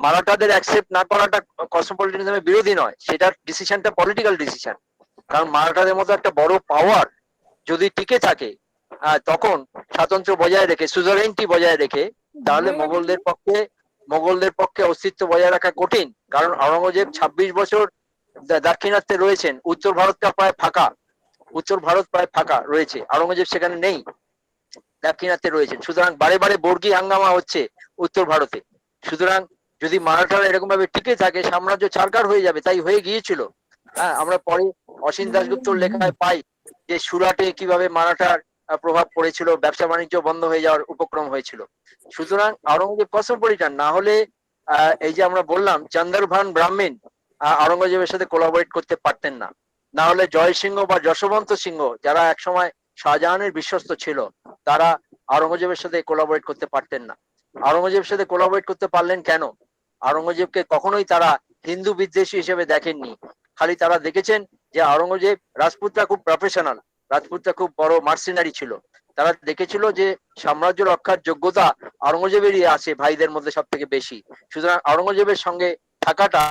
মারাঠাদের অ্যাকসেপ্ট না করাটা কসমোপলিটানিজমের বিরোধী নয়, সেটার ডিসিশনটা পলিটিক্যাল ডিসিশন। কারণ মারাঠাদের মতো একটা বড় পাওয়ার যদি টিকে থাকে, তখন স্বাতন্ত্র্য বজায় রেখে, সুজারেন্টি বজায় রেখে, তাহলে মোগলদের পক্ষে অস্তিত্ব বজায় রাখা কঠিন। কারণ আওরঙ্গজেব 26 বছর দাক্ষিণাত্যে রয়েছেন, উত্তর ভারত প্রায় ফাঁকা রয়েছে, আওরঙ্গজেব সেখানে নেই, দাক্ষিণাত্যে রয়েছেন। সুতরাং বারে বারে বর্গী হাঙ্গামা হচ্ছে উত্তর ভারতে। সুতরাং যদি মারাঠারা এরকম ভাবে টিকে থাকে, সাম্রাজ্য ছারকার হয়ে যাবে, তাই হয়ে গিয়েছিল। হ্যাঁ, আমরা পরে অসীম দাশগুপ্তর লেখায় পাই যে সুরাটে কিভাবে মারাঠার প্রভাব পড়েছিল, ব্যবসা বাণিজ্য বন্ধ হয়ে যাওয়ার উপক্রম হয়েছিল। সুতরাং আওরঙ্গজেব কসমোপলিটান না হলে এই যে আমরা বললাম চন্দ্রভান ব্রাহ্মণ আওরঙ্গজেবের সাথে কোলাবোরেট করতে পারতেন না। না হলে জয় সিংহ বা যশবন্ত সিংহ, যারা একসময় শাহজাহানের বিশ্বস্ত ছিল, তারা আওরঙ্গজেবের সাথে কোলাবোরেট করতে পারতেন না। আওরঙ্গজেবের সাথে কোলাবোরেট করতে পারলেন কেন? আওরঙ্গজেবকে কখনোই তারা হিন্দু বিদ্বেষী হিসেবে দেখেননি। খালি তারা দেখেছেন যে আওরঙ্গজেব, রাজপুতরা খুব প্রফেশনাল, রাজপুতরা খুব বড় মার্সেনারি ছিল। তারা দেখেছিল যে সাম্রাজ্য রক্ষার যোগ্যতা আওরঙ্গজেবেরই আছে ভাইদের মধ্যে সব থেকে বেশি। সুতরাং আওরঙ্গজেবের সঙ্গে থাকাটা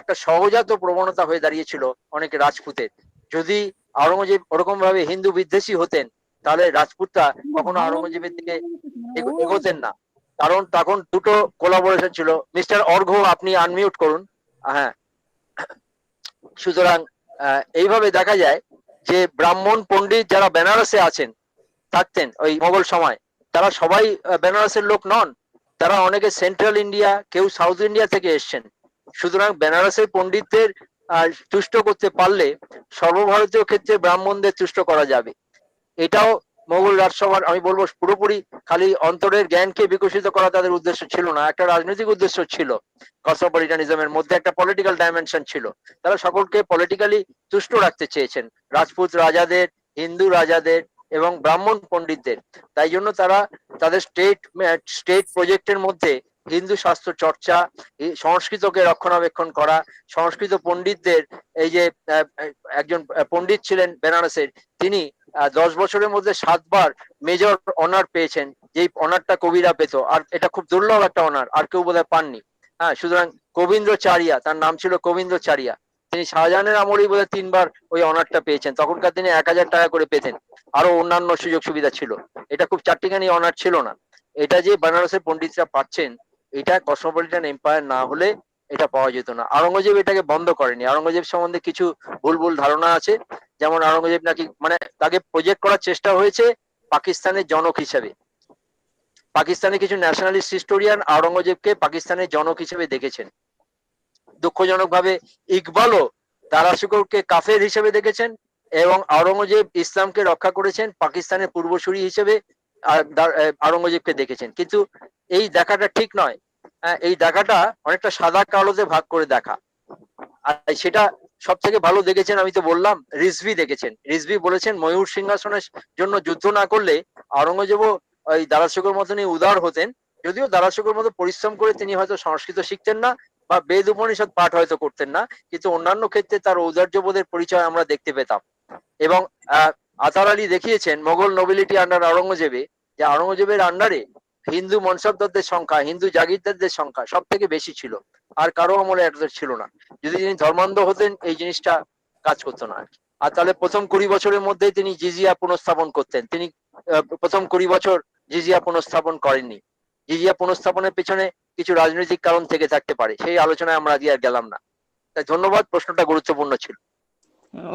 একটা সহজাত প্রবণতা হয়ে দাঁড়িয়েছিল অনেক রাজপুতের। যদি আওরঙ্গজেব ওরকম ভাবে হিন্দু বিদ্বেষী হতেন, তাহলে রাজপুতরা কখনো আওরঙ্গজেবের দিকে এগোতেন না। কারণ তখন দুটো কোলাবোরেশন ছিল। মিস্টার অর্ঘ, আপনি আনমিউট করুন। হ্যাঁ, সুতরাং এইভাবে দেখা যায় যে ব্রাহ্মণ পণ্ডিত যারা বেনারসে থাকতেন ওই মোগল সময়, তারা সবাই বেনারসের লোক নন, তারা অনেকে সেন্ট্রাল ইন্ডিয়া, কেউ সাউথ ইন্ডিয়া থেকে এসছেন। সুতরাং বেনারসের পণ্ডিতদের তুষ্ট করতে পারলে সর্বভারতীয় ক্ষেত্রে ব্রাহ্মণদের তুষ্ট করা যাবে। এটাও মোগল রাজসভার, আমি বলবো পুরোপুরি খালি অন্তরের জ্ঞানকে বিকশিত করা তাদের উদ্দেশ্য ছিল না, একটা রাজনৈতিক উদ্দেশ্য ছিল। কসমোপলিটানিজমের মধ্যে একটা পলিটিক্যাল ডাইমেনশন ছিল। তারা সকলকে পলিটিক্যালি তুষ্ট রাখতে চেয়েছেন, রাজপুত রাজাদের, হিন্দু রাজাদের এবং ব্রাহ্মণ পণ্ডিতদের। তাই জন্য তারা তাদের স্টেট প্রজেক্টের মধ্যে হিন্দু শাস্ত্র চর্চা, সংস্কৃতকে রক্ষণাবেক্ষণ করা, সংস্কৃত পণ্ডিতদের, এই যে একজন পণ্ডিত ছিলেন বেনারসের, তিনি 10 বছরের মধ্যে 7 বার মেজর অনার পেয়েছেন, যেই অনারটা কবিরা পেত, আর এটা খুব দুর্লভ একটা অনার, আর কেউ বোধহয় পাননি। হ্যাঁ, সুতরাং কবীন্দ্রচারিয়া, তার নাম ছিল কবীন্দ্রচারিয়া, তিনি শাহজাহানের আমলেই বোধহয় 3 বার ওই অনারটা পেয়েছেন। তখনকার দিনে 1000 টাকা করে পেতেন, আরো অন্যান্য সুযোগ সুবিধা ছিল। এটা খুব চারটিখানি অনার ছিল না। এটা যে বেনারসের পণ্ডিতরা পাচ্ছেন, এটা কসমোপলিটান এম্পায়ার না হলে এটা পাওয়া যেত না। আওরঙ্গজেব এটাকে বন্ধ করেনি। আওরঙ্গজেব সম্বন্ধে কিছু ভুল ভুল ধারণা আছে, যেমন আওরঙ্গজেব নাকি মানে তাকে প্রজেক্ট করার চেষ্টা হয়েছে পাকিস্তানের জনক হিসেবে। পাকিস্তানের কিছু ন্যাশনালিস্ট হিস্টোরিয়ান আওরঙ্গজেবকে পাকিস্তানের জনক হিসেবে দেখেছেন। দুঃখজনক ভাবে ইকবালও দারাশিকোরকে কাফের হিসেবে দেখেছেন, এবং আওরঙ্গজেব ইসলামকে রক্ষা করেছেন পাকিস্তানের পূর্বসূরি হিসেবে আওরঙ্গজেবকে দেখেছেন। কিন্তু এই দেখাটা ঠিক নয়। এই দেখাটা অনেকটা সাদা কালোতে ভাগ করে দেখা। আর সেটা সব থেকে ভালো দেখেছেন, আমি তো বললাম, রিজভি দেখেছেন। রিজভি বলেছেন ময়ূর সিংহাসনের জন্য যুদ্ধ না করলে আওরঙ্গজেবও ওই দারাশিকোর মতনই উদার হতেন। যদিও দারাশিকোর মতো পরিশ্রম করে তিনি হয়তো সংস্কৃত শিখতেন না বা বেদ উপনিষদ পাঠ হয়তো করতেন না, কিন্তু অন্যান্য ক্ষেত্রে তার ঔদার্যবোধের পরিচয় আমরা দেখতে পেতাম। এবং আতার আলী দেখিয়েছেন মোগল নোবিলিটি আন্ডার আওরঙ্গজেবে, যে আওরঙ্গজেবের আন্ডারে হিন্দু মনসবদারদের সংখ্যা, হিন্দু জাগিরদারদের সংখ্যা সব থেকে বেশি ছিল, আর কারো আমলে এত ছিল না। যদি তিনি ধর্মান্ধ হতেন এই জিনিসটা কাজ করতো না। আর তাহলে প্রথম 20 বছরের মধ্যে তিনি জিজিয়া পুনঃস্থাপন করতেন। তিনি প্রথম 20 বছর জিজিয়া পুনঃস্থাপন করেননি। জিজিয়া পুনঃস্থাপনের পেছনে কিছু রাজনৈতিক কারণ থেকে থাকতে পারে, সেই আলোচনায় আমরা আজকে আর গেলাম না। তাই ধন্যবাদ, প্রশ্নটা গুরুত্বপূর্ণ ছিল।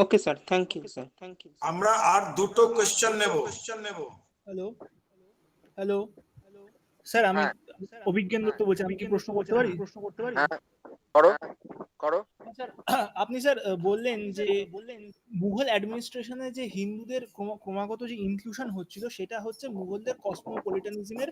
Okay sir, thank you sir. আমরা আর দুটো কোশ্চেন নেব। হ্যালো হ্যালো স্যার, আমি হ্যাঁ অভিজ্ঞান দত্ত বলছি। আমি কি প্রশ্ন করতে পারি? হ্যাঁ, করো করো। স্যার, আপনি স্যার বললেন যে মুঘল অ্যাডমিনিস্ট্রেশনে যে হিন্দুদের ক্রমাগত যে ইনক্লুশন হচ্ছিল সেটা হচ্ছে মুঘলদের কসমোপলিটানিজমের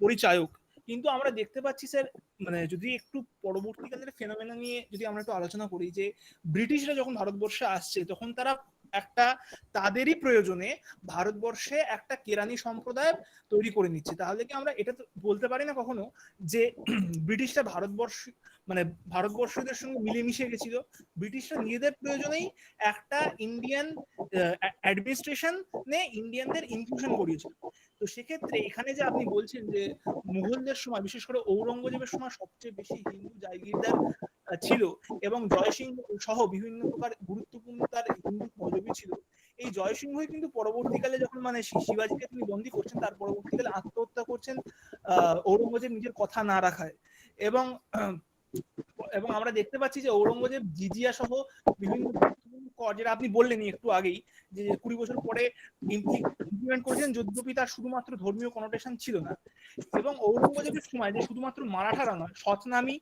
পরিচায়ক। কিন্তু আমরা দেখতে পাচ্ছি স্যার, মানে যদি একটু পরবর্তীকালের ফেনোমেনা নিয়ে যদি আমরা একটু আলোচনা করি, যে ব্রিটিশরা যখন ভারতবর্ষে আসছে তখন তারা একটা তাদেরই প্রয়োজনে ভারতবর্ষে একটা কেরানি সম্প্রদায় তৈরি করে নিচ্ছে। তাহলে কি আমরা এটা তো বলতে পারি না কখনো যে ব্রিটিশরা ভারতবর্ষীয়দের সঙ্গে মিলেমিশে গেছিল? ব্রিটিশরা নিজেদের প্রয়োজনেই একটা ইন্ডিয়ান অ্যাডমিনিস্ট্রেশনে ইন্ডিয়ানদের ইনক্লুশন করিয়েছিল। তো সেক্ষেত্রে এখানে যে আপনি বলছেন যে মুঘলদের সময়, বিশেষ করে ঔরঙ্গজেবের সময় সবচেয়ে বেশি হিন্দু জায়গিরদার ছিল এবং জয়সিংহ সহ বিভিন্ন প্রকার গুরুত্বপূর্ণ তার হিন্দু পদবী ছিল, এই জয়সিংহই কিন্তু পরবর্তীকালে যখন মানে শিবাজিকে তিনি বন্দী করছেন, তার পরবর্তীকালে আত্মহত্যা করছেন ঔরঙ্গজেব নিজের কথা না রাখায়। এবং আমরা দেখতে পাচ্ছি যে ঔরঙ্গজেব জিজিয়া সহ বিভিন্ন গুরুত্বপূর্ণ কর, যেটা আপনি বললেন একটু আগেই, যে 20 বছর পরে ইমপ্লিমেন্ট করেছেন, যদ্যপি তার শুধুমাত্র ধর্মীয় কনোটেশন ছিল না। এবং ঔরঙ্গজেবের সময় যে শুধুমাত্র মারাঠারা নয়, সতনামী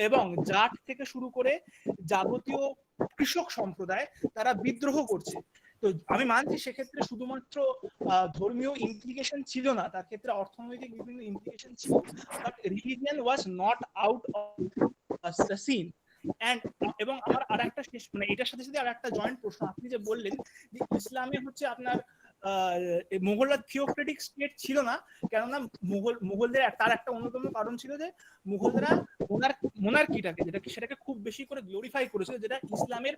এবং জাট থেকে শুরু করে যাবতীয় কৃষক সম্প্রদায় তারা বিদ্রোহ করছে। তো আমি মানছি সেক্ষেত্রে শুধুমাত্র ধর্মীয় ইমপ্লিকেশন ছিল না, তার ক্ষেত্রে অর্থনৈতিক বিভিন্ন ইমপ্লিকেশন ছিল, but religion was not out of the scene. এবং আমার আরেকটা শেষ, মানে এটার সাথে সাথে আরেকটা জয়েন্ট প্রশ্ন, আপনি যে বললেন যে ইসলামে হচ্ছে আপনার মুঘলরা থিওক্রেটিক স্টেট ছিল না, কেননা মুঘলদের তার একটা অন্যতম কারণ ছিল যে মুঘলরা মোনার্কিটাকে সেটাকে খুব বেশি করে গ্লোরিফাই করেছিল, যেটা ইসলামের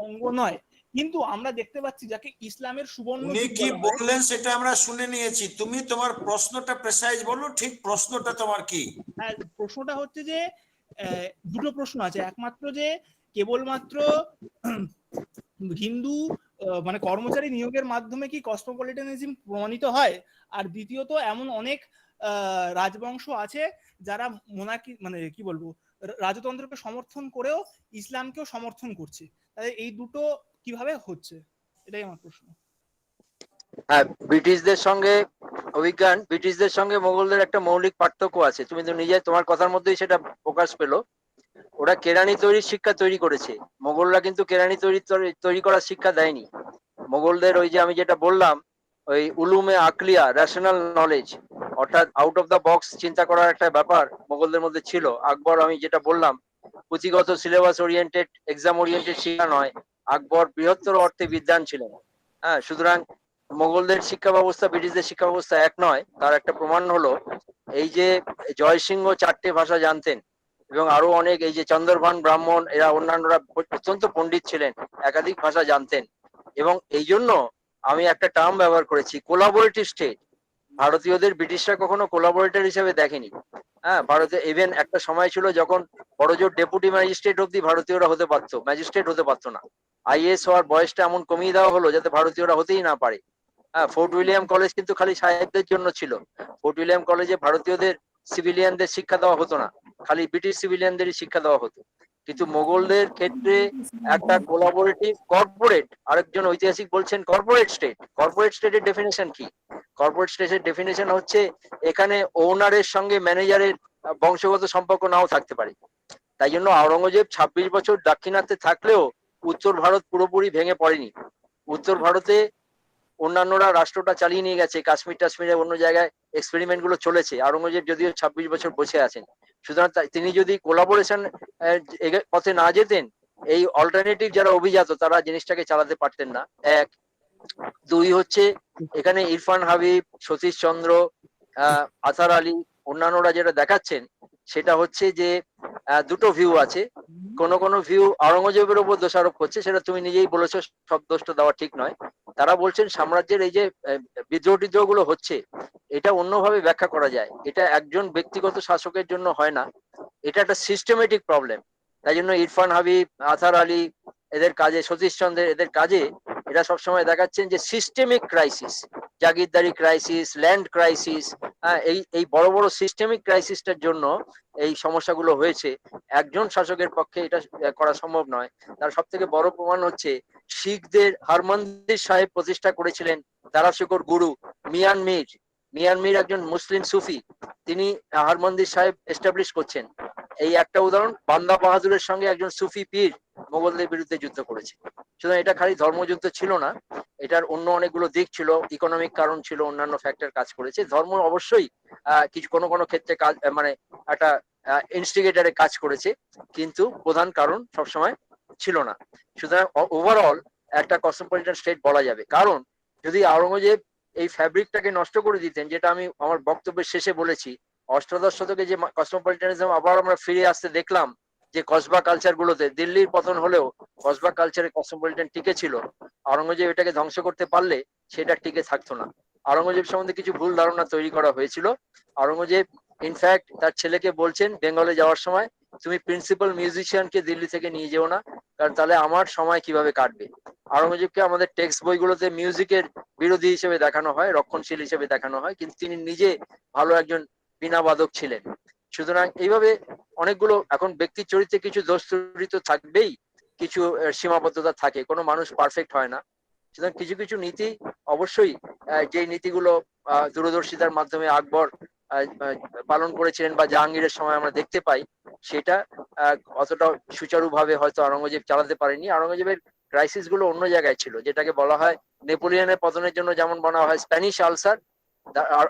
অঙ্গ নয়। কিন্তু আমরা দেখতে পাচ্ছি যাকে ইসলামের সুবর্ণ উনি কি বললেন সেটা আমরা শুনে নিয়েছি। তুমি তোমার প্রশ্নটা প্রেসাইজ বলো, ঠিক প্রশ্নটা তোমার কি? হ্যাঁ, প্রশ্নটা হচ্ছে যে দুটো প্রশ্ন আছে। একমাত্র যে কেবলমাত্র হিন্দু মানে কর্মচারী নিয়োগের মাধ্যমে কি কসমোপলিটানিজম প্রমাণিত হয়, আর দ্বিতীয়ত এমন অনেক রাজবংশ আছে যারা মোনার্কি মানে কি বলবো রাজতন্ত্রকে সমর্থন করেও ইসলামকেও সমর্থন করছে। তাহলে এই দুটো কিভাবে হচ্ছে, এটাই আমার প্রশ্ন। হ্যাঁ, ব্রিটিশদের সঙ্গে মোগলদের একটা মৌলিক পার্থক্য আছে। তুমি তো নিজে তোমার কথার মধ্যেই সেটা প্রকাশ পেলো। ওরা কেরানি তৈরির শিক্ষা তৈরি করেছে, মোগলরা কিন্তু কেরানি তৈরি করার শিক্ষা দেয়নি। মোগলদের ওই যে আমি যেটা বললাম, ওই উলুমে আকলিয়া, রেশনাল নলেজ, অর্থাৎ আউট অফ দ্য বক্স চিন্তা করার একটা ব্যাপার মোগলদের মধ্যে ছিল। আকবর, আমি যেটা বললাম, পুঁথিগত সিলেবাস ওরিয়েন্টেড, এক্সাম ওরিয়েন্টেড শিক্ষা নয়, আকবর বৃহত্তর অর্থে বিদ্বান ছিলেন। হ্যাঁ, সুতরাং মোগলদের শিক্ষা ব্যবস্থা ব্রিটিশদের শিক্ষা ব্যবস্থা এক নয়। তার একটা প্রমাণ হলো এই যে জয়সিংহ 4টে ভাষা জানতেন, এবং আরো অনেক, এই যে চন্দ্রভান ব্রাহ্মণ, এরা অন্যান্যরা অত্যন্ত পণ্ডিত ছিলেন, একাধিক ভাষা জানতেন। এবং এই জন্য আমি একটা টার্ম ব্যবহার করেছি, কোলাবোরেটিভ স্টেট। ভারতীয়দের ব্রিটিশরা কখনো কোলাবোরেটর হিসেবে দেখেনি। হ্যাঁ, ভারতে ইভেন একটা সময় ছিল যখন বড়জোর ডেপুটি ম্যাজিস্ট্রেট অব্দি ভারতীয়রা হতে পারতো, ম্যাজিস্ট্রেট হতে পারতো না। আইএস হওয়ার বয়সটা এমন কমিয়ে দেওয়া হলো যাতে ভারতীয়রা হতেই না পারে। হ্যাঁ, ফোর্ট উইলিয়াম কলেজ কিন্তু খালি সাহেবদের জন্য ছিল। ফোর্ট উইলিয়াম কলেজে ভারতীয়দের সিভিলিয়ানদের শিক্ষা দেওয়া হতো না, খালি ব্রিটিশ সিভিলিয়ানদেরই শিক্ষা দেওয়া হতো। কিন্তু মোগলদের ক্ষেত্রে একটা কোলাবোরেটিভ কর্পোরেট, আরেকজন ঐতিহাসিক বলছেন কর্পোরেট স্টেট। কর্পোরেট স্টেটের ডেফিনেশন কি? কর্পোরেট স্টেটের ডেফিনেশন হচ্ছে এখানে ওনারের সঙ্গে ম্যানেজারের বংশগত সম্পর্ক নাও থাকতে পারে। তাই জন্য আওরঙ্গজেব 26 বছর দাক্ষিণাত্যে থাকলেও উত্তর ভারত পুরোপুরি ভেঙে পড়েনি। উত্তর ভারতে অন্যান্যরা রাষ্ট্রটা চালিয়ে নিয়ে গেছে, কাশ্মীর টাশ্মীরে অন্য জায়গায় এক্সপেরিমেন্ট গুলো চলেছে, আওরঙ্গজেব যদিও 26 বছর বসে আছেন। সুতরাং তিনি যদি কোলাবোরেশন পথে না যেতেন, এই অল্টারনেটিভ যারা অভিজাত তারা জিনিসটাকে চালাতে পারতেন না। এক। দুই হচ্ছে এখানে ইরফান হাবিব, সতীশ চন্দ্র, আসার আলী, অন্যান্যরা যেটা দেখাচ্ছেন সেটা হচ্ছে যে দুটো ভিউ আছে। কোন ভিউ আওরঙ্গজেবের উপর দোষারোপ করছে, সেটা তুমি নিজেই বলেছো, সব দোষটা দেওয়া ঠিক নয়। তারা বলছেন সাম্রাজ্যের এই যে বিদ্রোহ গুলো হচ্ছে, এটা অন্যভাবে ব্যাখ্যা করা যায়। এটা একজন ব্যক্তিগত শাসকের জন্য হয় না, এটা একটা সিস্টেমেটিক প্রবলেম। তাই জন্য ইরফান হাবিব, আসার আলী এদের কাজে, সতীশ চন্দ্রের এদের কাজে এরা সবসময় দেখাচ্ছেন যে সিস্টেমিক ক্রাইসিস, জাগিরদারি ক্রাইসিস, ল্যান্ড ক্রাইসিস, এই বড় বড় সিস্টেমিক ক্রাইসিসটার জন্য এই সমস্যাগুলো হয়েছে। একজন শাসকের পক্ষে এটা করা সম্ভব নয়। তার সব থেকে বড় প্রমাণ হচ্ছে শিখদের হরমন্দির সাহেব প্রতিষ্ঠা করেছিলেন দারাশিকোর গুরু মিয়ান মীর। মিয়ান মীর একজন মুসলিম সুফি, তিনি হরমন্দির সাহেব এস্টাবলিশ করছেন। এই একটা উদাহরণ। বান্দা বাহাদুরের সঙ্গে একজন সুফি পীর মোগলদের বিরুদ্ধে যুদ্ধ করেছে। সুতরাং এটা খালি ধর্মযুদ্ধ ছিল না, এটার অন্য অনেকগুলো দিক ছিল, ইকোনমিক কারণ ছিল, অন্যান্য ফ্যাক্টর কাজ করেছে। ধর্ম অবশ্যই কিছু কোনো ক্ষেত্রে কাজ, মানে একটা ইনস্টিগেটরে কাজ করেছে, কিন্তু প্রধান কারণ সবসময় ছিল না। সুতরাং ওভারঅল একটা কসমোপলিটান স্টেট বলা যাবে। কারণ যদি আওরঙ্গজেব এই ফ্যাব্রিকটাকে নষ্ট করে দিতেন, যেটা আমি আমার বক্তব্যের শেষে বলেছি, অষ্টাদশ শতকে যে কসমোপলিটানিজম আবার আমরা ফিরে আসতে দেখলাম, যে কসবা কালচার গুলোতে, দিল্লির পতন হলেও কসবা কালচারে কসমোপলিটান টিকে ছিল। আওরঙ্গজেব এটাকে ধ্বংস করতে পারলে সেটা টিকে থাকতো না। আওরঙ্গজেব সম্বন্ধে কিছু ভুল ধারণা তৈরি করা হয়েছিল। আওরঙ্গজেব ইনফ্যাক্ট তার ছেলেকে বলছেন বেঙ্গলে যাওয়ার সময়, তুমি প্রিন্সিপাল মিউজিশিয়ানকে দিল্লি থেকে নিয়ে যেও না, কারণ তাহলে আমার সময় কিভাবে কাটবে। আওরঙ্গজেবকে আমাদের টেক্সট বইগুলোতে মিউজিকের বিরোধী হিসেবে দেখানো হয়, রক্ষণশীল হিসেবে দেখানো হয়, কিন্তু তিনি নিজে ভালো একজন বীণাবাদক ছিলেন। সুতরাং এইভাবে অনেকগুলো, এখন ব্যক্তির চরিত্রে কিছু দোষ ত্রুটি তো থাকবেই, কিছু সীমাবদ্ধতা থাকে, কোনো মানুষ পারফেক্ট হয় না। সুতরাং কিছু কিছু নীতি অবশ্যই, যে নীতিগুলো দূরদর্শিতার মাধ্যমে আকবর পালন করেছিলেন বা জাহাঙ্গীরের সময় আমরা দেখতে পাই, সেটা অতটা সুচারুভাবে হয়তো আওরঙ্গজেব চালাতে পারেনি। আওরঙ্গজেবের ক্রাইসিস গুলো অন্য জায়গায় ছিল, যেটাকে বলা হয় নেপোলিয়নের পতনের জন্য যেমন বলা হয় স্প্যানিশ আলসার,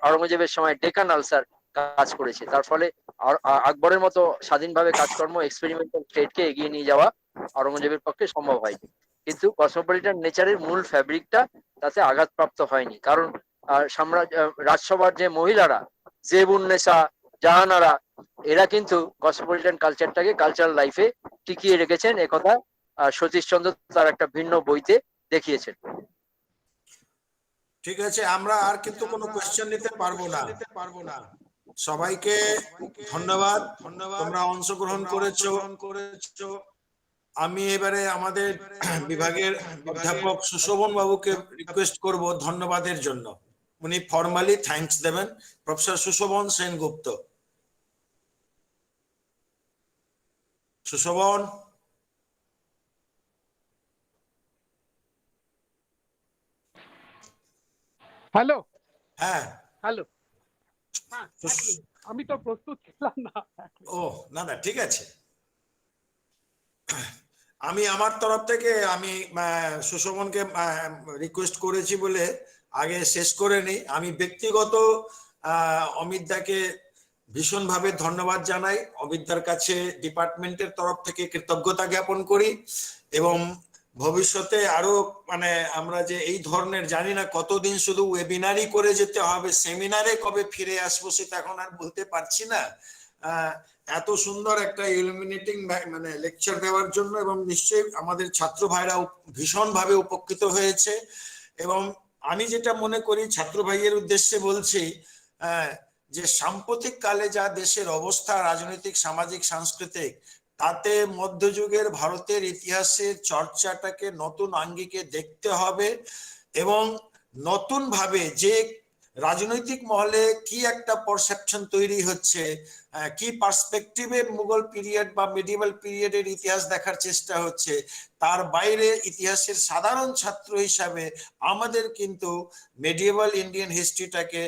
আওরঙ্গজেবের সময় ডেকান আলসার কাজ করেছে। তার ফলে আকবরের মতো স্বাধীনভাবে কাজকর্ম, এক্সপেরিমেন্টাল স্টেটকে এগিয়ে নিয়ে যাওয়া আওরঙ্গজেবের পক্ষে সম্ভব হয়নি। কিন্তু কসমোপলিটান নেচারের মূল ফ্যাব্রিকটা তাতে আঘাতপ্রাপ্ত হয়নি। কারণ রাজসভার যে মহিলারা, জেবুন্নেসা, জাহানারা, এরা কিন্তু কসমোপলিটান কালচারটাকে কালচারাল লাইফে টিকিয়ে রেখেছেন। একথা সতীশচন্দ্র তার একটা ভিন্ন বইতে দেখিয়েছেন। ঠিক আছে, আমরা আর কিন্তু কোনো কোয়েশ্চেন নিতে পারবো না। সবাইকে ধন্যবাদ, তোমরা অংশগ্রহণ করেছো। আমি এবারে আমাদের বিভাগের অধ্যাপক সুশোভন বাবুকে রিকোয়েস্ট করব ধন্যবাদের জন্য। উনি ফর্মালি থ্যাঙ্কস দেবেন। প্রফেসর সুশোভন সেনগুপ্ত। সুশোভন। হ্যালো। হ্যাঁ, হ্যালো। আমি তো প্রস্তুত ছিলাম না। ও না, ঠিক আছে। আমি আমার তরফ থেকে আমি সুশোভনকে রিকোয়েস্ট করেছি বলে আগে শেষ করে নিই। আমি ব্যক্তিগত অমিত দাকে ভীষণভাবে ধন্যবাদ জানাই। অমিত দার কাছে ডিপার্টমেন্টের তরফ থেকে কৃতজ্ঞতা জ্ঞাপন করি, এবং ভবিষ্যতে আরো আমরা যে এই ধরনের, জানি না কতদিন শুধু ওয়েবিনারই করে যেতে হবে, সেমিনারে কবে ফিরে আসবো সেটা এখন আর বলতে পারছি না। এত সুন্দর একটা ইলুমিনেটিং লেকচার দেওয়ার জন্য, এবং নিশ্চয়ই আমাদের ছাত্র ভাইরা ভীষণভাবে উপকৃত হয়েছে। এবং আমি যেটা মনে করি ছাত্র ভাইয়ের উদ্দেশ্যে বলছি, যে সাম্প্রতিক কালে যা দেশের অবস্থা, রাজনৈতিক, সামাজিক, সাংস্কৃতিক, তাতে মধ্যযুগের ভারতের ইতিহাসের চর্চাটাকে নতুন আঙ্গিকে দেখতে হবে, এবং নতুন ভাবে যে রাজনৈতিক মহলে কি একটা পারসেপশন তৈরি হচ্ছে, কি পার্সপেক্টিভে মুঘল পিরিয়ড বা মিডিয়েভাল পিরিয়ডের ইতিহাস দেখার চেষ্টা হচ্ছে, তার বাইরে ইতিহাসের সাধারণ ছাত্র হিসাবে আমাদের কিন্তু মিডিয়েভাল ইন্ডিয়ান হিস্ট্রিটাকে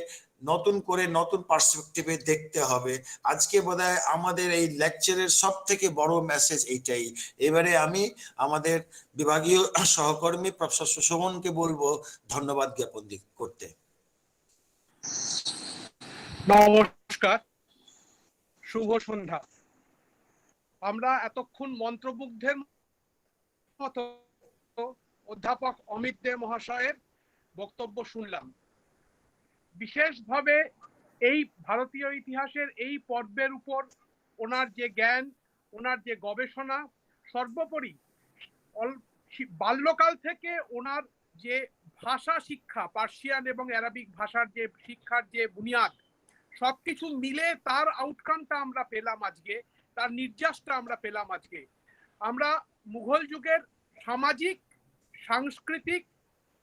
নতুন করে নতুন পার্সপেক্টিভে দেখতে হবে। আজকে বোধহয় আমাদের এই লেকচারের সব থেকে বড় মেসেজ এইটাই। এবারে আমি আমাদের বিভাগীয় সহকর্মী প্রফেসর সুশোভনকে বলবো ধন্যবাদ জ্ঞাপন করতে। নমস্কার, শুভ সন্ধ্যা। আমরা এতক্ষণ মন্ত্রমুগ্ধের মতো অধ্যাপক অমিত দে মহাশয়ের বক্তব্য শুনলাম। বিশেষভাবে এই ভারতীয় ইতিহাসের এই পর্বের উপর ওনার যে জ্ঞান, ওনার যে গবেষণা, সর্বোপরি বাল্যকাল থেকে ওনার যে ভাষা শিক্ষা, পার্সিয়ান এবং অ্যারাবিক ভাষার যে শিক্ষার যে বুনিয়াদ, সবকিছু মিলে তার আউটকামটা আমরা পেলাম আজকে, তার নির্যাসটা আমরা পেলাম আজকে। আমরা মুঘল যুগের সামাজিক, সাংস্কৃতিক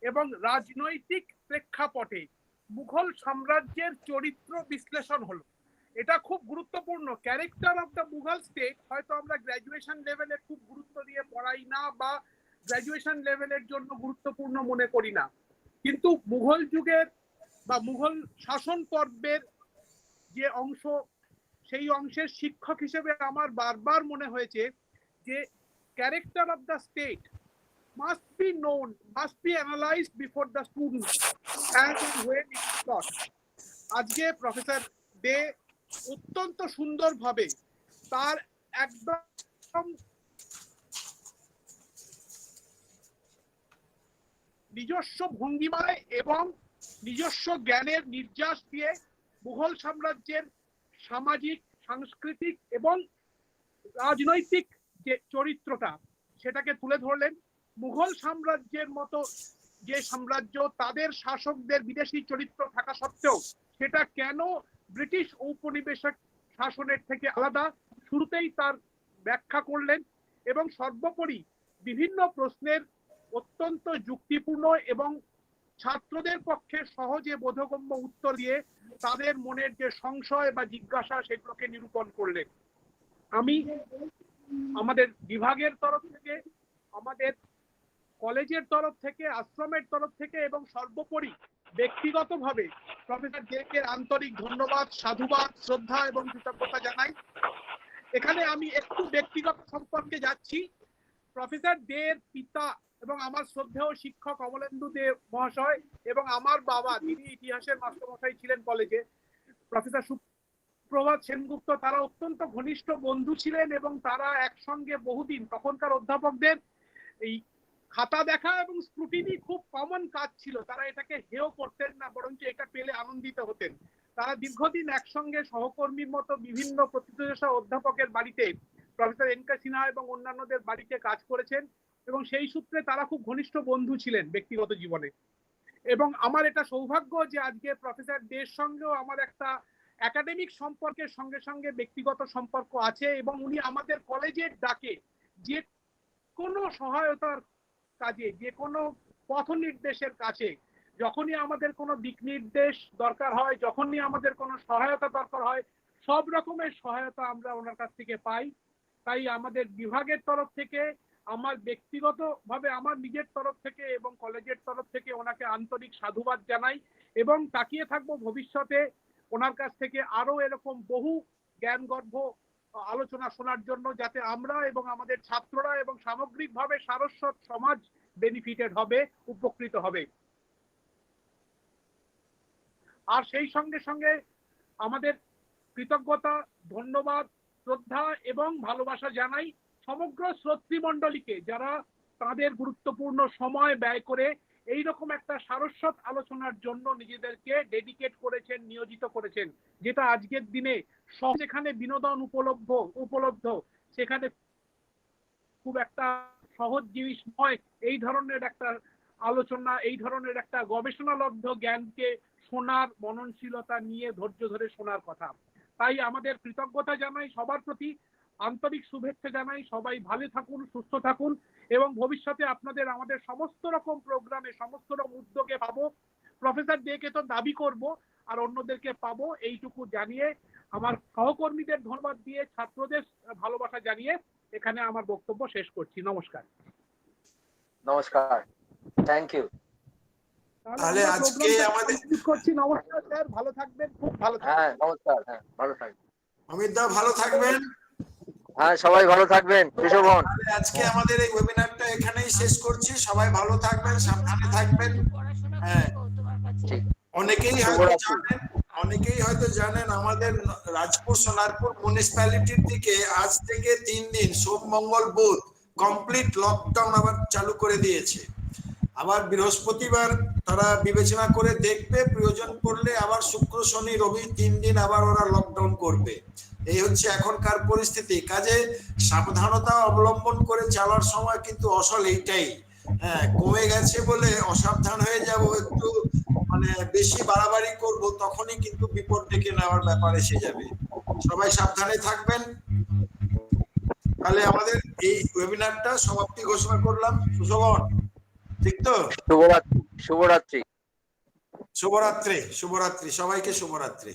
এবং রাজনৈতিক প্রেক্ষাপটে মুঘল সাম্রাজ্যের চরিত্র বিশ্লেষণ হলো। এটা খুব গুরুত্বপূর্ণ। Character of the Mughal state হয়তো আমরা গ্র্যাজুয়েশন লেভেলে খুব গুরুত্ব দিয়ে পড়াই না বা গ্র্যাজুয়েশন লেভেলের জন্য গুরুত্বপূর্ণ মনে করি না, কিন্তু মুঘল যুগের বা মুঘল শাসন পর্বের যে অংশ, সেই অংশের শিক্ষক হিসেবে আমার বারবার মনে হয়েছে যে character of the state must be known, must be analyzed before the student and when it is taught. আজকে প্রফেসর দে অত্যন্ত সুন্দরভাবে তার একদম নিজস্ব ভঙ্গিমায় এবং নিজস্ব জ্ঞানের নির্যাস দিয়ে মুঘল সাম্রাজ্যের সামাজিক, সাংস্কৃতিক এবং রাজনৈতিক যে চরিত্রটা সেটাকে তুলে ধরলেন। মুঘল সাম্রাজ্যের মতো যে সাম্রাজ্য, তাদের শাসকদের বিদেশি চরিত্র থাকা সত্ত্বেও সেটা কেন ব্রিটিশ ঔপনিবেশিক শাসনের থেকে আলাদা, শুরুতেই তার ব্যাখ্যা করলেন এবং সর্বোপরি বিভিন্ন প্রশ্নের অত্যন্ত যুক্তিপূর্ণ এবং ছাত্রদের পক্ষে সহজে বোধগম্য উত্তর দিয়ে তাদের মনের যে সংশয় বা জিজ্ঞাসা সেগুলোকে নিরূপণ করলেন। আমি আমাদের বিভাগের তরফ থেকে, আমাদের কলেজের তরফ থেকে, আশ্রমের তরফ থেকে এবং সর্বোপরি ব্যক্তিগতভাবে প্রফেসর জেকে আন্তরিক ধন্যবাদ, সাধুবাদ, শ্রদ্ধা এবং কৃতজ্ঞতা জানাই। এখানে আমি একটু ব্যক্তিগত সম্পর্কে যাচ্ছি। প্রফেসর দের পিতা এবং আমার শ্রদ্ধেয় শিক্ষক অমলেন্দু দে মহাশয় এবং আমার বাবা, তিনি ইতিহাসের মাস্টারমশাই ছিলেন কলেজে, প্রফেসর সুপ্রভাত সেনগুপ্ত, তারা অত্যন্ত ঘনিষ্ঠ বন্ধু ছিলেন এবং তারা একসঙ্গে বহুদিন, তখনকার অধ্যাপকদের এই খাতা দেখা এবং স্ক্রুটিনি খুব কমন কাজ ছিল, তারা এটাকে হেয় করতেন না, বরঞ্চ এটা পেলে আনন্দিত হতেন। তারা দীর্ঘদিন একসঙ্গে সহকর্মীর মতো বিভিন্ন প্রতিষ্ঠা অধ্যাপকের বাড়িতে, প্রফেসর এনকে সিনহা এবং অন্যান্যদের বাড়িতে কাজ করেছেন এবং সেই সূত্রে তারা খুব ঘনিষ্ঠ বন্ধু ছিলেন ব্যক্তিগত জীবনে। এবং আমার এটা সৌভাগ্য যে আজকে প্রফেসর দের সঙ্গেও আমার একটা একাডেমিক সম্পর্কের সঙ্গে সঙ্গে ব্যক্তিগত সম্পর্ক আছে এবং উনি আমাদের কলেজের ডাকে যে কোনো সহায়তার কাজে, যে কোনো পথ নির্দেশের কাছে, যখনই আমাদের কোনো দিক নির্দেশ দরকার হয়, যখনই আমাদের কোনো সহায়তা দরকার হয়, সব রকমের সহায়তা আমরা ওনার কাছ থেকে পাই। তাই আমাদের বিভাগের তরফ থেকে, আমার ব্যক্তিগতভাবে আমার নিজের তরফ থেকে এবং কলেজের তরফ থেকে ওনাকে আন্তরিক সাধুবাদ জানাই এবং তাকিয়ে থাকবো ভবিষ্যতে ওনার কাছ থেকে আরো এরকম বহু জ্ঞানগর্ভ আলোচনা শোনার জন্য, যাতে আমরা এবং আমাদের ছাত্ররা এবং সামগ্রিকভাবে সারস্বত সমাজ বেনিফিটেড হবে, উপকৃত হবে। আর সেই সঙ্গে সঙ্গে আমাদের কৃতজ্ঞতা, ধন্যবাদ, শ্রদ্ধা এবং ভালোবাসা জানাই সমগ্র শ্রোতৃমণ্ডলীকে, যারা তাদের গুরুত্বপূর্ণ সময় ব্যয় করে এইরকম একটা সারস্বত আলোচনার জন্য নিজেদেরকে ডেডিকেট করেছেন, নিয়োজিত করেছেন, যেটা আজকের দিনে যেখানে বিনোদন উপলব্ধ সেখানে খুব একটা সহজ জিনিস নয় এই ধরনের একটা আলোচনা, এই ধরনের একটা গবেষণালব্ধ জ্ঞানকে শোনার, মননশীলতা নিয়ে ধৈর্য ধরে শোনার কথা। তাই আমাদের কৃতজ্ঞতা জানাই, সবার প্রতি আন্তরিক শুভেচ্ছা জানাই। সবাই ভালো থাকুন, সুস্থ থাকুন এবং ভবিষ্যতে আপনাদের আমাদের সমস্ত রকম প্রোগ্রামে, সমস্ত রকম উদ্যোগে পাবো। প্রফেসর ডেকে তো দাবি করব আর অন্যদেরকে পাবো, এইটুকু জানিয়ে আমার সহকর্মীদের ধন্যবাদ দিয়ে ছাত্রদের ভালোবাসা জানিয়ে এখানে আমার বক্তব্য শেষ করছি। নমস্কার। নমস্কার, থ্যাংক ইউ। তাহলে আজকে আমাদের করছি। নমস্কার স্যার, ভালো থাকবেন, খুব ভালো থাকবেন। হ্যাঁ নমস্কার, হ্যাঁ ভালো থাকবেন। অমিত দা ভালো থাকবেন। হ্যাঁ সবাই ভালো থাকবেন, সুশোভন। আজকে আমাদের এই ওয়েবিনারটা এখানেই শেষ করছি। সবাই ভালো থাকবেন, সাবধানে থাকবেন। হ্যাঁ, অনেকেই হয়তো জানেন আমাদের রাজপুর সোনারপুর মিউনিসিপ্যালিটির দিকে আজ থেকে 3 দিন সোম মঙ্গল বুধ কমপ্লিট লকডাউন আবার চালু করে দিয়েছে। আবার বৃহস্পতিবার তারা বিবেচনা করে দেখবে, প্রয়োজন পড়লে আবার শুক্র শনি রবি 3 দিন আবার ওরা লকডাউন করবে। এই হচ্ছে এখনকার পরিস্থিতি। কাজে সাবধানতা অবলম্বন করে চলার সময় কিন্তু আসল এইটাই। হ্যাঁ, কমে গেছে বলে অসাবধান হয়ে যাব, একটু মানে বেশি বাড়াবাড়ি করব, তখনই কিন্তু বিপদ ডেকে নেওয়ার ব্যাপার এসে যাবে। সবাই সাবধানে থাকবেন। তাহলে আমাদের এই ওয়েবিনারটা সমাপ্তি ঘোষণা করলাম। সুশোভন, ঠিক তো? শুভরাত্রি। শুভরাত্রি। শুভরাত্রি, শুভরাত্রি, সবাইকে শুভরাত্রি।